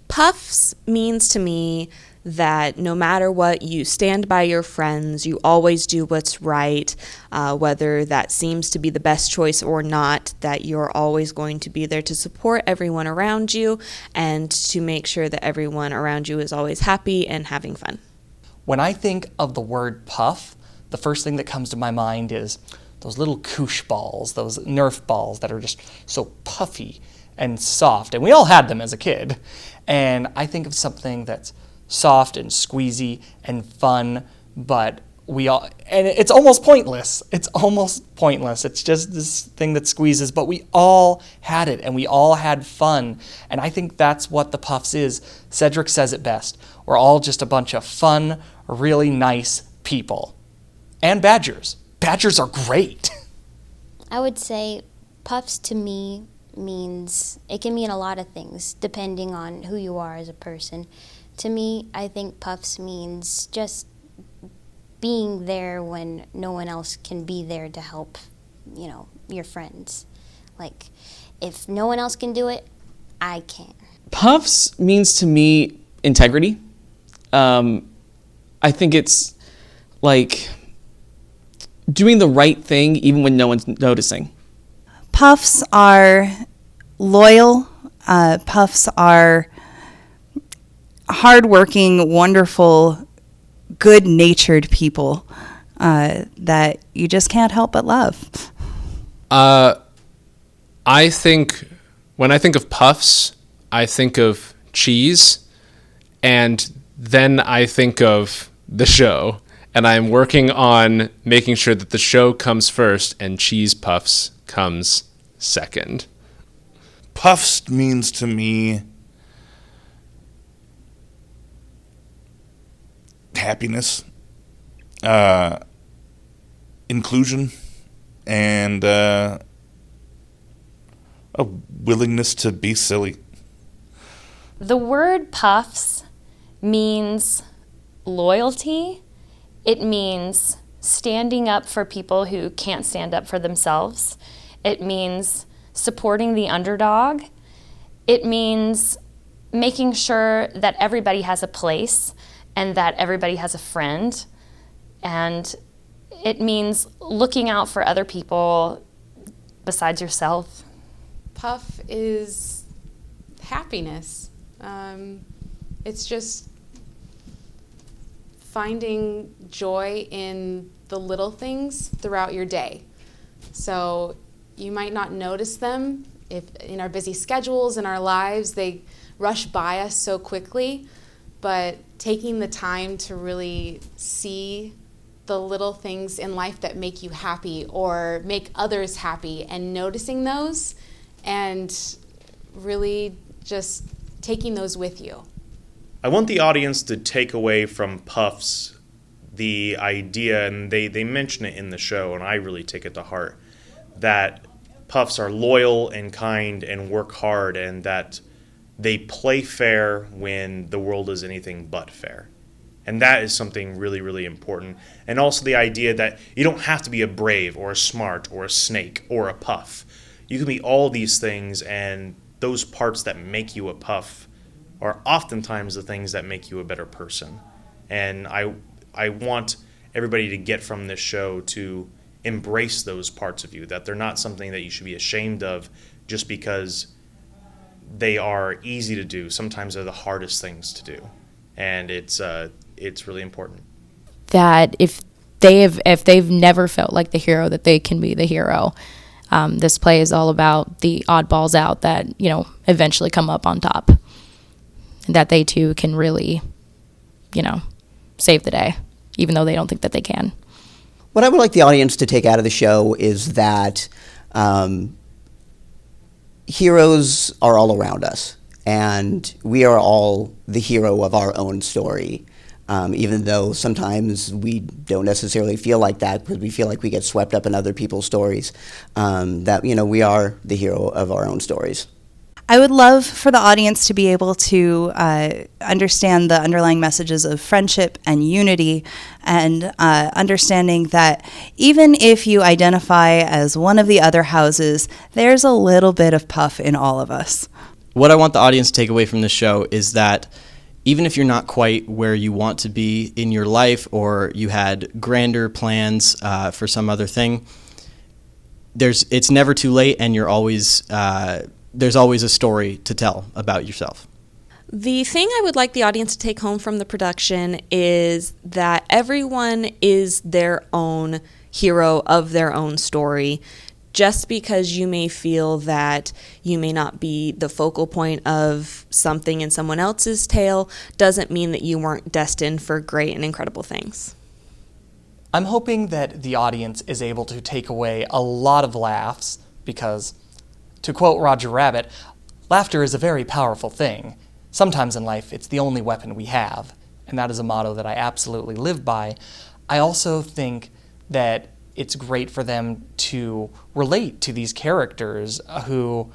Puffs means to me that no matter what, you stand by your friends, you always do what's right, whether that seems to be the best choice or not, that you're always going to be there to support everyone around you and to make sure that everyone around you is always happy and having fun. When I think of the word puff, the first thing that comes to my mind is those little koosh balls, those Nerf balls that are just so puffy and soft. And we all had them as a kid. And I think of something that's soft and squeezy and fun, but and it's almost pointless. It's almost pointless. It's just this thing that squeezes, but we all had it and we all had fun. And I think that's what the puffs is. Cedric says it best. We're all just a bunch of fun, really nice people. And badgers. Badgers are great. I would say puffs to me means, it can mean a lot of things depending on who you are as a person. To me, I think puffs means just being there when no one else can be there to help, your friends. Like, if no one else can do it, I can. Puffs means to me integrity. I think it's like doing the right thing even when no one's noticing. Puffs are loyal. Puffs are hardworking, wonderful, good-natured people that you just can't help but love. I think when I think of puffs, I think of cheese, and then I think of the show. And I'm working on making sure that the show comes first and cheese puffs comes second. Puffs means to me happiness, inclusion, and a willingness to be silly. The word puffs means loyalty. It means standing up for people who can't stand up for themselves. It means supporting the underdog. It means making sure that everybody has a place and that everybody has a friend. And it means looking out for other people besides yourself. Puff is happiness. It's just finding joy in the little things throughout your day. So you might not notice them if in our busy schedules, in our lives, they rush by us so quickly, but taking the time to really see the little things in life that make you happy or make others happy and noticing those and really just taking those with you. I want the audience to take away from Puffs the idea, and they mention it in the show, and I really take it to heart, that Puffs are loyal and kind and work hard, and that they play fair when the world is anything but fair. And that is something really, really important. And also the idea that you don't have to be a brave or a smart or a snake or a puff. You can be all these things, and those parts that make you a puff are oftentimes the things that make you a better person. And I want everybody to get from this show to embrace those parts of you, that they're not something that you should be ashamed of just because they are easy to do. Sometimes they're the hardest things to do, and it's really important. That if they've never felt like the hero, that they can be the hero. This play is all about the oddballs out that eventually come up on top, and that they too can really save the day, even though they don't think that they can. What I would like the audience to take out of the show is that heroes are all around us, and we are all the hero of our own story, even though sometimes we don't necessarily feel like that because we feel like we get swept up in other people's stories, that we are the hero of our own stories. I would love for the audience to be able to understand the underlying messages of friendship and unity, and understanding that even if you identify as one of the other houses, there's a little bit of Puff in all of us. What I want the audience to take away from this show is that even if you're not quite where you want to be in your life, or you had grander plans for some other thing, it's never too late, and you're always there's always a story to tell about yourself. The thing I would like the audience to take home from the production is that everyone is their own hero of their own story. Just because you may feel that you may not be the focal point of something in someone else's tale doesn't mean that you weren't destined for great and incredible things. I'm hoping that the audience is able to take away a lot of laughs because, to quote Roger Rabbit, laughter is a very powerful thing. Sometimes in life, it's the only weapon we have, and that is a motto that I absolutely live by. I also think that it's great for them to relate to these characters who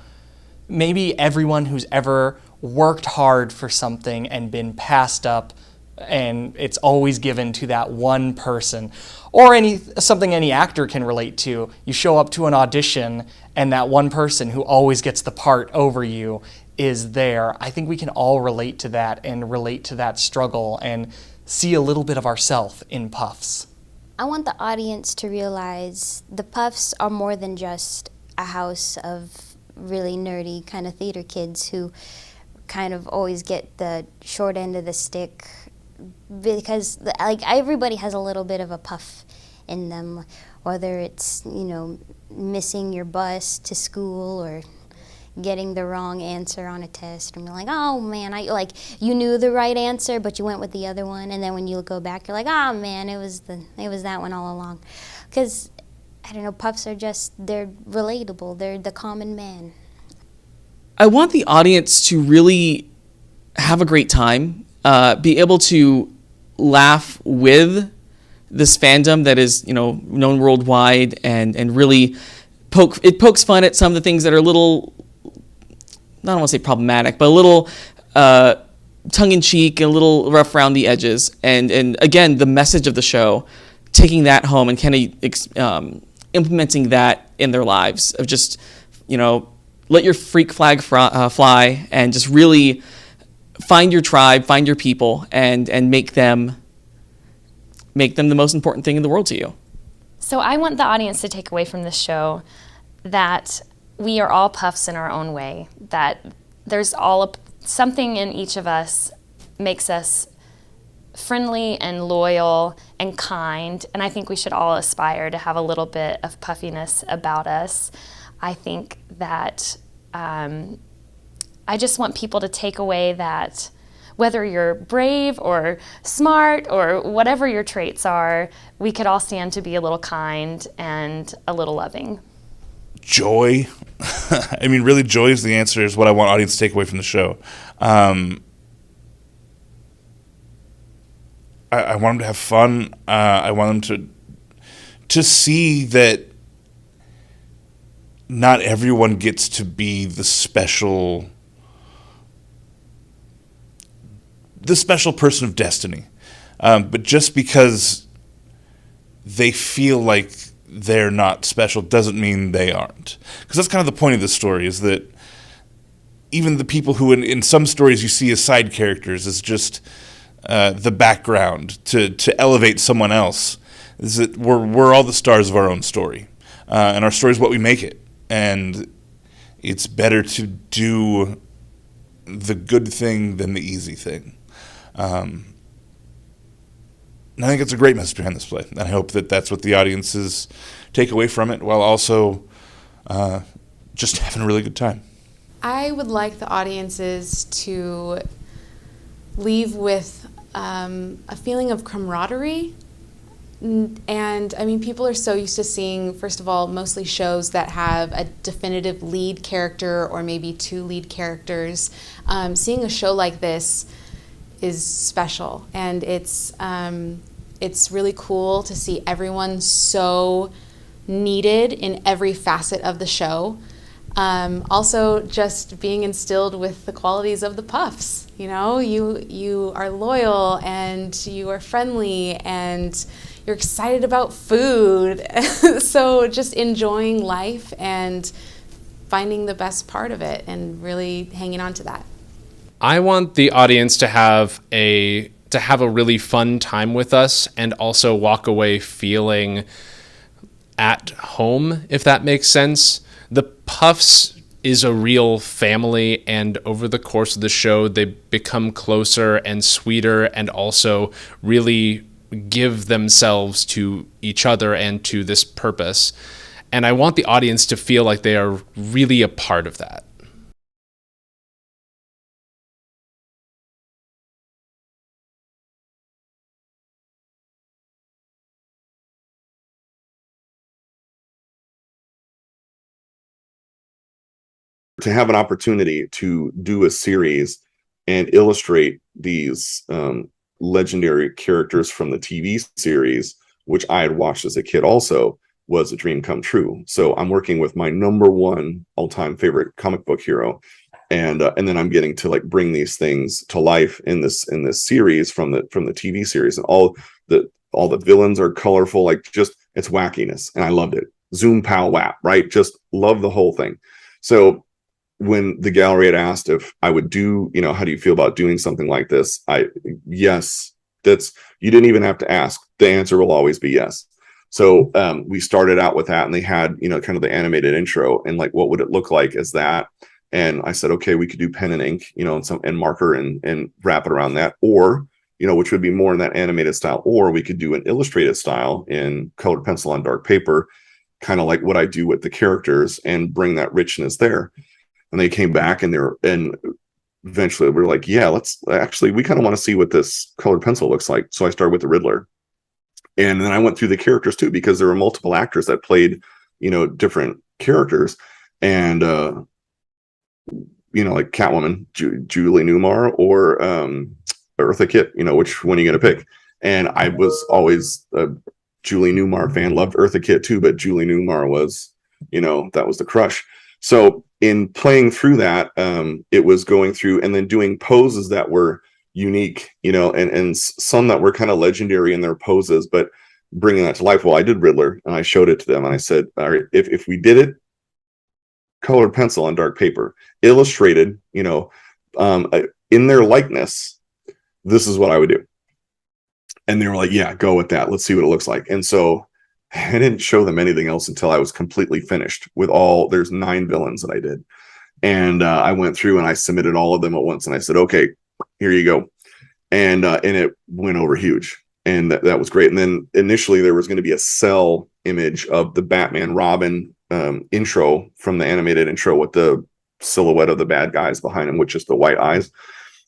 maybe everyone who's ever worked hard for something and been passed up, and it's always given to that one person, or something any actor can relate to. You show up to an audition and that one person who always gets the part over you is there. I think we can all relate to that and relate to that struggle and see a little bit of ourselves in Puffs. I want the audience to realize the Puffs are more than just a house of really nerdy kind of theater kids who kind of always get the short end of the stick, because everybody has a little bit of a Puff in them, whether it's missing your bus to school or getting the wrong answer on a test and you're like, oh man, you knew the right answer but you went with the other one, and then when you go back you're like, oh man, it was that one all along. Because I don't know, Puffs are they're relatable, they're the common man. I want the audience to really have a great time, be able to laugh with this fandom that is known worldwide, and really pokes fun at some of the things that are a little, I don't want to say problematic, but a little tongue-in-cheek, a little rough around the edges. And again, the message of the show, taking that home and kind of implementing that in their lives, of just, let your freak flag fly, and just really find your tribe, find your people, and make them the most important thing in the world to you. So I want the audience to take away from this show that we are all Puffs in our own way, that there's something in each of us makes us friendly and loyal and kind, and I think we should all aspire to have a little bit of puffiness about us. I think that I just want people to take away that whether you're brave or smart or whatever your traits are, we could all stand to be a little kind and a little loving. Joy. I mean, really, joy is the answer, is what I want audience to take away from the show. I I want them to have fun. I want them to see that not everyone gets to be the special person of destiny. But just because they feel like they're not special doesn't mean they aren't. Because that's kind of the point of this story, is that even the people who in some stories you see as side characters is just the background to elevate someone else, is that we're all the stars of our own story. And our story is what we make it. And it's better to do the good thing than the easy thing. And I think it's a great message behind this play. And I hope that that's what the audiences take away from it, while also just having a really good time. I would like the audiences to leave with a feeling of camaraderie. And I mean, people are so used to seeing, first of all, mostly shows that have a definitive lead character or maybe two lead characters. Seeing a show like this is special, and it's really cool to see everyone so needed in every facet of the show. Also, just being instilled with the qualities of the Puffs. You know, you are loyal, and you are friendly, and you're excited about food. So just enjoying life and finding the best part of it and really hanging on to that. I want the audience to have a really fun time with us, and also walk away feeling at home, if that makes sense. The Puffs is a real family, and over the course of the show, they become closer and sweeter, and also really give themselves to each other and to this purpose. And I want the audience to feel like they are really a part of that. To have an opportunity to do a series and illustrate these legendary characters from the TV series, which I had watched as a kid also, was a dream come true. So I'm working with my number one all-time favorite comic book hero, and then I'm getting to like bring these things to life in this series from the TV series, and all the villains are colorful, like just it's wackiness, and I loved it. Zoom pow whap, right? Just love the whole thing. So when the gallery had asked if I would do, how do you feel about doing something like this? Yes, you didn't even have to ask. The answer will always be yes. So we started out with that, and they had, kind of the animated intro, and like, what would it look like as that? And I said, okay, we could do pen and ink, and marker and wrap it around that, or, which would be more in that animated style, or we could do an illustrated style in colored pencil on dark paper, kind of like what I do with the characters, and bring that richness there. And they came back, and eventually we were like, yeah, we kind of want to see what this colored pencil looks like. So I started with the Riddler. And then I went through the characters too, because there were multiple actors that played, different characters. And, like Catwoman, Julie Newmar, or Eartha Kitt, which one are you going to pick? And I was always a Julie Newmar fan, loved Eartha Kitt too, but Julie Newmar was, that was the crush. So in playing through that, it was going through and then doing poses that were unique, and some that were kind of legendary in their poses, but bringing that to life. Well, I did Riddler, and I showed it to them, and I said, all right, if we did it, colored pencil on dark paper, illustrated, in their likeness, this is what I would do. And they were like, yeah, go with that. Let's see what it looks like. And so I didn't show them anything else until I was completely finished with there's 9 villains that I did. And I went through and I submitted all of them at once, and I said, okay, here you go. And it went over huge. And that was great. And then initially there was going to be a cell image of the Batman Robin intro from the animated intro with the silhouette of the bad guys behind him with just the white eyes.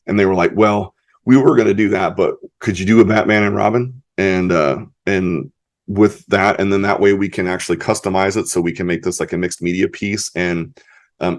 And they were like, well, we were going to do that, but could you do a Batman and Robin? And with that, and then that way we can actually customize it, so we can make this like a mixed media piece. And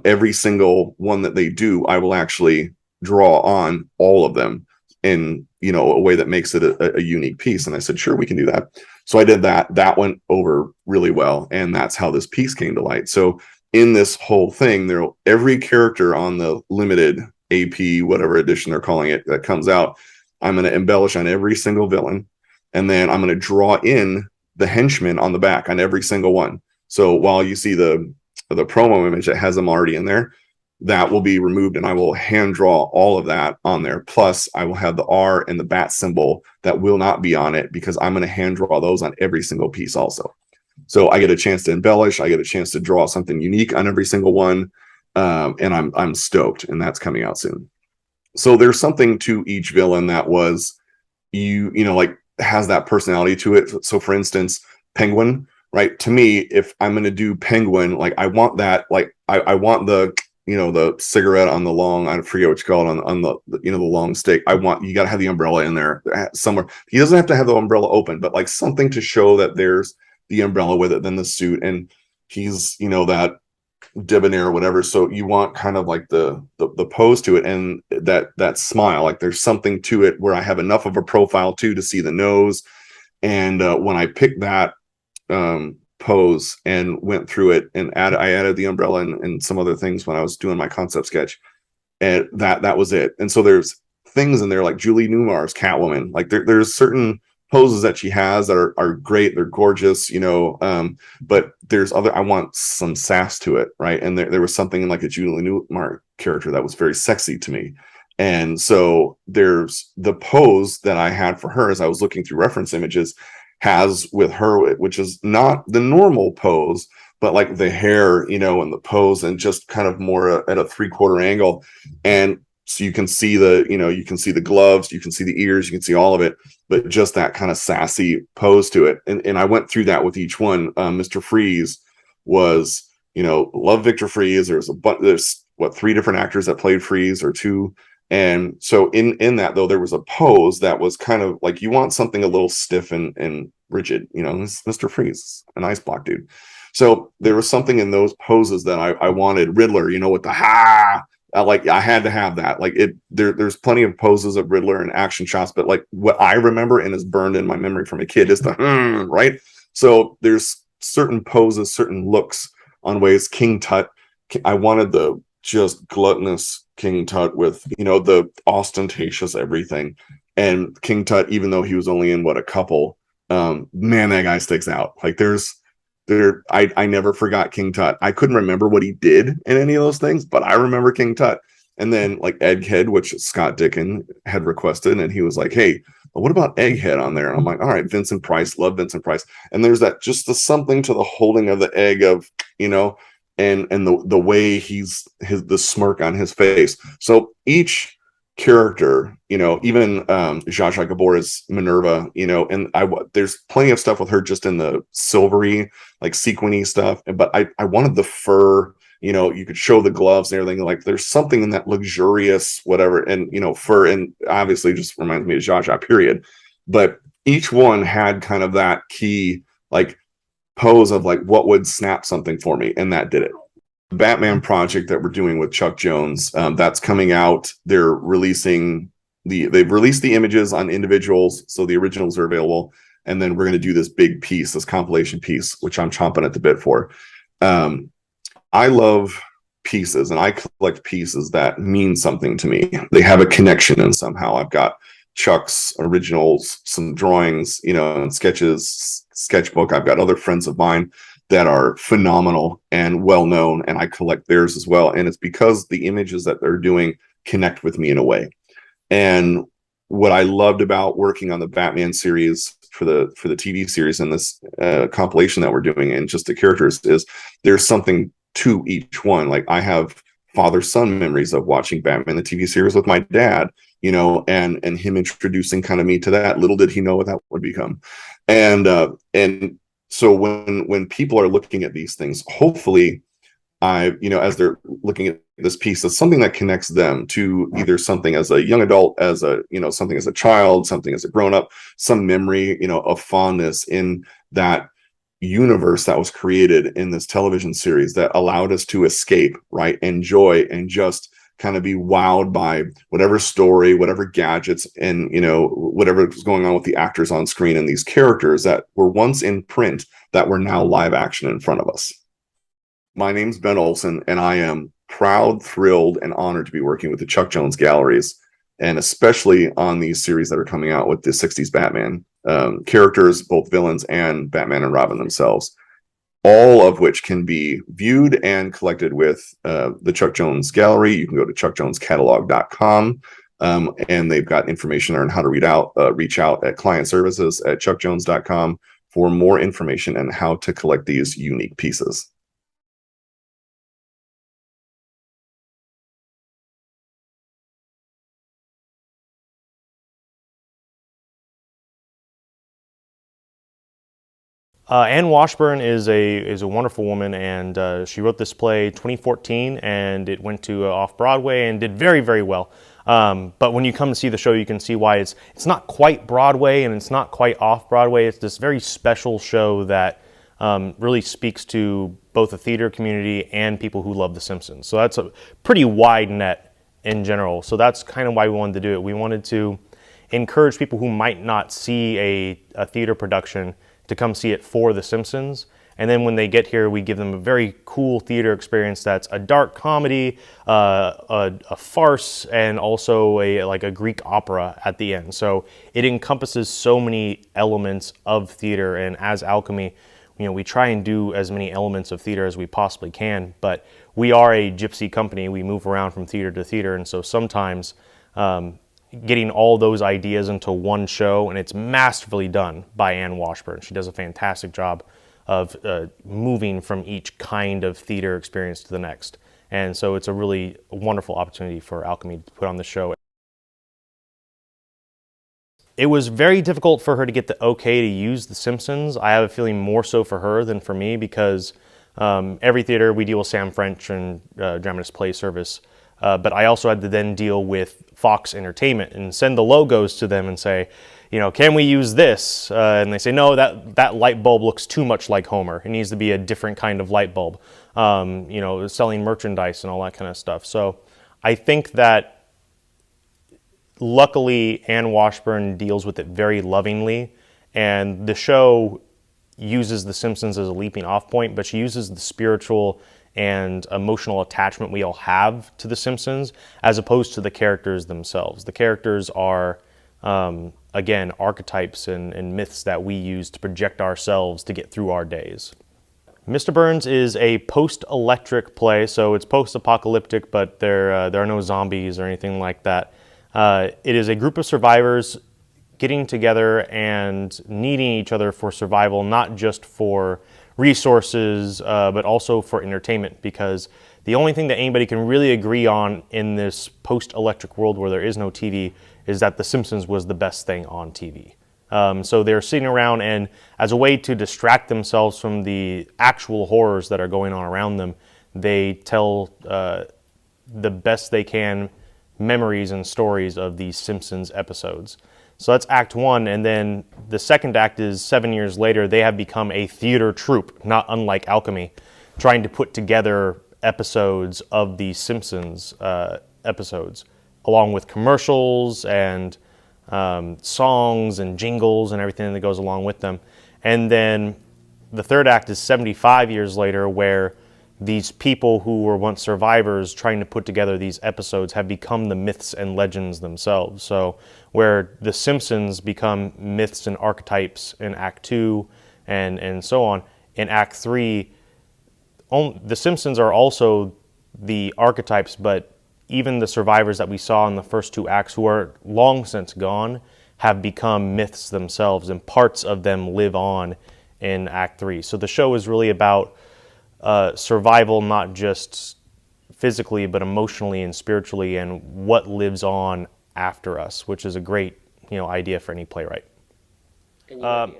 every single one that they do, I will actually draw on all of them in a way that makes it a unique piece. And I said, sure, we can do that. So I did that. That went over really well, and that's how this piece came to light. So in this whole thing, every character on the limited AP, whatever edition they're calling it, that comes out, I'm going to embellish on every single villain, and then I'm going to draw in the henchmen on the back on every single one. So while you see the promo image that has them already in there, that will be removed, and I will hand draw all of that on there. Plus, I will have the R and the bat symbol that will not be on it, because I'm going to hand draw those on every single piece also. So I get a chance to embellish. I get a chance to draw something unique on every single one, and I'm stoked. And that's coming out soon. So there's something to each villain that was like has that personality to it. So for instance, Penguin, right? To me, if I'm going to do Penguin, like I want that, like I want the the cigarette on the long, I forget what you call it, on the the long stick. You got to have the umbrella in there somewhere. He doesn't have to have the umbrella open, but like something to show that there's the umbrella with it, then the suit, and he's that debonair or whatever. So you want kind of like the pose to it, and that smile, like there's something to it where I have enough of a profile too to see the nose. And when I picked that pose and went through it, and I added the umbrella and some other things when I was doing my concept sketch, and that was it. And so there's things in there like Julie Newmar's Catwoman, like there's certain poses that she has that are great, they're gorgeous, but there's other, I want some sass to it, right? And there was something in like a Julie Newmar character that was very sexy to me. And so there's the pose that I had for her as I was looking through reference images has with her, which is not the normal pose, but like the hair, and the pose, and just kind of more at a 3/4 angle. And so you can see you can see the gloves, you can see the ears, you can see all of it, but just that kind of sassy pose to it. And I went through that with each one. Mr. Freeze was, love Victor Freeze. There's 3 different actors that played Freeze, or 2. And so in that, though, there was a pose that was kind of like, you want something a little stiff and rigid, Mr. Freeze, an ice block dude. So there was something in those poses that I wanted. Riddler, with the ha, I had to have that. Like there's plenty of poses of Riddler and action shots, but like what I remember and is burned in my memory from a kid is the right. So there's certain poses, certain looks on ways. King Tut, I wanted the just gluttonous King Tut with the ostentatious everything. And King Tut, even though he was only in a couple, man, that guy sticks out. Like I never forgot King Tut. I couldn't remember what he did in any of those things, but I remember King Tut. And then like Egghead, which Scott Dickin had requested, and he was like, hey, what about Egghead on there? And I'm like, all right, Vincent Price, love Vincent Price. And there's that just the something to the holding of the egg of, and the way the smirk on his face. So each character, even Zsa Zsa Gabor's Minerva, and there's plenty of stuff with her just in the silvery, like sequiny stuff. But I wanted the fur, you could show the gloves and everything. Like there's something in that luxurious whatever, and fur, and obviously just reminds me of Zsa Zsa, period. But each one had kind of that key like pose of like what would snap something for me, and that did it. The Batman project that we're doing with Chuck Jones, that's coming out. They've released the images on individuals, so the originals are available, and then we're going to do this big piece, this compilation piece, which I'm chomping at the bit for. I love pieces, and I collect pieces that mean something to me. They have a connection, and somehow I've got Chuck's originals, some drawings, and sketches, sketchbook. I've got other friends of mine that are phenomenal and well known, and I collect theirs as well. And it's because the images that they're doing connect with me in a way. And what I loved about working on the Batman series for the TV series and this compilation that we're doing, and just the characters, is there's something to each one. Like I have father-son memories of watching Batman the TV series with my dad, and him introducing kind of me to that. Little did he know what that would become. And so when people are looking at these things, hopefully as they're looking at this piece, it's something that connects them to either something as a young adult, as a something as a child, something as a grown-up, some memory of fondness in that universe that was created in this television series that allowed us to escape, right, enjoy, and just kind of be wowed by whatever story, whatever gadgets, and whatever's going on with the actors on screen and these characters that were once in print that were now live action in front of us. My name's Ben Olson, and I am proud, thrilled, and honored to be working with the Chuck Jones Galleries, and especially on these series that are coming out with the 60s Batman characters, both villains and Batman and Robin themselves, all of which can be viewed and collected with the Chuck Jones Gallery. You can go to chuckjonescatalog.com, and they've got information there on how to reach out at client services at chuckjones.com for more information on how to collect these unique pieces. Anne Washburn is a wonderful woman, and she wrote this play 2014, and it went to off-Broadway and did very, very well. But when you come to see the show, you can see why it's not quite Broadway and it's not quite off-Broadway. It's this very special show that really speaks to both the theater community and people who love The Simpsons. So that's a pretty wide net in general. So that's kind of why we wanted to do it. We wanted to encourage people who might not see a theater production to come see it for The Simpsons. And then when they get here, we give them a very cool theater experience that's a dark comedy, a farce, and also a Greek opera at the end. So it encompasses so many elements of theater, and as Alchemy, we try and do as many elements of theater as we possibly can, but we are a gypsy company. We move around from theater to theater, and so sometimes getting all those ideas into one show, and it's masterfully done by Anne Washburn. She does a fantastic job of moving from each kind of theater experience to the next. And so it's a really wonderful opportunity for Alchemy to put on the show. It was very difficult for her to get the okay to use The Simpsons. I have a feeling more so for her than for me, because every theater we deal with Sam French and Dramatist Play Service. But I also had to then deal with Fox Entertainment and send the logos to them and say, can we use this? And they say, no, that light bulb looks too much like Homer. It needs to be a different kind of light bulb. Selling merchandise and all that kind of stuff. So I think that luckily Anne Washburn deals with it very lovingly, and the show uses The Simpsons as a leaping off point, but she uses the spiritual and emotional attachment we all have to The Simpsons as opposed to the characters themselves. The characters are, again, archetypes and myths that we use to project ourselves to get through our days. Mr. Burns is a post-electric play, so it's post-apocalyptic, but there are no zombies or anything like that. It is a group of survivors getting together and needing each other for survival, not just for resources, but also for entertainment, because the only thing that anybody can really agree on in this post-electric world where there is no TV is that The Simpsons was the best thing on TV. So they're sitting around, and as a way to distract themselves from the actual horrors that are going on around them, they tell the best they can memories and stories of these Simpsons episodes. So that's Act 1, and then the second act is 7 years later. They have become a theater troupe, not unlike Alchemy, trying to put together episodes of the Simpsons episodes, along with commercials and songs and jingles and everything that goes along with them. And then the third act is 75 years later, where these people who were once survivors trying to put together these episodes have become the myths and legends themselves. So where the Simpsons become myths and archetypes in Act 2 and so on, in Act 3, the Simpsons are also the archetypes, but even the survivors that we saw in the first two acts, who are long since gone, have become myths themselves, and parts of them live on in Act 3. So the show is really about survival, not just physically, but emotionally and spiritually, and what lives on after us, which is a great idea for any playwright.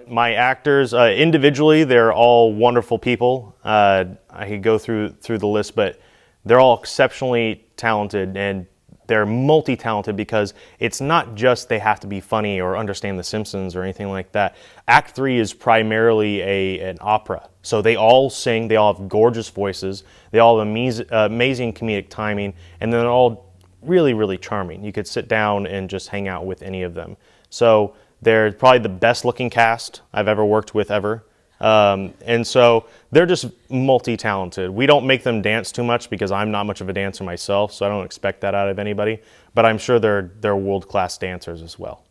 My actors, individually, they're all wonderful people. I could go through the list, but they're all exceptionally talented, and they're multi-talented because it's not just they have to be funny or understand The Simpsons or anything like that. Act 3 is primarily an opera. So they all sing, they all have gorgeous voices, they all have amazing comedic timing, and then they're all really, really charming. You could sit down and just hang out with any of them. So they're probably the best looking cast I've ever worked with ever. And so they're just multi-talented. We don't make them dance too much because I'm not much of a dancer myself, so I don't expect that out of anybody. But I'm sure they're world-class dancers as well.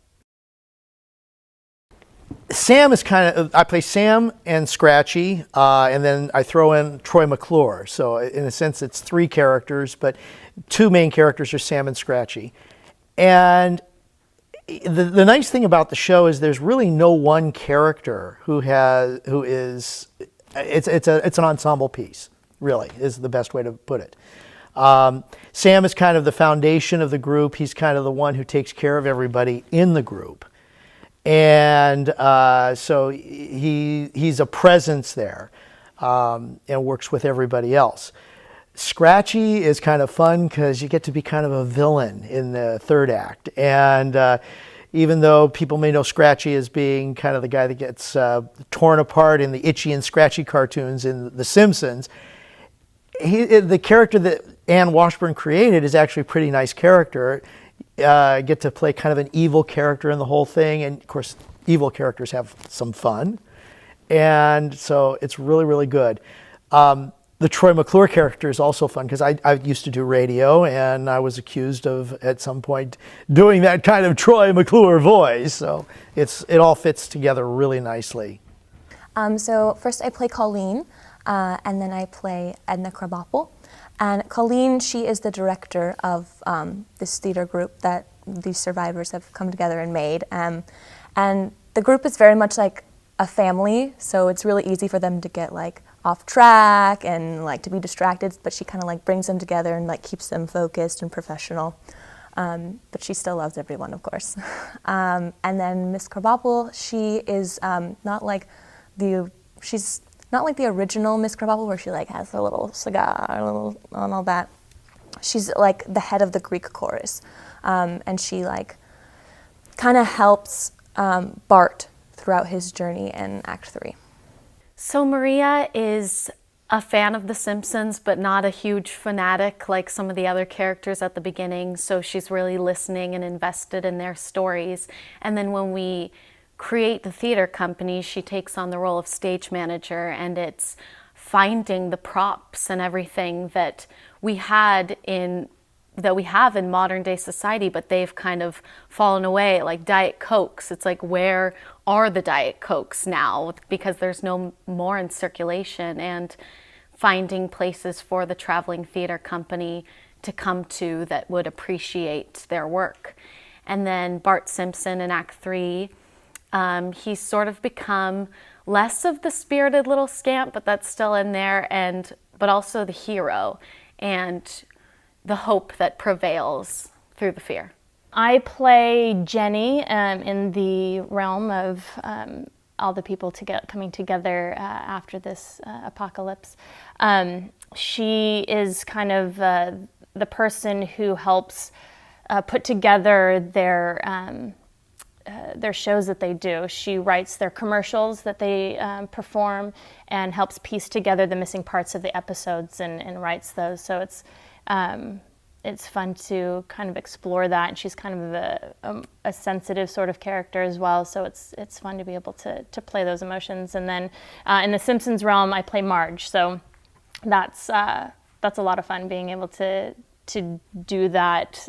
Sam is I play Sam and Scratchy, and then I throw in Troy McClure. So in a sense, it's 3 characters, but 2 main characters are Sam and Scratchy. And the nice thing about the show is there's really no one character it's an ensemble piece, really, is the best way to put it. Sam is kind of the foundation of the group. He's kind of the one who takes care of everybody in the group. And so he's a presence there, and works with everybody else. Scratchy is kind of fun because you get to be kind of a villain in the 3rd act. And even though people may know Scratchy as being kind of the guy that gets torn apart in the Itchy and Scratchy cartoons in The Simpsons, the character that Ann Washburn created is actually a pretty nice character. Get to play kind of an evil character in the whole thing. And of course, evil characters have some fun. And so it's really, really good. The Troy McClure character is also fun because I used to do radio, and I was accused of, at some point, doing that kind of Troy McClure voice. So it all fits together really nicely. So first I play Colleen, and then I play Edna Krabappel. And Colleen, she is the director of this theater group that these survivors have come together and made. And the group is very much like a family, so it's really easy for them to get off track and to be distracted, but she kind of brings them together and keeps them focused and professional. But she still loves everyone, of course. And then Miss Krabappel, she is she's not like the original Miss Krabappel where she has a little cigar and all that. She's the head of the Greek chorus, and she kind of helps Bart throughout his journey in Act 3. So Maria is a fan of The Simpsons, but not a huge fanatic like some of the other characters at the beginning. So she's really listening and invested in their stories. And then when we create the theater company, she takes on the role of stage manager, and it's finding the props and everything that we have in modern day society, but they've kind of fallen away, like Diet Cokes. It's where are the Diet Cokes now? Because there's no more in circulation, and finding places for the traveling theater company to come to that would appreciate their work. And then Bart Simpson in Act 3, he's sort of become less of the spirited little scamp, but that's still in there, but also the hero and the hope that prevails through the fear. I play Jenny in the realm of all the people coming together after this apocalypse. She is kind of the person who helps put together their shows that they do. She writes their commercials that they perform and helps piece together the missing parts of the episodes and writes those. So it's fun to kind of explore that, and she's kind of a sensitive sort of character as well, so it's fun to be able to play those emotions. And then in the Simpsons realm, I play Marge, so that's a lot of fun being able to do that,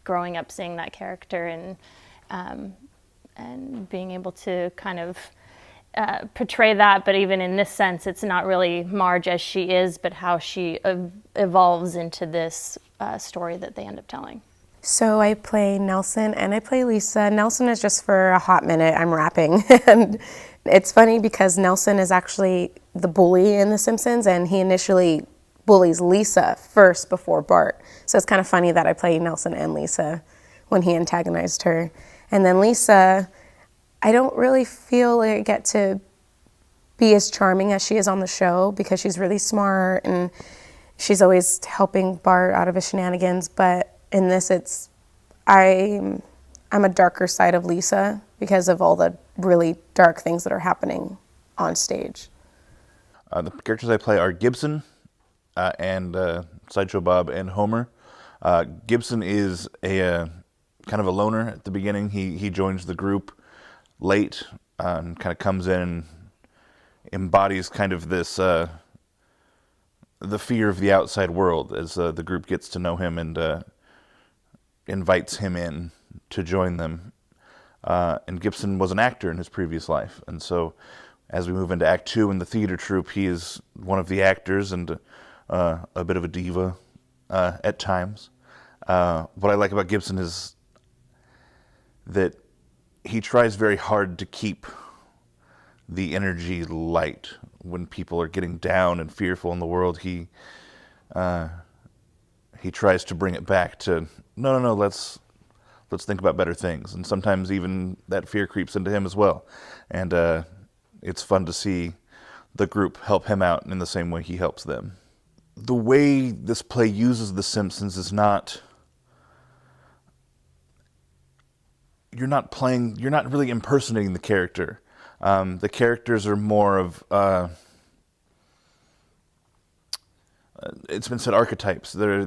growing up seeing that character and being able to kind of portray that, but even in this sense, it's not really Marge as she is, but how she evolves into this story that they end up telling. So I play Nelson and I play Lisa. Nelson is just for a hot minute. I'm rapping. And it's funny because Nelson is actually the bully in The Simpsons, and he initially bullies Lisa first before Bart. So it's kind of funny that I play Nelson and Lisa when he antagonized her. And then Lisa, I don't really feel like I get to be as charming as she is on the show because she's really smart and she's always helping Bart out of his shenanigans. But in this, I'm a darker side of Lisa because of all the really dark things that are happening on stage. The characters I play are Gibson and Sideshow Bob and Homer. Gibson is a kind of a loner at the beginning. He joins the group late and kind of comes in and embodies kind of this the fear of the outside world as the group gets to know him and invites him in to join them. And Gibson was an actor in his previous life, and so as we move into Act 2 in the theater troupe, he is one of the actors and a bit of a diva at times. What I like about Gibson is that he tries very hard to keep the energy light when people are getting down and fearful in the world. He tries to bring it back to no, let's think about better things, and sometimes even that fear creeps into him as well. And it's fun to see the group help him out in the same way he helps them. The way this play uses The Simpsons is not, you're not really impersonating the character. The characters are more of, it's been said, archetypes. They're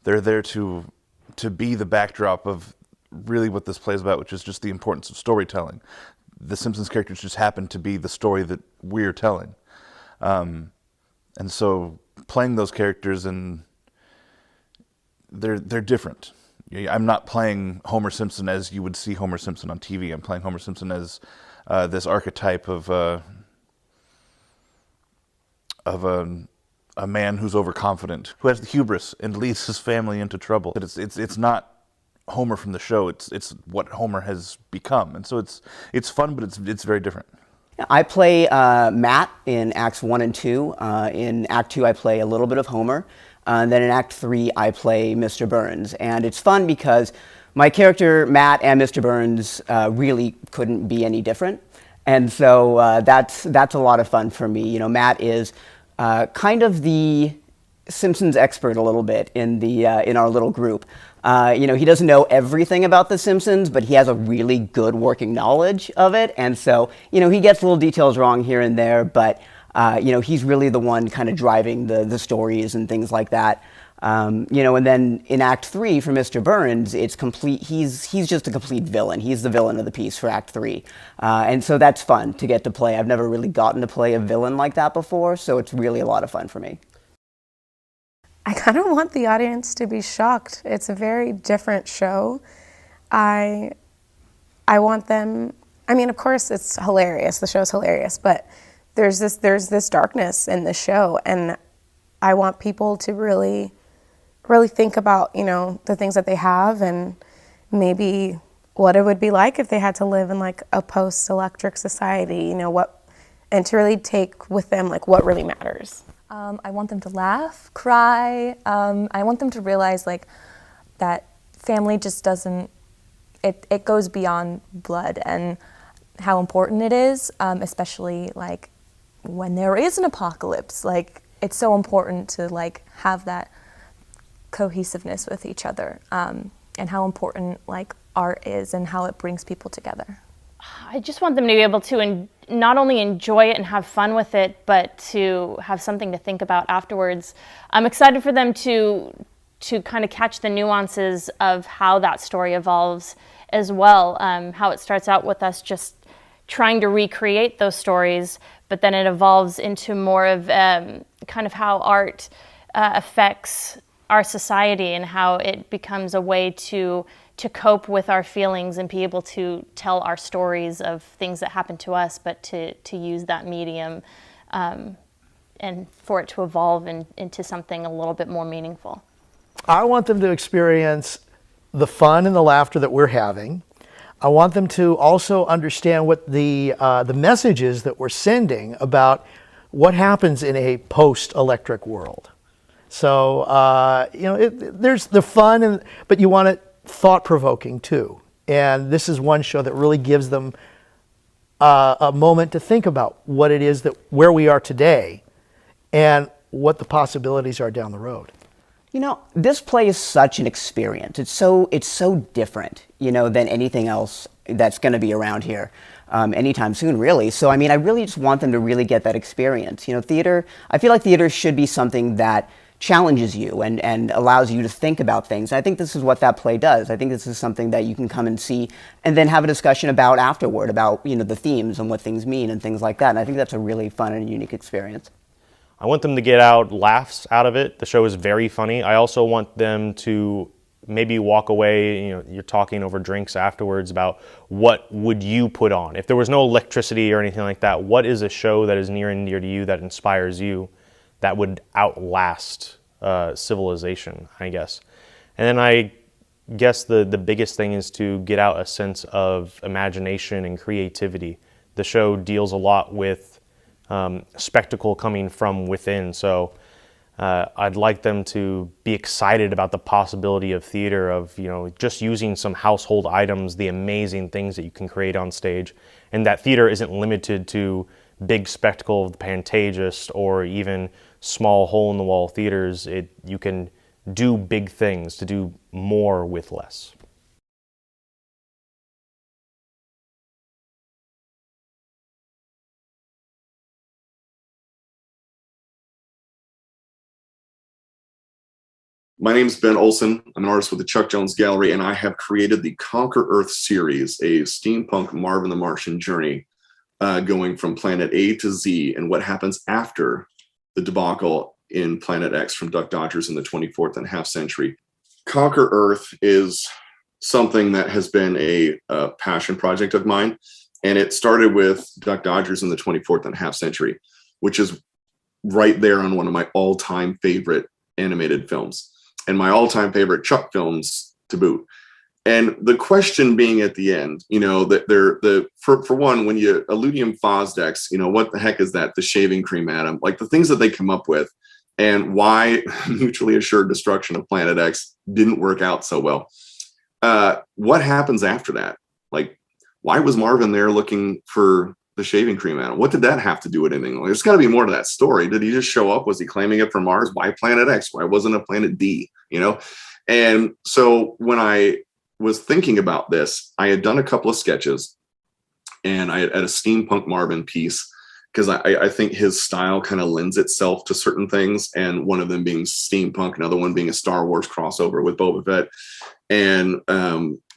there to be the backdrop of really what this play is about, which is just the importance of storytelling. The Simpsons characters just happen to be the story that we're telling. And so playing those characters, and they're different. I'm not playing Homer Simpson as you would see Homer Simpson on TV. I'm playing Homer Simpson as this archetype of a man who's overconfident, who has the hubris and leads his family into trouble. It's not Homer from the show. It's what Homer has become, and so it's fun, but it's very different. I play Matt in Acts 1 and 2. In Act 2, I play a little bit of Homer. And then in Act 3, I play Mr. Burns. And it's fun because my character, Matt, and Mr. Burns really couldn't be any different. And so that's a lot of fun for me. You know, Matt is kind of the Simpsons expert a little bit in our little group. You know, he doesn't know everything about The Simpsons, but he has a really good working knowledge of it. And so, you know, he gets little details wrong here and there, but, you know, he's really the one kind of driving the stories and things like that. You know, and then in Act 3 for Mr. Burns, it's complete. He's just a complete villain. He's the villain of the piece for Act 3. And so that's fun to get to play. I've never really gotten to play a villain like that before, so it's really a lot of fun for me. I kind of want the audience to be shocked. It's a very different show. I want them, I mean, of course it's hilarious, the show's hilarious, but there's this darkness in the show, and I want people to really think about, you know, the things that they have and maybe what it would be like if they had to live in like a post-electric society, you know, and to really take with them like what really matters. I want them to laugh, cry. I want them to realize like that family just doesn't, it goes beyond blood and how important it is, especially like when there is an apocalypse. Like it's so important to like have that cohesiveness with each other, and how important like art is and how it brings people together. I just want them to be able to not only enjoy it and have fun with it, but to have something to think about afterwards. I'm excited for them to kind of catch the nuances of how that story evolves as well, how it starts out with us just trying to recreate those stories, but then it evolves into more of kind of how art affects our society and how it becomes a way to cope with our feelings and be able to tell our stories of things that happen to us, but to use that medium and for it to evolve into something a little bit more meaningful. I want them to experience the fun and the laughter that we're having. I want them to also understand what the messages that we're sending about what happens in a post-electric world. So, you know, there's the fun, but you want it thought-provoking too. And this is one show that really gives them a moment to think about what it is where we are today and what the possibilities are down the road. You know, this play is such an experience. It's so different, you know, than anything else that's going to be around here anytime soon, really. So, I mean, I really just want them to really get that experience. You know, theater, I feel like theater should be something that challenges you and allows you to think about things. I think this is what that play does. I think this is something that you can come and see and then have a discussion about afterward, about, you know, the themes and what things mean and things like that. And I think that's a really fun and unique experience. I want them to get out laughs out of it. The show is very funny. I also want them to maybe walk away, you know, you're talking over drinks afterwards about what would you put on? If there was no electricity or anything like that, what is a show that is near and dear to you that inspires you that would outlast civilization, I guess. And then I guess the biggest thing is to get out a sense of imagination and creativity. The show deals a lot with spectacle coming from within, so I'd like them to be excited about the possibility of theater, of, you know, just using some household items, the amazing things that you can create on stage, and that theater isn't limited to big spectacle of the Pantages or even small hole-in-the-wall theaters. You can do big things, to do more with less. My name's Ben Olson. I'm an artist with the Chuck Jones Gallery, and I have created the Conquer Earth series, a steampunk Marvin the Martian journey, going from Planet A to Z and what happens after the debacle in Planet X from Duck Dodgers in the 24th and half century. Conquer Earth is something that has been a passion project of mine, and it started with Duck Dodgers in the 24th and half century, which is right there on one of my all-time favorite animated films and my all-time favorite Chuck films to boot. And the question being at the end, you know, that for one, when you Illudium Fosdex, you know, what the heck is that? The shaving cream atom, like the things that they come up with, and why mutually assured destruction of Planet X didn't work out so well. What happens after that? Like, why was Marvin there looking for the shaving cream atom? What did that have to do with anything? Like, there's got to be more to that story. Did he just show up? Was he claiming it from Mars? Why Planet X? Why wasn't it Planet D? You know? And so when I was thinking about this, I had done a couple of sketches, and I had a steampunk Marvin piece, because I think his style kind of lends itself to certain things, and one of them being steampunk, another one being a Star Wars crossover with Boba Fett. And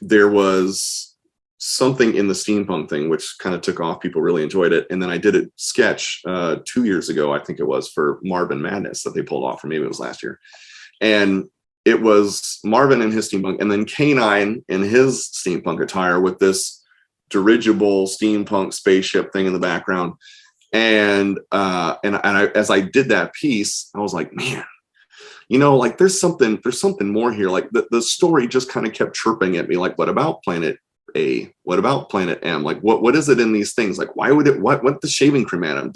there was something in the steampunk thing which kind of took off. People really enjoyed it. And then I did a sketch 2 years ago, I think it was, for Marvin Madness that they pulled off, or maybe it was last year. And it was Marvin in his steampunk, and then K9 in his steampunk attire with this dirigible steampunk spaceship thing in the background. And as I did that piece, I was like, man, you know, like there's something more here. Like the story just kind of kept chirping at me. Like, what about Planet A? What about Planet M? Like, what is it in these things? Like, why would it, what the shaving cream atom?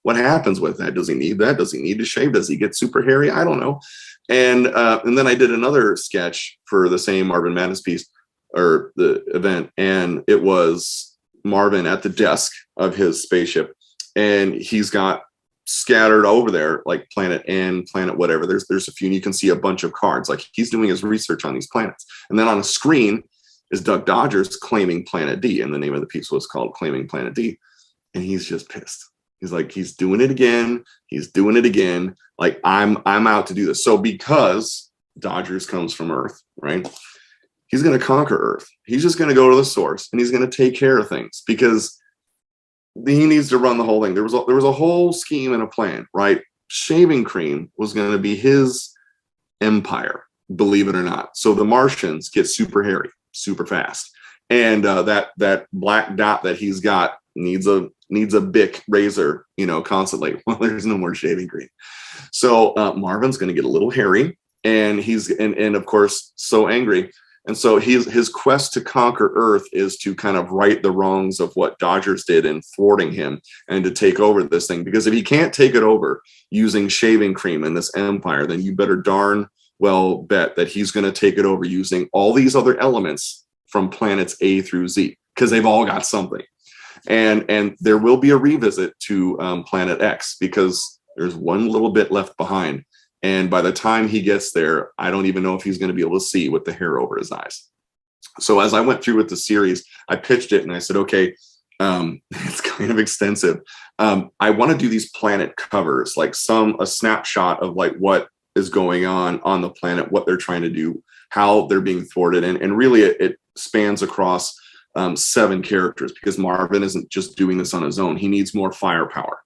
What happens with that? Does he need that? Does he need to shave? Does he get super hairy? I don't know. And then I did another sketch for the same Marvin Madness piece, or the event. And it was Marvin at the desk of his spaceship, and he's got scattered over there, like planet N, planet whatever. There's a few, and you can see a bunch of cards. Like, he's doing his research on these planets. And then on a screen is Duck Dodgers claiming Planet D, and the name of the piece was called Claiming Planet D. And he's just pissed. He's like, he's doing it again. He's doing it again. Like, I'm out to do this. So because Dodgers comes from Earth, right? He's going to conquer Earth. He's just going to go to the source, and he's going to take care of things, because he needs to run the whole thing. There was a whole scheme and a plan, right? Shaving cream was going to be his empire, believe it or not. So the Martians get super hairy, super fast, and that black dot that he's got needs a Bic razor, you know, constantly. Well, there's no more shaving cream. So Marvin's going to get a little hairy, and he's and of course so angry. And so his quest to conquer Earth is to kind of right the wrongs of what Dodgers did in thwarting him, and to take over this thing. Because if he can't take it over using shaving cream in this empire, then you better darn well bet that he's going to take it over using all these other elements from planets A through Z, because they've all got something. And there will be a revisit to Planet X, because there's one little bit left behind. And by the time he gets there, I don't even know if he's going to be able to see with the hair over his eyes. So as I went through with the series, I pitched it and I said, okay, it's kind of extensive. I want to do these planet covers, like a snapshot of like what is going on the planet, what they're trying to do, how they're being thwarted. And really it spans across 7 characters, because Marvin isn't just doing this on his own. He needs more firepower.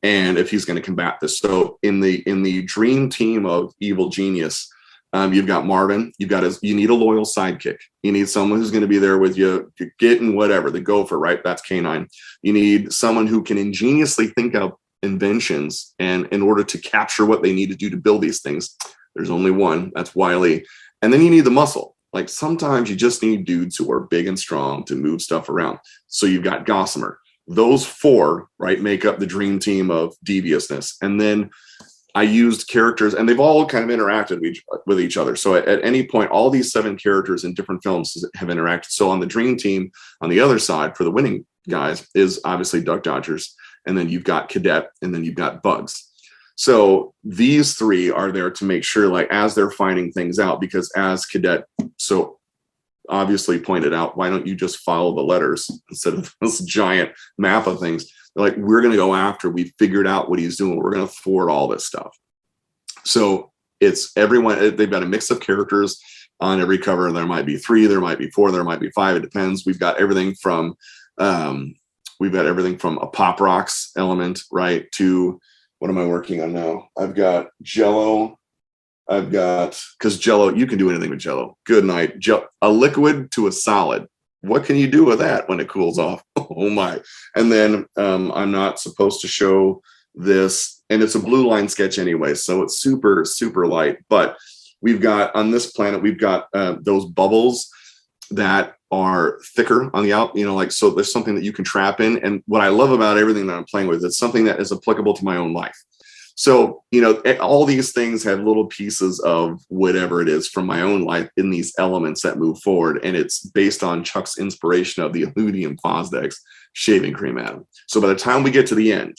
And if he's going to combat this. So in the dream team of Evil Genius, you've got Marvin, you need a loyal sidekick. You need someone who's going to be there with you, getting whatever, the gopher, right? That's K9. You need someone who can ingeniously think up inventions, and in order to capture what they need to do to build these things, there's only one, that's Wiley. And then you need the muscle. Like sometimes you just need dudes who are big and strong to move stuff around. So you've got Gossamer. Those 4, right, make up the dream team of deviousness. And then I used characters, and they've all kind of interacted with each other. So at any point, all these 7 characters in different films have interacted. So on the dream team, on the other side, for the winning guys, is obviously Duck Dodgers, and then you've got Cadet, and then you've got Bugs. So these 3 are there to make sure, like, as they're finding things out, because as Cadet so obviously pointed out, why don't you just follow the letters instead of this giant map of things? They're like, we're going to go after, we figured out what he's doing, we're going to thwart all this stuff. So it's everyone, they've got a mix of characters on every cover. There might be 3, there might be 4, there might be 5, it depends. We've got everything from a pop rocks element, right, to what am I working on now? I've got Jello. Because Jello, you can do anything with Jello. Good night. A liquid to a solid. What can you do with that when it cools off? Oh my. And then I'm not supposed to show this, and it's a blue line sketch anyway, so it's super, super light. But we've got, on this planet, we've got those bubbles that are thicker on the out, like, so there's something that you can trap in. And what I love about everything that I'm playing with, it's something that is applicable to my own life. So, all these things have little pieces of whatever it is from my own life in these elements that move forward. And it's based on Chuck's inspiration of the Illudium Fosdex shaving cream atom. So by the time we get to the end,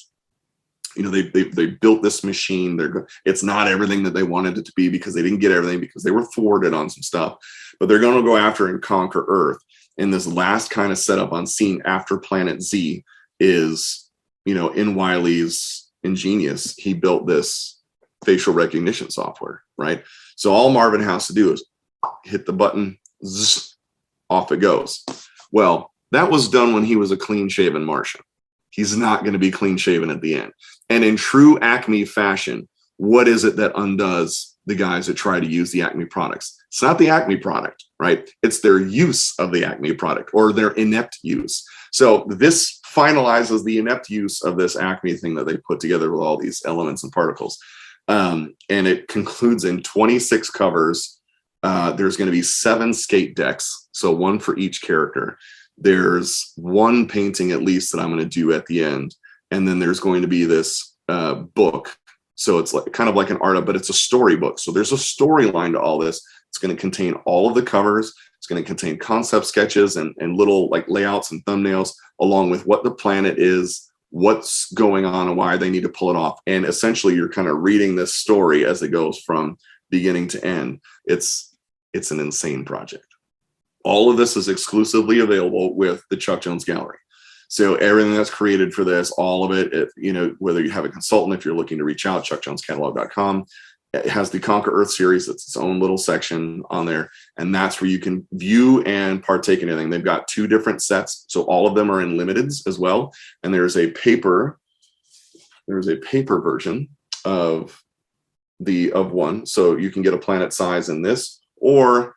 they built this machine. It's not everything that they wanted it to be, because they didn't get everything, because they were thwarted on some stuff. But they're going to go after and conquer Earth. And this last kind of setup on scene after Planet Z is, in Wiley's ingenious, he built this facial recognition software, right? So all Marvin has to do is hit the button, zzz, off it goes. Well, that was done when he was a clean-shaven Martian. He's not going to be clean-shaven at the end. And in true Acme fashion, what is it that undoes the guys that try to use the Acme products? It's not the Acme product, right? It's their use of the Acme product, or their inept use. So this finalizes the inept use of this Acme thing that they put together with all these elements and particles. And it concludes in 26 covers. There's going to be 7 skate decks, so 1 for each character. There's 1 painting at least that I'm going to do at the end. And then there's going to be this book. So it's kind of like an art, but it's a storybook. So there's a storyline to all this. It's going to contain all of the covers. It's going to contain concept sketches and little like layouts and thumbnails, along with what the planet is, what's going on, and why they need to pull it off. And essentially, you're kind of reading this story as it goes from beginning to end. It's an insane project. All of this is exclusively available with the Chuck Jones Gallery. So everything that's created for this, all of it, whether you have a consultant, if you're looking to reach out, chuckjonescatalog.com. It has the Conquer Earth series. It's its own little section on there. And that's where you can view and partake in anything. They've got 2 different sets. So all of them are in limiteds as well. And there's a paper version of one. So you can get a planet size in this, or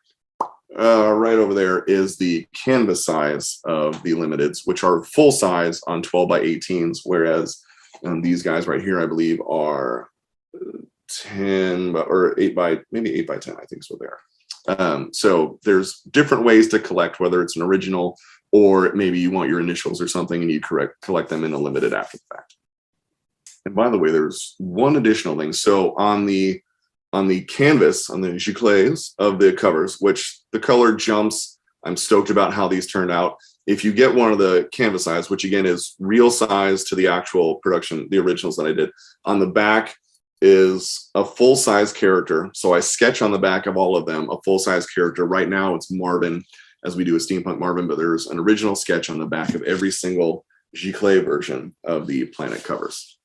right over there is the canvas size of the limiteds, which are full size on 12 by 18s. Whereas these guys right here, I believe, are 10 or 8 by 10, I think is what they are. So there's different ways to collect, whether it's an original or maybe you want your initials or something and you collect them in a limited after the fact. And by the way, there's one additional thing. So on the canvas, on the giclées of the covers, which the color jumps, I'm stoked about how these turned out. If you get one of the canvas size, which again is real size to the actual production, the originals that I did, on the back is a full-size character. So I sketch on the back of all of them a full-size character. Right now it's Marvin, as we do a steampunk Marvin, but there's an original sketch on the back of every single giclée version of the planet covers.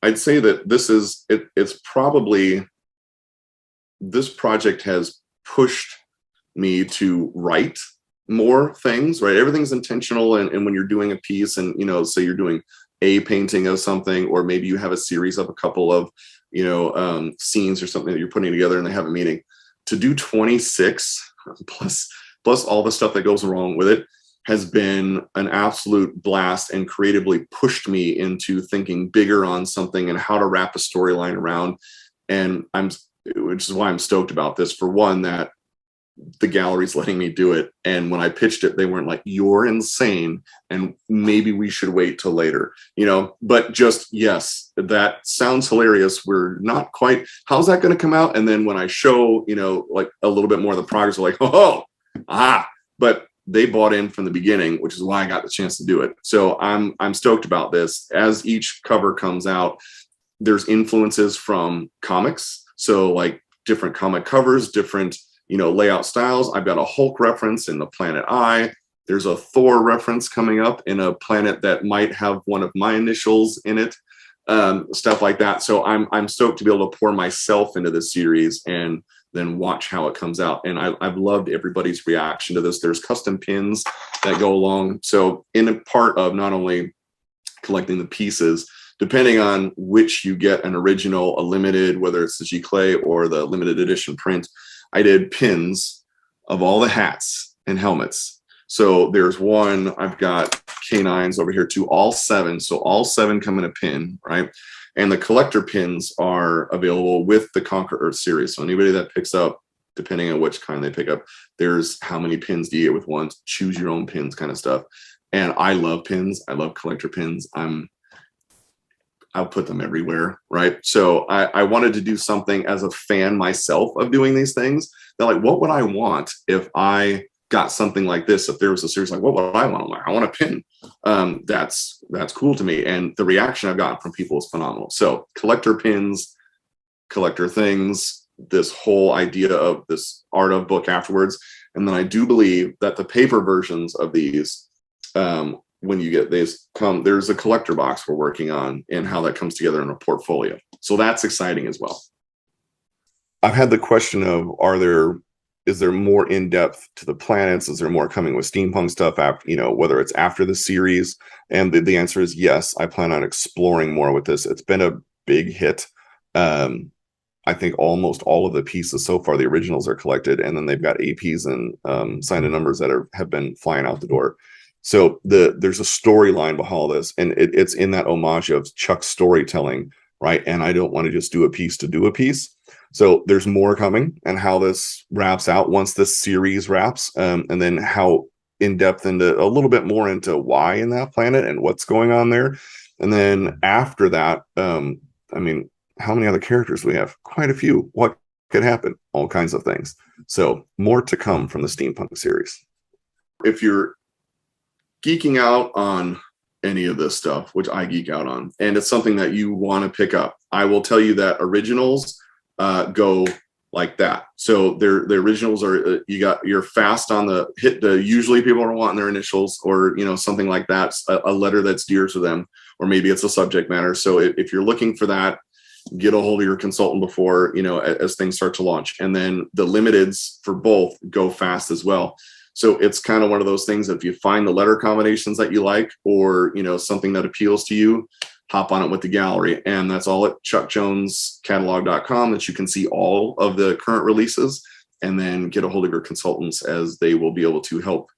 I'd say that this is, it's probably this project has pushed me to write more things, right? Everything's intentional. And when you're doing a piece and, say you're doing a painting of something, or maybe you have a series of a couple of, scenes or something that you're putting together and they have a meaning, to do 26 plus all the stuff that goes along with it has been an absolute blast and creatively pushed me into thinking bigger on something and how to wrap a storyline around. And which is why I'm stoked about this. For one, that the gallery's letting me do it. And when I pitched it, they weren't like, "You're insane, and maybe we should wait till later," but just, yes, that sounds hilarious. We're not quite, how's that going to come out? And then when I show, like a little bit more of the progress, they're like, but they bought in from the beginning, which is why I got the chance to do it. So I'm stoked about this. As each cover comes out, there's influences from comics. So like different comic covers, different layout styles. I've got a Hulk reference in the Planet Eye. There's a Thor reference coming up in a planet that might have one of my initials in it, stuff like that. So I'm stoked to be able to pour myself into this series and then watch how it comes out. And I've loved everybody's reaction to this. There's custom pins that go along. So in a part of not only collecting the pieces, depending on which you get, an original, a limited, whether it's the Giclée or the limited edition print, I did pins of all the hats and helmets. So there's one, I've got canines over here too, all 7. So all 7 come in a pin, right? And the collector pins are available with the Conquer Earth series. So anybody that picks up, depending on which kind they pick up, there's how many pins do you get with one, choose your own pins kind of stuff. And I love pins. I love collector pins. I'll put them everywhere, right? So I wanted to do something as a fan myself of doing these things. That like, what would I want if I got something like this? If there was a series, like, what would I want? I want a pin. That's cool to me. And the reaction I've gotten from people is phenomenal. So collector pins, collector things, this whole idea of this art of book afterwards. And then I do believe that the paper versions of these, when you get these there's a collector box we're working on and how that comes together in a portfolio. So that's exciting as well. I've had the question of, is there more in-depth to the planets? Is there more coming with steampunk stuff after, whether it's after the series? And the answer is yes. I plan on exploring more with this. It's been a big hit. I think almost all of the pieces so far, the originals are collected, and then they've got APs and signed numbers that have been flying out the door. So there's a storyline behind all this, and it's in that homage of Chuck's storytelling, right? And I don't want to just do a piece to do a piece. So there's more coming, and how this wraps out once this series wraps, and then how in depth into a little bit more into why in that planet and what's going on there. And then after that, how many other characters we have? Quite a few. What could happen? All kinds of things. So more to come from the steampunk series. If you're geeking out on any of this stuff, which I geek out on, and it's something that you want to pick up, I will tell you that originals go like that. So the originals are you're fast on the hit. Usually people are wanting their initials or something like that, a letter that's dear to them, or maybe it's a subject matter. So if you're looking for that, get a hold of your consultant before as things start to launch. And then the limiteds for both go fast as well. So it's kind of one of those things that if you find the letter combinations that you like, or, something that appeals to you, hop on it with the gallery. And that's all at chuckjonescatalog.com, that you can see all of the current releases, and then get a hold of your consultants, as they will be able to help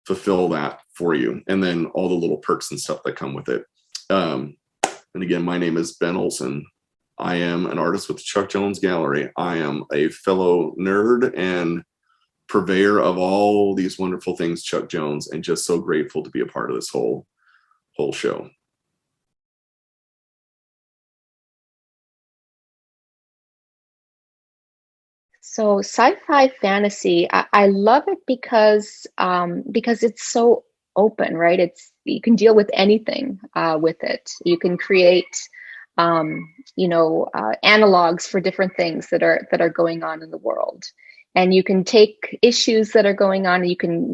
fulfill that for you. And then all the little perks and stuff that come with it. And again, my name is Ben Olson. I am an artist with the Chuck Jones Gallery. I am a fellow nerd and purveyor of all these wonderful things Chuck Jones, and just so grateful to be a part of this whole show. So sci-fi fantasy, I love it because it's so open, right? You can deal with anything with it. You can create analogs for different things that are going on in the world. And you can take issues that are going on, and you can,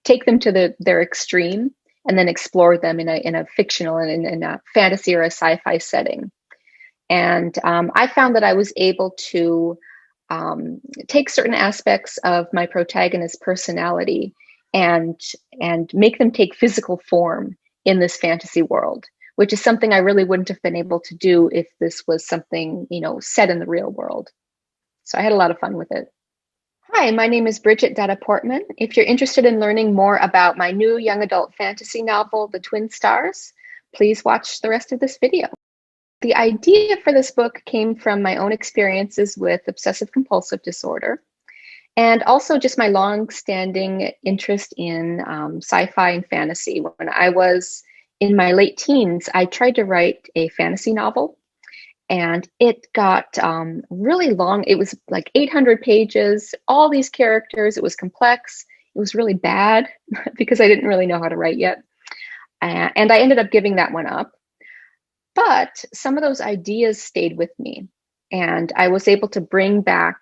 take them to their extreme, and then explore them in a fictional and in a fantasy or a sci-fi setting. And I found that I was able to take certain aspects of my protagonist's personality and make them take physical form in this fantasy world, which is something I really wouldn't have been able to do if this was something, set in the real world. So I had a lot of fun with it. Hi, my name is Bridget Dada Portman. If you're interested in learning more about my new young adult fantasy novel, The Twin Stars, please watch the rest of this video. The idea for this book came from my own experiences with obsessive compulsive disorder, and also just my long-standing interest in sci-fi and fantasy. When I was in my late teens, I tried to write a fantasy novel, and it got really long. It was like 800 pages, all these characters. It was complex. It was really bad because I didn't really know how to write yet. And I ended up giving that one up. But some of those ideas stayed with me, and I was able to bring back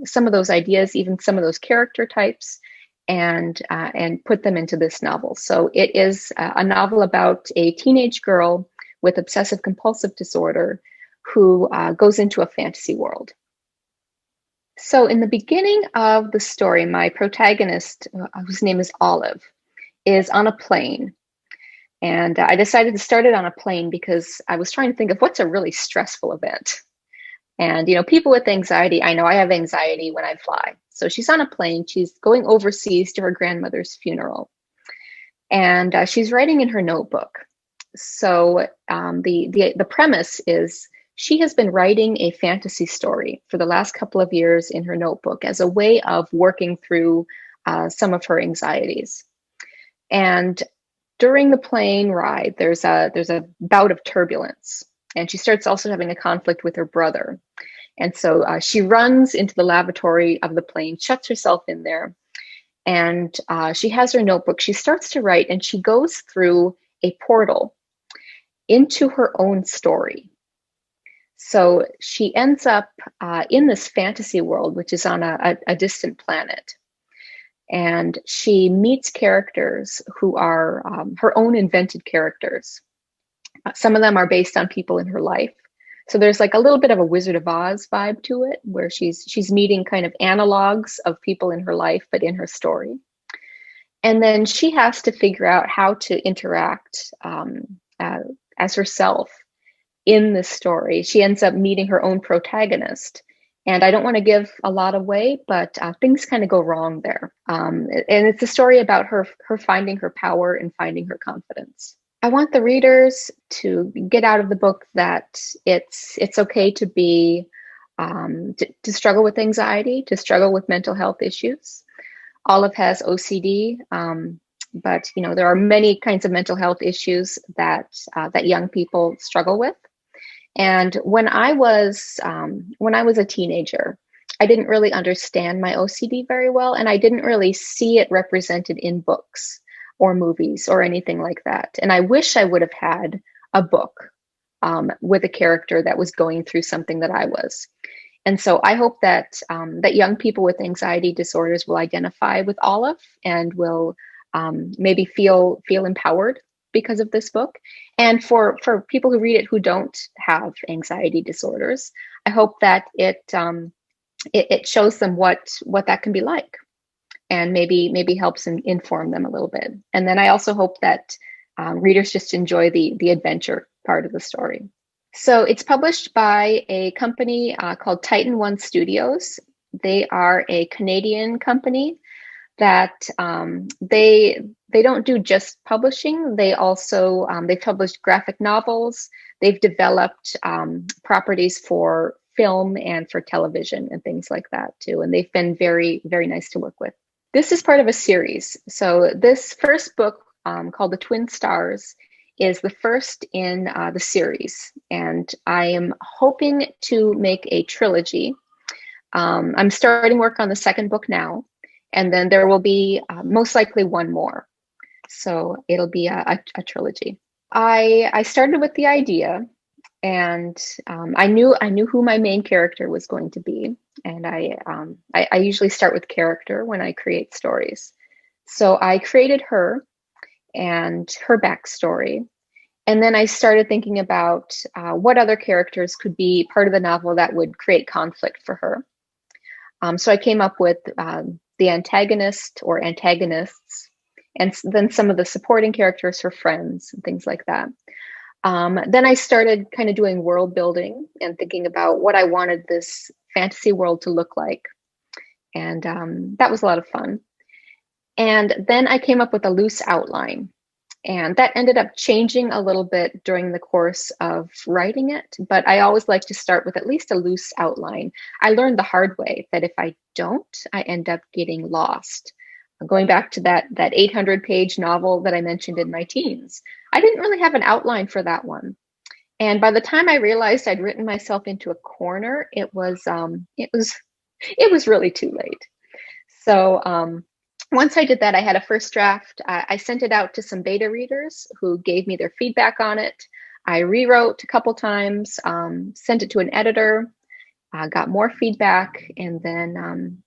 some of those ideas, even some of those character types, and put them into this novel. So it is a novel about a teenage girl with obsessive compulsive disorder who goes into a fantasy world. So in the beginning of the story, my protagonist, whose name is Olive, is on a plane. And I decided to start it on a plane because I was trying to think of what's a really stressful event. And, people with anxiety, I know I have anxiety when I fly. So she's on a plane. She's going overseas to her grandmother's funeral. And she's writing in her notebook. So the premise is she has been writing a fantasy story for the last couple of years in her notebook as a way of working through some of her anxieties. And during the plane ride, there's a bout of turbulence, and she starts also having a conflict with her brother. And so she runs into the lavatory of the plane, shuts herself in there, and she has her notebook. She starts to write, and she goes through a portal into her own story. So she ends up in this fantasy world, which is on a distant planet. And she meets characters who are her own invented characters. Some of them are based on people in her life. So there's like a little bit of a Wizard of Oz vibe to it, where she's meeting kind of analogs of people in her life, but in her story. And then she has to figure out how to interact as herself in this story. She ends up meeting her own protagonist. And I don't want to give a lot away, but things kind of go wrong there. And it's a story about her finding her power and finding her confidence. I want the readers to get out of the book that it's okay to be to struggle with anxiety, to struggle with mental health issues. Olive has OCD, but there are many kinds of mental health issues that young people struggle with. And when I was a teenager, I didn't really understand my OCD very well, and I didn't really see it represented in books or movies or anything like that. And I wish I would have had a book with a character that was going through something that I was. And so I hope that that young people with anxiety disorders will identify with Olive and will maybe feel empowered because of this book. And for people who read it who don't have anxiety disorders, I hope that it shows them what that can be like, and maybe helps inform them a little bit. And then I also hope that readers just enjoy the adventure part of the story. So it's published by a company called Titan One Studios. They are a Canadian company that they don't do just publishing. They also they've published graphic novels. They've developed properties for film and for television and things like that too. And they've been very, very nice to work with. This is part of a series. So this first book called The Twin Stars is the first in the series. And I am hoping to make a trilogy. I'm starting work on the second book now. And then there will be most likely one more. So it'll be a trilogy. I started with the idea, and I knew who my main character was going to be. And I usually start with character when I create stories. So I created her and her backstory. And then I started thinking about what other characters could be part of the novel that would create conflict for her. So I came up with the antagonist or antagonists, and then some of the supporting characters, her friends, and things like that. Then I started kind of doing world building and thinking about what I wanted this fantasy world to look like. And that was a lot of fun. And then I came up with a loose outline. And that ended up changing a little bit during the course of writing it. But I always like to start with at least a loose outline. I learned the hard way that if I don't, I end up getting lost. Going back to that 800-page novel that I mentioned in my teens, I didn't really have an outline for that one. And by the time I realized I'd written myself into a corner, it was really too late. So once I did that, I had a first draft. I sent it out to some beta readers who gave me their feedback on it. I rewrote a couple times, sent it to an editor, got more feedback, and then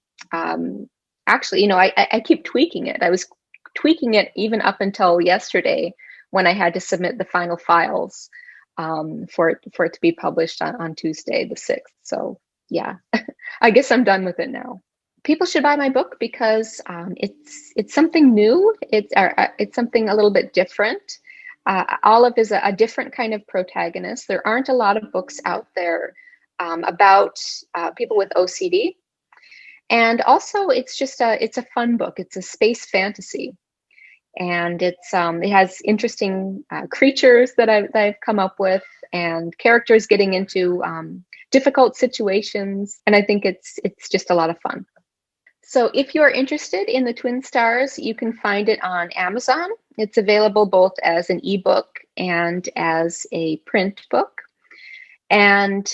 actually, I keep tweaking it. I was tweaking it even up until yesterday when I had to submit the final files for it to be published on Tuesday, the 6th. So yeah, I guess I'm done with it now. People should buy my book because it's something new. It's something a little bit different. Olive is a different kind of protagonist. There aren't a lot of books out there about people with OCD, and also it's a fun book. It's a space fantasy, and it has interesting creatures that I've come up with, and characters getting into difficult situations, and I think it's just a lot of fun. So if you're interested in the Twin Stars, you can find it on Amazon. It's available both as an ebook and as a print book. And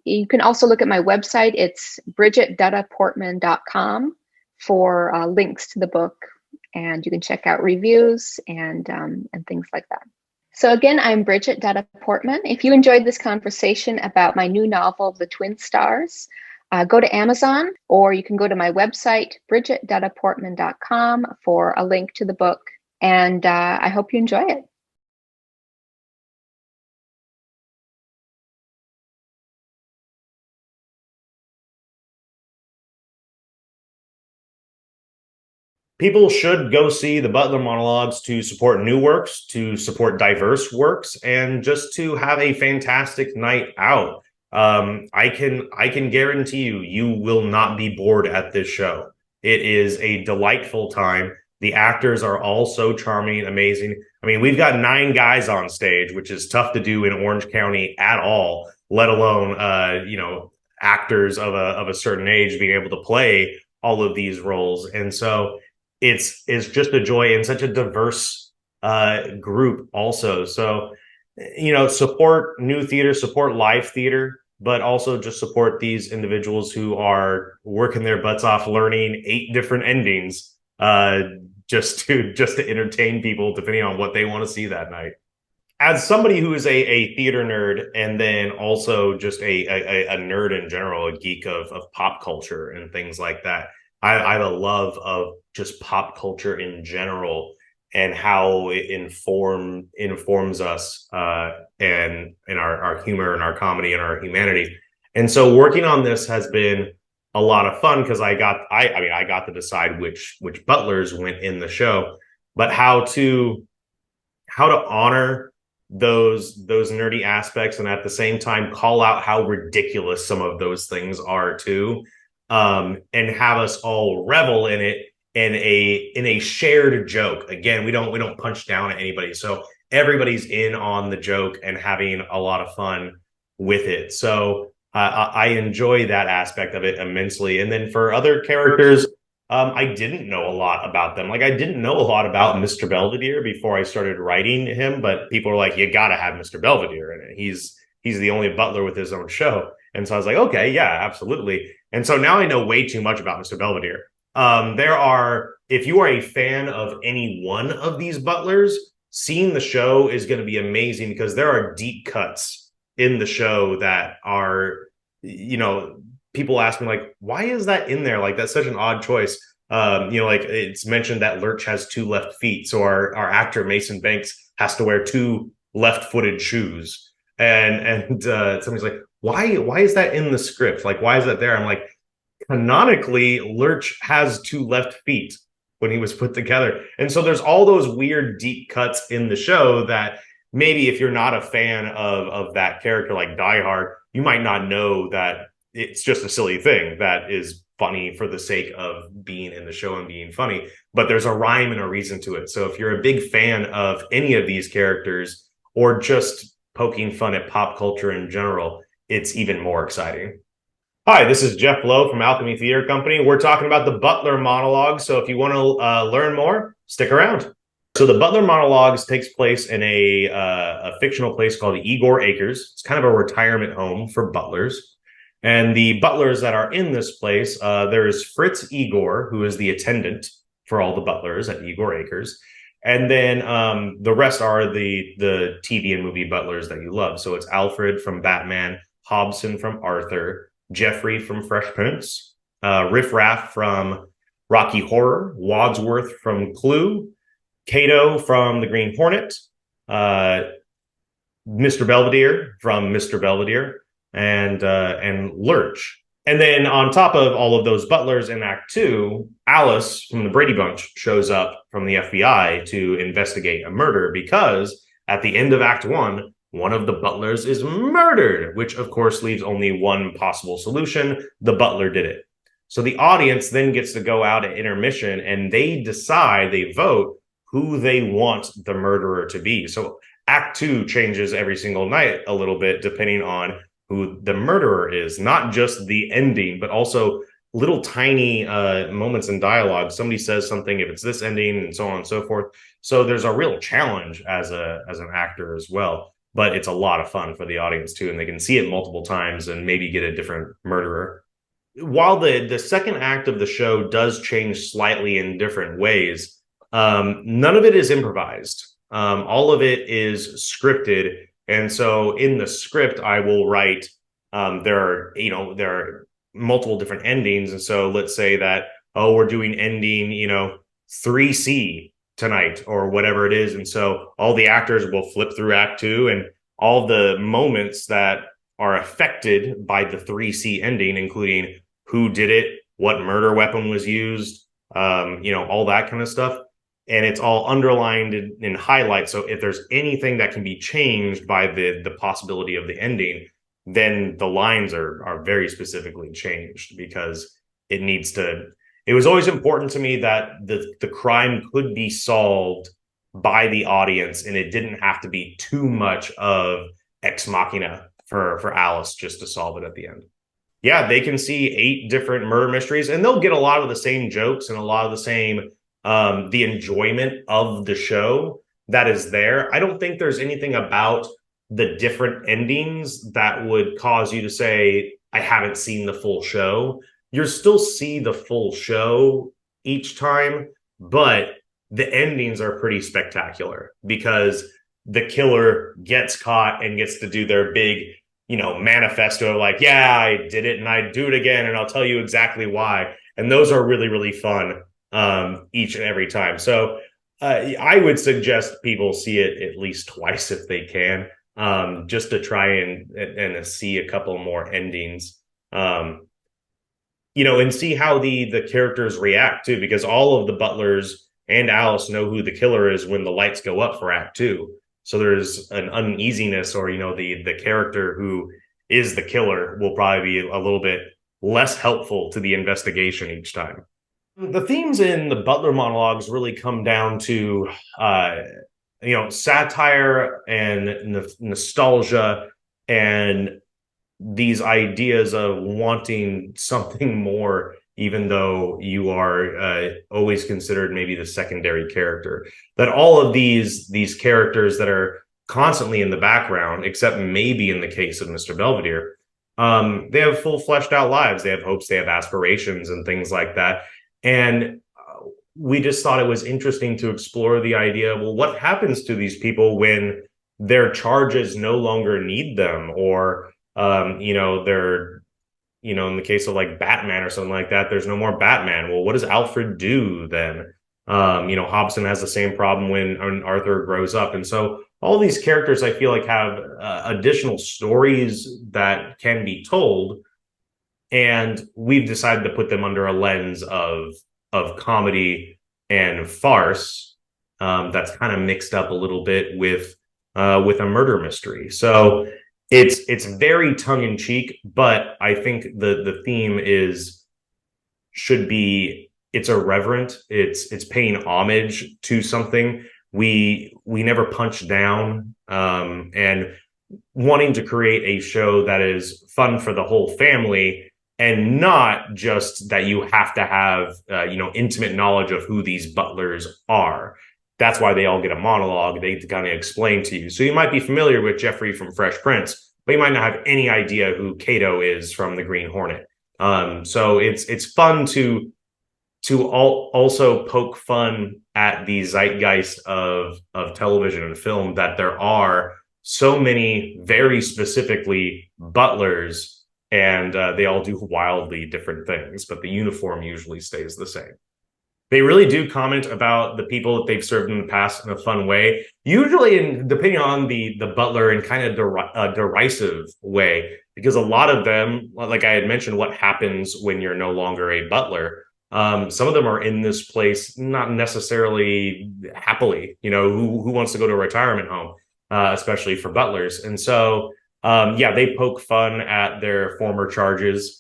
you can also look at my website. It's bridgetduttaportman.com for links to the book. And you can check out reviews and things like that. So again, I'm Bridget Dutta Portman. If you enjoyed this conversation about my new novel, The Twin Stars, go to Amazon, or you can go to my website, bridgetduttaportman.com, for a link to the book. And I hope you enjoy it. People should go see the Butler monologues to support new works, to support diverse works, and just to have a fantastic night out. I can guarantee you will not be bored at this show. It is a delightful time. The actors are all so charming and amazing. I mean, we've got 9 guys on stage, which is tough to do in Orange County at all, let alone actors of a certain age being able to play all of these roles. And so it's just a joy, and such a diverse group also. So, support new theater, support live theater, but also just support these individuals who are working their butts off learning 8 different endings just to entertain people, depending on what they want to see that night. As somebody who is a theater nerd, and then also just a nerd in general, a geek of pop culture and things like that, I have a love of just pop culture in general and how it informs us and in our humor and our comedy and our humanity. And so working on this has been a lot of fun because I got to decide which butlers went in the show, but how to honor those nerdy aspects and at the same time call out how ridiculous some of those things are too. And have us all revel in it in a shared joke. Again, we don't punch down at anybody, so everybody's in on the joke and having a lot of fun with it. So I enjoy that aspect of it immensely. And then for other characters, I didn't know a lot about them. Like I didn't know a lot about Mr. Belvedere before I started writing him, but people were like, "You got to have Mr. Belvedere in it. He's the only butler with his own show." And so I was like, "Okay, yeah, absolutely." And so now I know way too much about Mr. Belvedere. If you are a fan of any one of these butlers, seeing the show is going to be amazing because there are deep cuts in the show that are, people ask me like, why is that in there? Like, that's such an odd choice. Like it's mentioned that Lurch has 2 left feet, so our actor Mason Banks has to wear 2 left-footed shoes. And somebody's like, why is that in the script? Like, why is that there? I'm like, canonically, Lurch has 2 left feet when he was put together. And so there's all those weird deep cuts in the show that maybe if you're not a fan of that character like Die Hard, you might not know that it's just a silly thing that is funny for the sake of being in the show and being funny. But there's a rhyme and a reason to it. So if you're a big fan of any of these characters or just poking fun at pop culture in general, it's even more exciting. Hi, this is Jeff Lowe from Alchemy Theater Company. We're talking about the Butler monologue. So if you want to learn more, stick around. So the Butler monologues takes place in a fictional place called Igor Acres. It's kind of a retirement home for butlers. And the butlers that are in this place, there's Fritz Igor, who is the attendant for all the butlers at Igor Acres. And then the rest are the TV and movie butlers that you love. So it's Alfred from Batman, Hobson from Arthur, Jeffrey from Fresh Prince, Riff Raff from Rocky Horror, Wadsworth from Clue, Kato from The Green Hornet, Mr. Belvedere from Mr. Belvedere, and Lurch. And then on top of all of those butlers in Act 2, Alice from the Brady Bunch shows up from the FBI to investigate a murder because at the end of Act 1, one of the butlers is murdered, which of course leaves only one possible solution. The butler did it. So the audience then gets to go out at intermission and they decide, they vote who they want the murderer to be. So Act 2 changes every single night a little bit depending on who the murderer is, not just the ending, but also little tiny moments in dialogue. Somebody says something, if it's this ending, and so on and so forth. So there's a real challenge as an actor as well. But it's a lot of fun for the audience too, and they can see it multiple times and maybe get a different murderer. While the second act of the show does change slightly in different ways, none of it is improvised. All of it is scripted. And so in the script, I will write, there are multiple different endings. And so let's say that, we're doing ending, 3C tonight or whatever it is. And so all the actors will flip through Act 2 and all the moments that are affected by the 3C ending, including who did it, what murder weapon was used, all that kind of stuff. And it's all underlined in highlight. So if there's anything that can be changed by the possibility of the ending, then the lines are very specifically changed because it needs to. It was always important to me that the crime could be solved by the audience, and it didn't have to be too much of ex machina for Alice just to solve it at the end. Yeah, they can see 8 different murder mysteries, and they'll get a lot of the same jokes and a lot of the same the enjoyment of the show that is there. I don't think there's anything about the different endings that would cause you to say, I haven't seen the full show. You'll still see the full show each time, but the endings are pretty spectacular because the killer gets caught and gets to do their big, manifesto like, yeah, I did it and I'd do it again and I'll tell you exactly why. And those are really, really fun each and every time. So I would suggest people see it at least twice if they can, just to try and see a couple more endings. And see how the characters react too, because all of the butlers and Alice know who the killer is when the lights go up for Act 2. So there's an uneasiness, or the character who is the killer will probably be a little bit less helpful to the investigation each time. The themes in the Butler monologues really come down to satire and nostalgia and these ideas of wanting something more, even though you are always considered maybe the secondary character. That all of these characters that are constantly in the background, except maybe in the case of Mr. Belvedere, they have full fleshed out lives. They have hopes, they have aspirations and things like that. And we just thought it was interesting to explore the idea, well, what happens to these people when their charges no longer need them, or in the case of like Batman or something like that, there's no more Batman. Well, what does Alfred do then? Hobson has the same problem when Arthur grows up. And so all these characters, I feel like, have additional stories that can be told. And we've decided to put them under a lens of comedy and farce, that's kind of mixed up a little bit with a murder mystery. So it's very tongue in cheek, but I think the theme should be, it's irreverent. It's paying homage to something. We never punch down, and wanting to create a show that is fun for the whole family, and not just that you have to have intimate knowledge of who these butlers are. That's why they all get a monologue. They kind of explain to you. So you might be familiar with Jeffrey from Fresh Prince, but you might not have any idea who Kato is from the Green Hornet. So it's fun to also poke fun at the zeitgeist of television and film, that there are so many very specifically butlers, and they all do wildly different things, but the uniform usually stays the same. They really do comment about the people that they've served in the past in a fun way, usually depending on the butler, in kind of a derisive way, because a lot of them, like I had mentioned, what happens when you're no longer a butler. Some of them are in this place not necessarily happily. Who wants to go to a retirement home, especially for butlers. And so they poke fun at their former charges,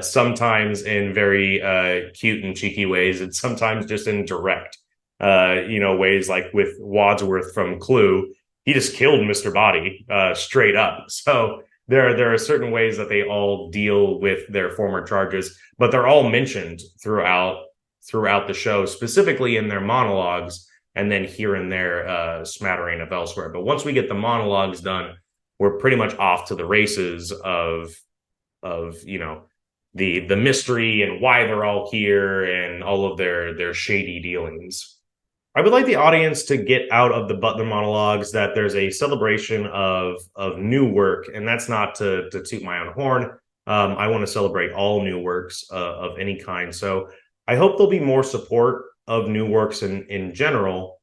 sometimes in very cute and cheeky ways, and sometimes just in direct ways, like with Wadsworth from Clue. He just killed Mr. Body straight up. So there are certain ways that they all deal with their former charges, but they're all mentioned throughout the show, specifically in their monologues, and then here and there smattering of elsewhere. But once we get the monologues done, we're pretty much off to the races of the mystery and why they're all here and all of their shady dealings. I would like the audience to get out of the butler monologues that there's a celebration of new work, and that's not to toot my own horn. I want to celebrate all new works of any kind. So I hope there'll be more support of new works in general,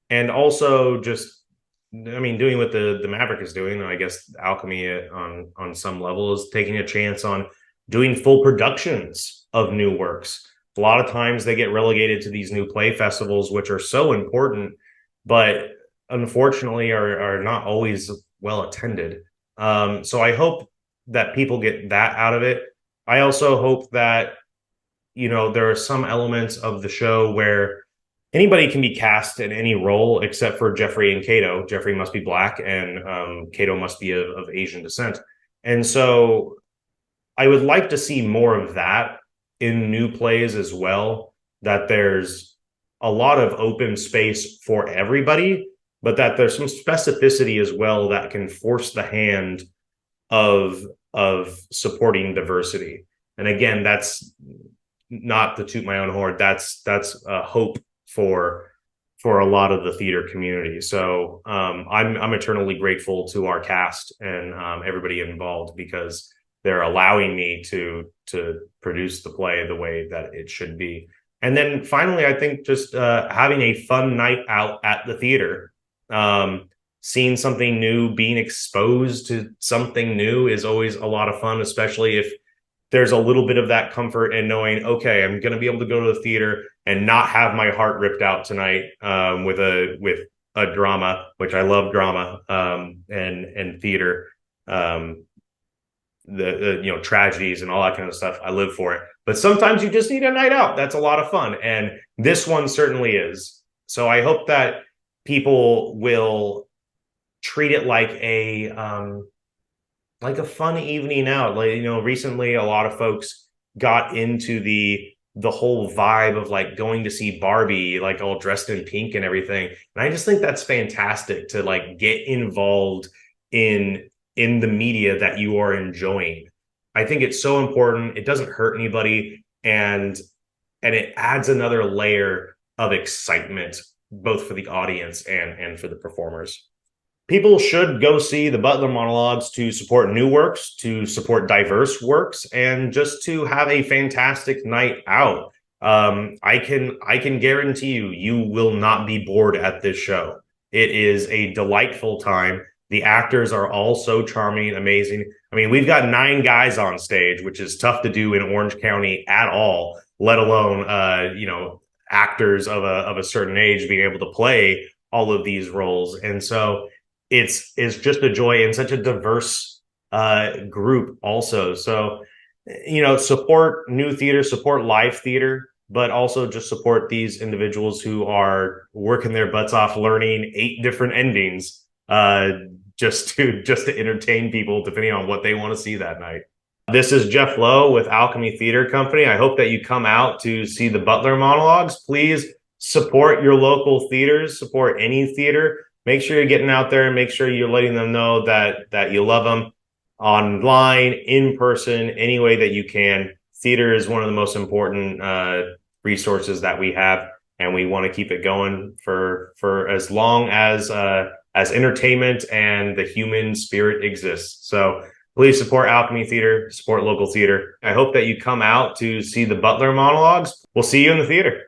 and also just, doing what the Maverick is doing. I guess Alchemy on some level is taking a chance on doing full productions of new works. A lot of times they get relegated to these new play festivals, which are so important, but unfortunately are not always well attended. So I hope that people get that out of it. I also hope that, there are some elements of the show where anybody can be cast in any role except for Jeffrey and Kato. Jeffrey must be Black, and Kato must be of Asian descent. And so I would like to see more of that in new plays as well, that there's a lot of open space for everybody, but that there's some specificity as well that can force the hand of supporting diversity. And again, that's not to toot my own horn. That's a hope for a lot of the theater community. So I'm eternally grateful to our cast and everybody involved, because they're allowing me to produce the play the way that it should be. And then finally, I think just having a fun night out at the theater, seeing something new, being exposed to something new is always a lot of fun, especially if there's a little bit of that comfort in knowing, okay, I'm going to be able to go to the theater and not have my heart ripped out tonight with a drama, which I love drama, and theater. The tragedies and all that kind of stuff. I live for it. But sometimes you just need a night out. That's a lot of fun. And this one certainly is. So I hope that people will treat it like a fun evening out. Recently a lot of folks got into the whole vibe of like going to see Barbie, like all dressed in pink and everything. And I just think that's fantastic to like get involved in the media that you are enjoying. I think it's so important. It doesn't hurt anybody, and it adds another layer of excitement, both for the audience and for the performers. people should go see the Butler monologues to support new works, to support diverse works, and just to have a fantastic night out. I can guarantee you, you will not be bored at this show. It is a delightful time. The actors are all so charming, amazing. I mean, we've got 9 guys on stage, which is tough to do in Orange County at all, let alone actors of a certain age being able to play all of these roles. And so it's just a joy, and such a diverse group also. So, support new theater, support live theater, but also just support these individuals who are working their butts off learning 8 different endings just to entertain people, depending on what they want to see that night. This is Jeff Lowe with Alchemy Theater Company. I hope that you come out to see the Butler monologues. Please support your local theaters, support any theater. Make sure you're getting out there and make sure you're letting them know that you love them online, in person, any way that you can. Theater is one of the most important resources that we have, and we want to keep it going for as long as entertainment and the human spirit exists. So please support Alchemy Theater, support local theater. I hope that you come out to see the Butler monologues. We'll see you in the theater.